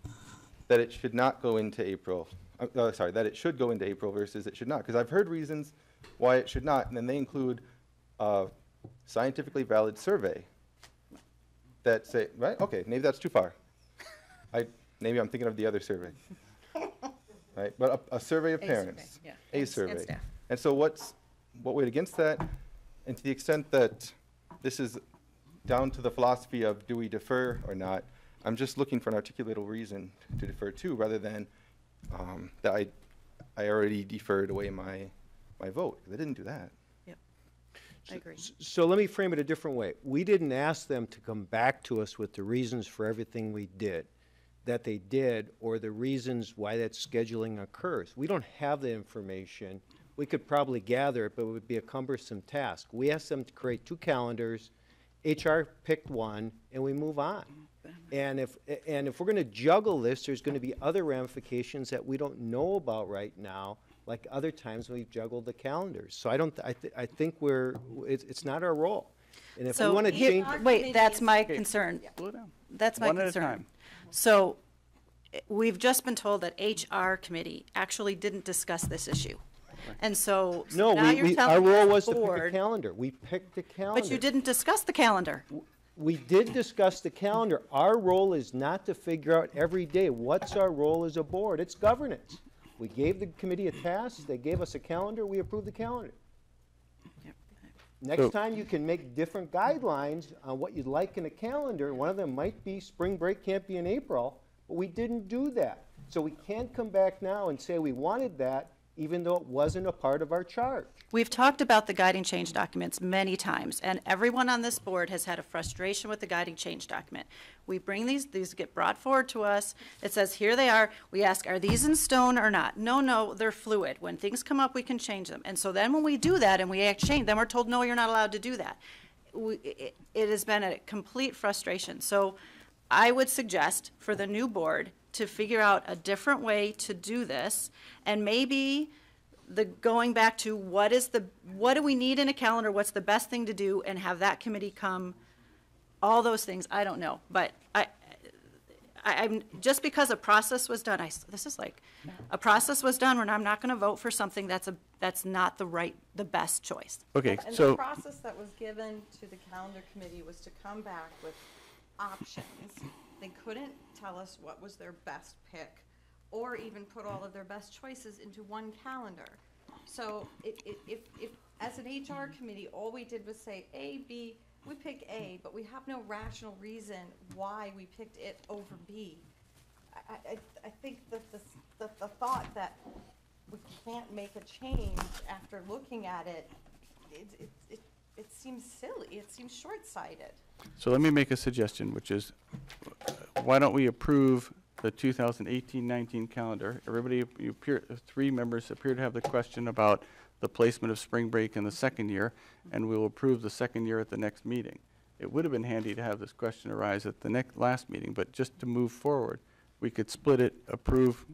that it should not go into April. That it should go into April versus it should not. Because I've heard reasons why it should not, and then they include a scientifically valid survey that say, right? Okay, maybe that's too far. Maybe I'm thinking of the other survey. Right? But a survey of parents. A survey. And so what went against that? And to the extent that this is down to the philosophy of do we defer or not, I'm just looking for an articulable reason to defer to, rather than that I already deferred away my vote. I didn't do that. Yep, I agree. So let me frame it a different way. We didn't ask them to come back to us with the reasons for everything we did, that they did, or the reasons why that scheduling occurs. We don't have the information. We could probably gather it, but it would be a cumbersome task. We asked them to create 2 calendars. HR picked one, and we move on. And if we're going to juggle this, there's going to be other ramifications that we don't know about right now, like other times we've juggled the calendars. So I think it's not our role. And if we want to change, wait, that's my concern. Slow down. That's my One at a concern. time. So we've just been told that HR committee actually didn't discuss this issue. And so no, now you're telling our role the was to pick a board, calendar. We picked the calendar. but you didn't discuss the calendar. We did discuss the calendar. Our role is not to figure out every day what's our role as a board. It's governance. We gave the committee a task. They gave us a calendar. We approved the calendar. Next time you can make different guidelines on what you'd like in a calendar. One of them might be spring break can't be in April, but we didn't do that. So we can't come back now and say we wanted that, even though it wasn't a part of our charge. We've talked about the guiding change documents many times, and everyone on this board has had a frustration with the guiding change document. We bring these get brought forward to us. It says, here they are. We ask, are these in stone or not? No, they're fluid. When things come up, we can change them. And so then when we do that and we exchange, then we're told, no, you're not allowed to do that. It has been a complete frustration. So I would suggest for the new board to figure out a different way to do this, and maybe going back to what do we need in a calendar, what's the best thing to do, and have that committee come, all those things, I don't know. But I'm just because a process was done, a process was done when I'm not going to vote for something that's not the best choice. Okay, And so the process that was given to the calendar committee was to come back with options. They couldn't tell us what was their best pick, or even put all of their best choices into one calendar. So if as an HR committee, all we did was say A, B, we pick A, but we have no rational reason why we picked it over B. I think that the thought that we can't make a change after looking at it, it seems silly. It seems short-sighted. So let me make a suggestion, which is, why don't we approve the 2018-19 calendar? Everybody, 3 members appear to have the question about the placement of spring break in the second year, and we will approve the second year at the next meeting. It would have been handy to have this question arise at the last meeting, but just to move forward, we could split it, approve.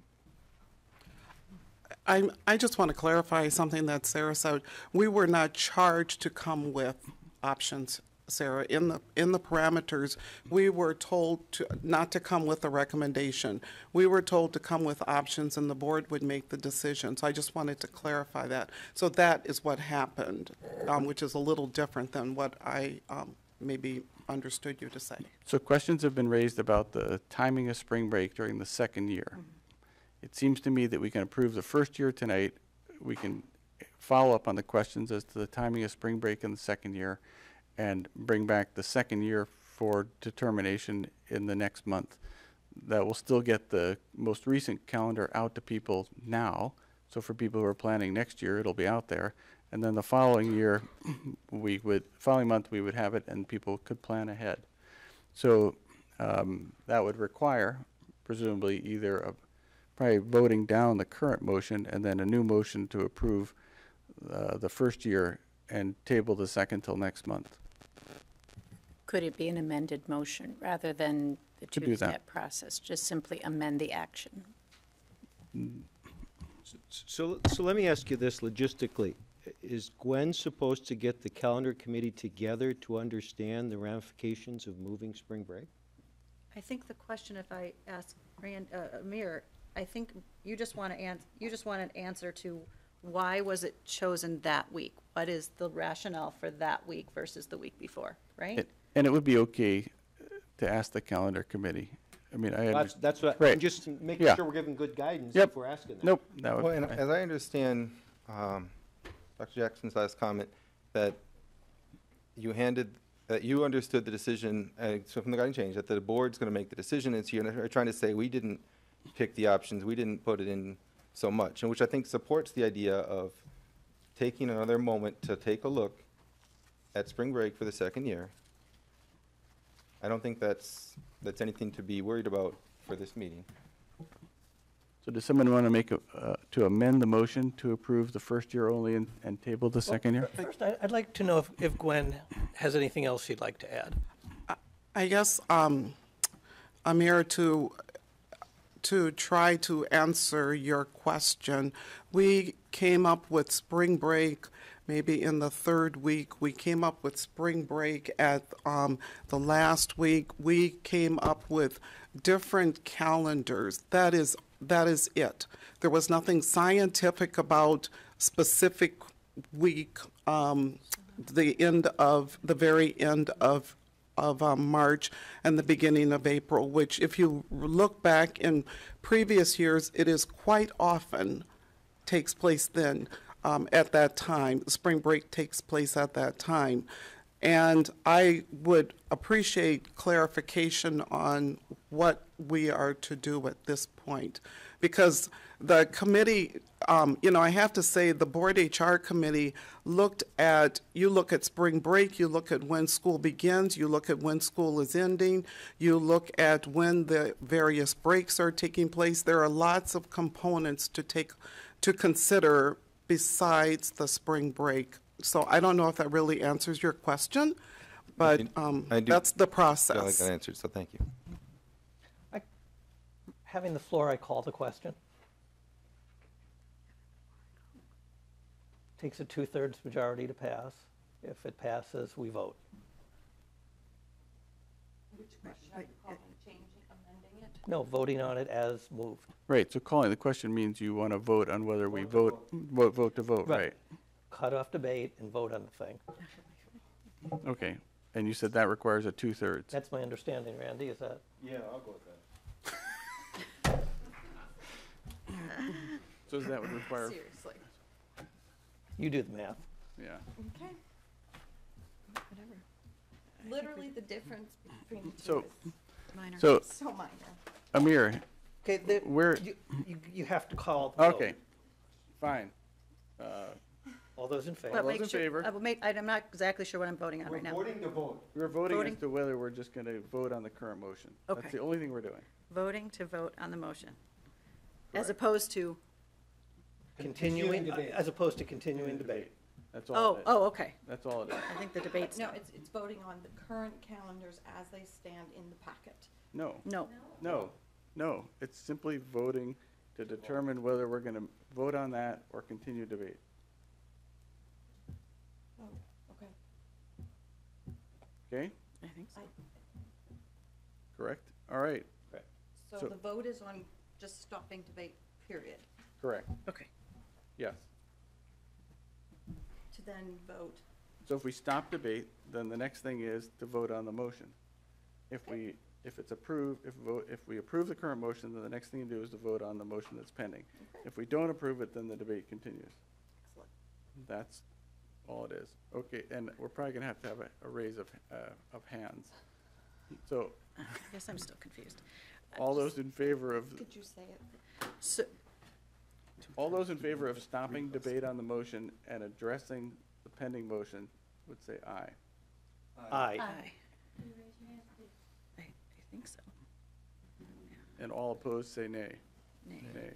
I just want to clarify something that Sarah said. We were not charged to come with options, Sarah. In the parameters, we were told not to come with a recommendation. We were told to come with options, and the board would make the decision. So I just wanted to clarify that. So that is what happened, which is a little different than what I maybe understood you to say. So questions have been raised about the timing of spring break during the second year. Mm-hmm. It seems to me that we can approve the first year tonight. We can follow up on the questions as to the timing of spring break in the second year, and bring back the second year for determination in the next month. that will still get the most recent calendar out to people now. So for people who are planning next year, it'll be out there. And then the following year, following month, we would have it and people could plan ahead. So that would require, presumably, either probably voting down the current motion and then a new motion to approve the first year and table the second till next month. Could it be an amended motion rather than the Could do that. two-step process? Just simply amend the action? So let me ask you this logistically. Is Gwen supposed to get the calendar committee together to understand the ramifications of moving spring break? I think the question, if I ask Amir, I think you just want an answer to why was it chosen that week? What is the rationale for that week versus the week before, right? And it would be okay to ask the calendar committee. I mean, That's what, right. I'm just making Yeah. sure we're giving good guidance Yep. if we're asking that. Nope. Well, and as I understand Dr. Jackson's last comment, that you understood the decision, so from the guiding change, that the board's going to make the decision, and so you're trying to say we didn't pick the options, we didn't put it in so much, and which I think supports the idea of taking another moment to take a look at spring break for the second year. I don't think that's anything to be worried about for this meeting. So does someone want to make to amend the motion to approve the first year only and table the second year? First, I'd like to know if Gwen has anything else she'd like to add. I guess, Amir, to try to answer your question, we came up with spring break maybe in the third week. We came up with spring break at the last week. We came up with different calendars. That is it. There was nothing scientific about specific week, the very end of March and the beginning of April, which if you look back in previous years, it is quite often takes place then at that time. Spring break takes place at that time. And I would appreciate clarification on what we are to do at this point. Because the committee, I have to say the board HR committee you look at spring break, you look at when school begins, you look at when school is ending, you look at when the various breaks are taking place. There are lots of components to consider besides the spring break. So I don't know if that really answers your question, but that's the process. I like that answer, so thank you. Having the floor, I call the question. Takes a 2/3 majority to pass. If it passes, we vote. Which question are you calling? Changing, amending it? No, voting on it as moved. Right, so calling the question means you want to vote on whether we vote to vote, right? Cut off debate and vote on the thing. Okay, and you said that requires a 2/3. That's my understanding, Randy, is that? Yeah, I'll go with that. So that would require... Seriously. You do the math. Yeah. Okay. Whatever. Literally the difference between the two So, is minor. so So minor. Amir, Okay, where... you have to call the Okay, vote. fine. All those in favor? But All make those in sure- favor? I'm not exactly sure what I'm voting on right now. Voting to vote. We're voting Voting. as to whether we're just going to vote on the current motion. Okay. That's the only thing we're doing. Voting to vote on the motion, as opposed to, Continuing, as opposed to continuing debate. That's all it is. okay. That's all it is. I think the debate's. No, it's voting on the current calendars as they stand in the packet. No. No. No. It's simply voting to determine whether we're going to vote on that or continue debate. Oh, okay. Okay? I think so. Correct? All right. So the vote is on just stopping debate, period. Correct. Okay. Yes. To then vote. So if we stop debate, then the next thing is to vote on the motion. If we approve the current motion, then the next thing to do is to vote on the motion that's pending. If we don't approve it, then the debate continues. Excellent. That's all it is. Okay, and we're probably going to have a raise of hands. So I guess I'm still confused. All those in favor of, Could you say it? all those in favor of stopping debate on the motion and addressing the pending motion would say aye. Aye. I think so. And all opposed say nay. Nay. Nay.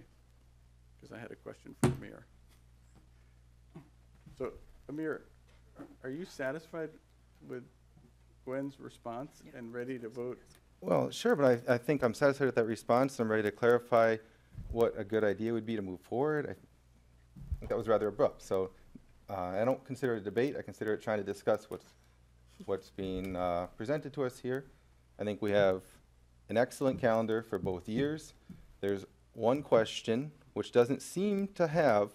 Because I had a question for Amir. So, Amir, are you satisfied with Gwen's response and ready to vote? Well, sure, but I think I'm satisfied with that response. I'm ready to clarify what a good idea would be to move forward. I think that was rather abrupt. So I don't consider it a debate. I consider it trying to discuss what's being presented to us here. I think we have an excellent calendar for both years. There's one question which doesn't seem to have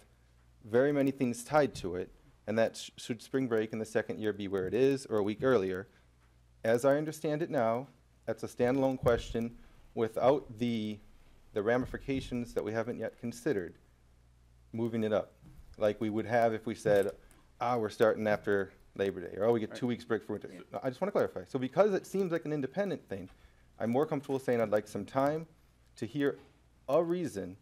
very many things tied to it, and that's should spring break in the second year be where it is or a week earlier. As I understand it now, that's a standalone question without the ramifications that we haven't yet considered, moving it up, like we would have if we said, we're starting after Labor Day, or we get 2 weeks break for winter. No, I just want to clarify. So because it seems like an independent thing, I'm more comfortable saying I'd like some time to hear a reason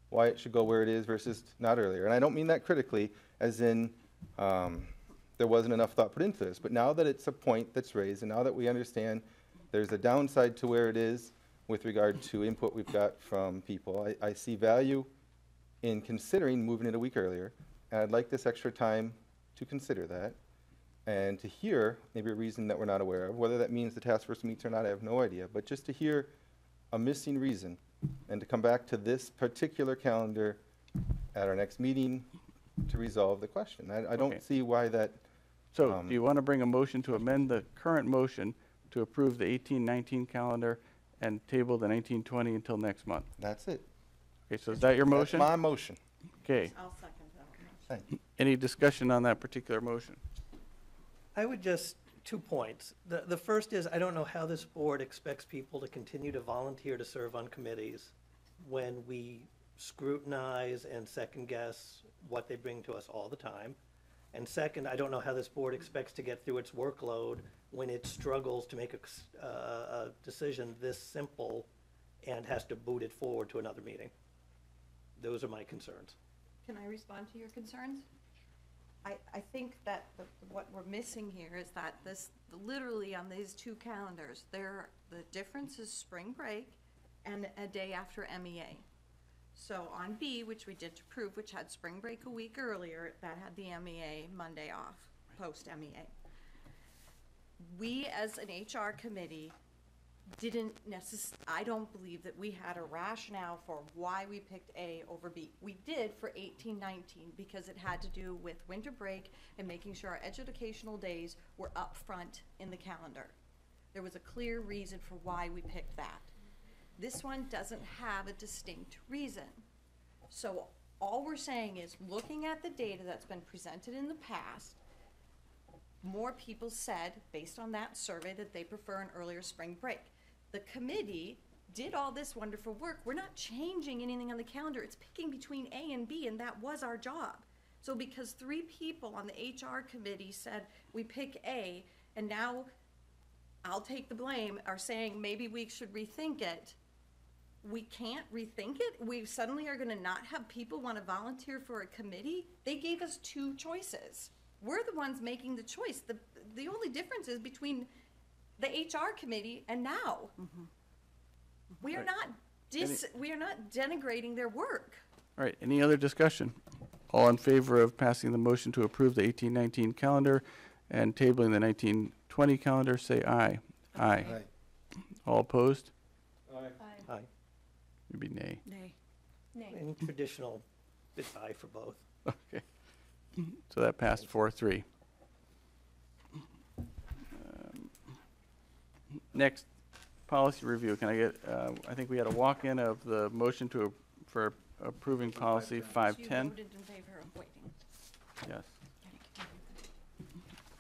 why it should go where it is versus not earlier. And I don't mean that critically, as in there wasn't enough thought put into this. But now that it's a point that's raised, and now that we understand there's a downside to where it is with regard to input we've got from people, I see value in considering moving it a week earlier. And I'd like this extra time to consider that and to hear maybe a reason that we're not aware of. Whether that means the task force meets or not, I have no idea. But just to hear a missing reason and to come back to this particular calendar at our next meeting to resolve the question. I don't see why that. So do you want to bring a motion to amend the current motion to approve the 18-19 calendar and table the 19-20 until next month? That's it. Okay, so is that your motion? That's my motion. Okay. I'll second that. Thank you. Any discussion on that particular motion? I would just, 2 points. The first is, I don't know how this board expects people to continue to volunteer to serve on committees when we scrutinize and second guess what they bring to us all the time. And second, I don't know how this board expects to get through its workload when it struggles to make a decision this simple and has to boot it forward to another meeting. Those are my concerns. Can I respond to your concerns? I think that what we're missing here is that this, literally on these two calendars, the difference is spring break and a day after MEA. So on B, which we did approve, which had spring break a week earlier, that had the MEA Monday off, post-MEA. We, as an HR committee, I don't believe that we had a rationale for why we picked A over B. We did for 18-19 because it had to do with winter break and making sure our educational days were up front in the calendar. There was a clear reason for why we picked that. This one doesn't have a distinct reason. So all we're saying is, looking at the data that's been presented in the past, more people said, based on that survey, that they prefer an earlier spring break. The committee did all this wonderful work. We're not changing anything on the calendar. It's picking between A and B, and that was our job. So because 3 people on the HR committee said we pick A, and now I'll take the blame, are saying maybe we should rethink it, we can't rethink it? We suddenly are going to not have people want to volunteer for a committee? They gave us 2 choices. We're the ones making the choice. The only difference is between the HR committee and now. Mm-hmm. We are Right. we are not denigrating their work. All right, any other discussion? All in favor of passing the motion to approve the 18-19 calendar and tabling the 19-20 calendar, say aye. Aye. Aye. All opposed? Aye. Aye. Maybe nay. Nay. And traditional, it's aye for both. Okay. So that passed 4-3. Next, policy review. Can I get, I think we had a walk-in of the motion for approving policy 510. You voted in favor of waiting. Yes.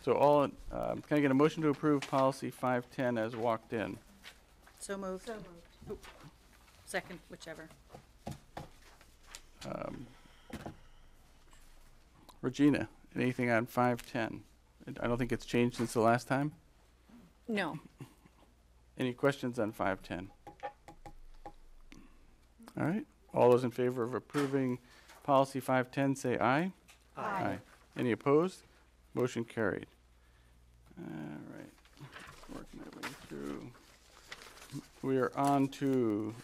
So can I get a motion to approve policy 510 as walked in? So moved. So moved. Second, whichever. Regina, anything on 510? I don't think it's changed since the last time. No. Any questions on 510? All right. All those in favor of approving policy 510, say aye. Aye. Any opposed? Motion carried. All right. Working my way through. We are on to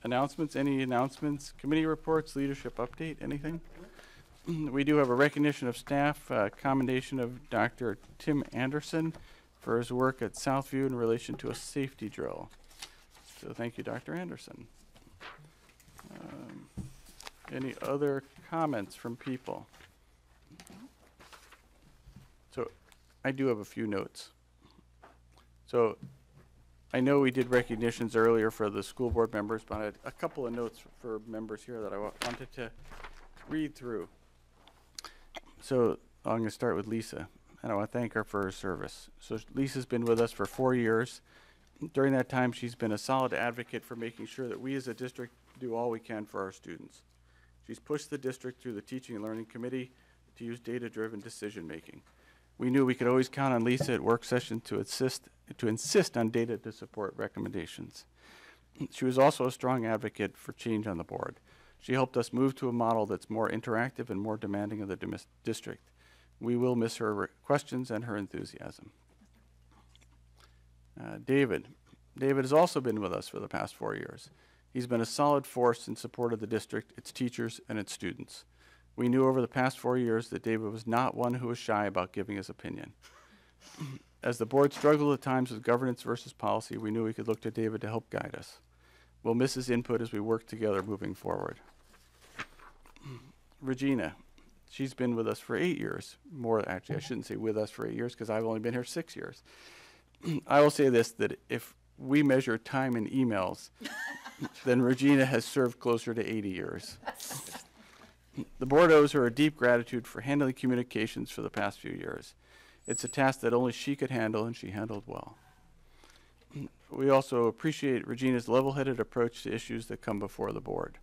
announcements. Any announcements? Committee reports, leadership update, anything? We do have a recognition of staff, commendation of Dr. Tim Anderson for his work at Southview in relation to a safety drill. So thank you, Dr. Anderson. Any other comments from people? So I do have a few notes. So I know we did recognitions earlier for the school board members, but I had a couple of notes for members here that I wanted to read through. So I'm going to start with Lisa, and I want to thank her for her service. So Lisa's been with us for 4 years. During that time, she's been a solid advocate for making sure that we as a district do all we can for our students. She's pushed the district through the Teaching and Learning Committee to use data-driven decision-making. We knew we could always count on Lisa at work sessions to insist on data to support recommendations. She was also a strong advocate for change on the board. She helped us move to a model that's more interactive and more demanding of the district. We will miss her questions and her enthusiasm. David has also been with us for the past 4 years. He's been a solid force in support of the district, its teachers, and its students. We knew over the past 4 years that David was not one who was shy about giving his opinion. As the board struggled at times with governance versus policy, we knew we could look to David to help guide us. We'll miss his input as we work together moving forward. Regina, she's been with us for 8 years. More, actually, I shouldn't say with us for 8 years because I've only been here 6 years. I will say this, that if we measure time in emails, then Regina has served closer to 80 years. The board owes her a deep gratitude for handling communications for the past few years. It's a task that only she could handle, and she handled well. We also appreciate Regina's level-headed approach to issues that come before the board.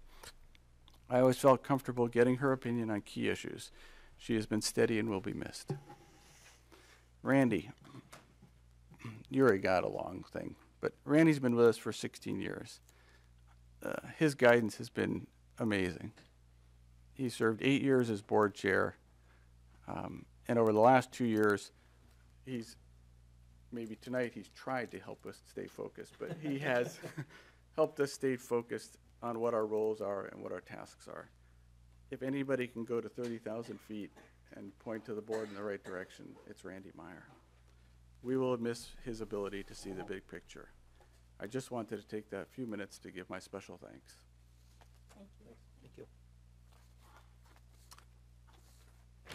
I always felt comfortable getting her opinion on key issues. She has been steady and will be missed. Randy, you already got a long thing, but Randy's been with us for 16 years. His guidance has been amazing. He served 8 years as board chair, and over the last 2 years, maybe tonight he's tried to help us stay focused, but he has helped us stay focused on what our roles are and what our tasks are. If anybody can go to 30,000 feet and point to the board in the right direction, it's Randy Meyer. We will miss his ability to see the big picture. I just wanted to take that few minutes to give my special thanks. Thank you. Thank you.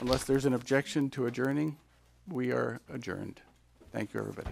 Unless there's an objection to adjourning, we are adjourned. Thank you, everybody.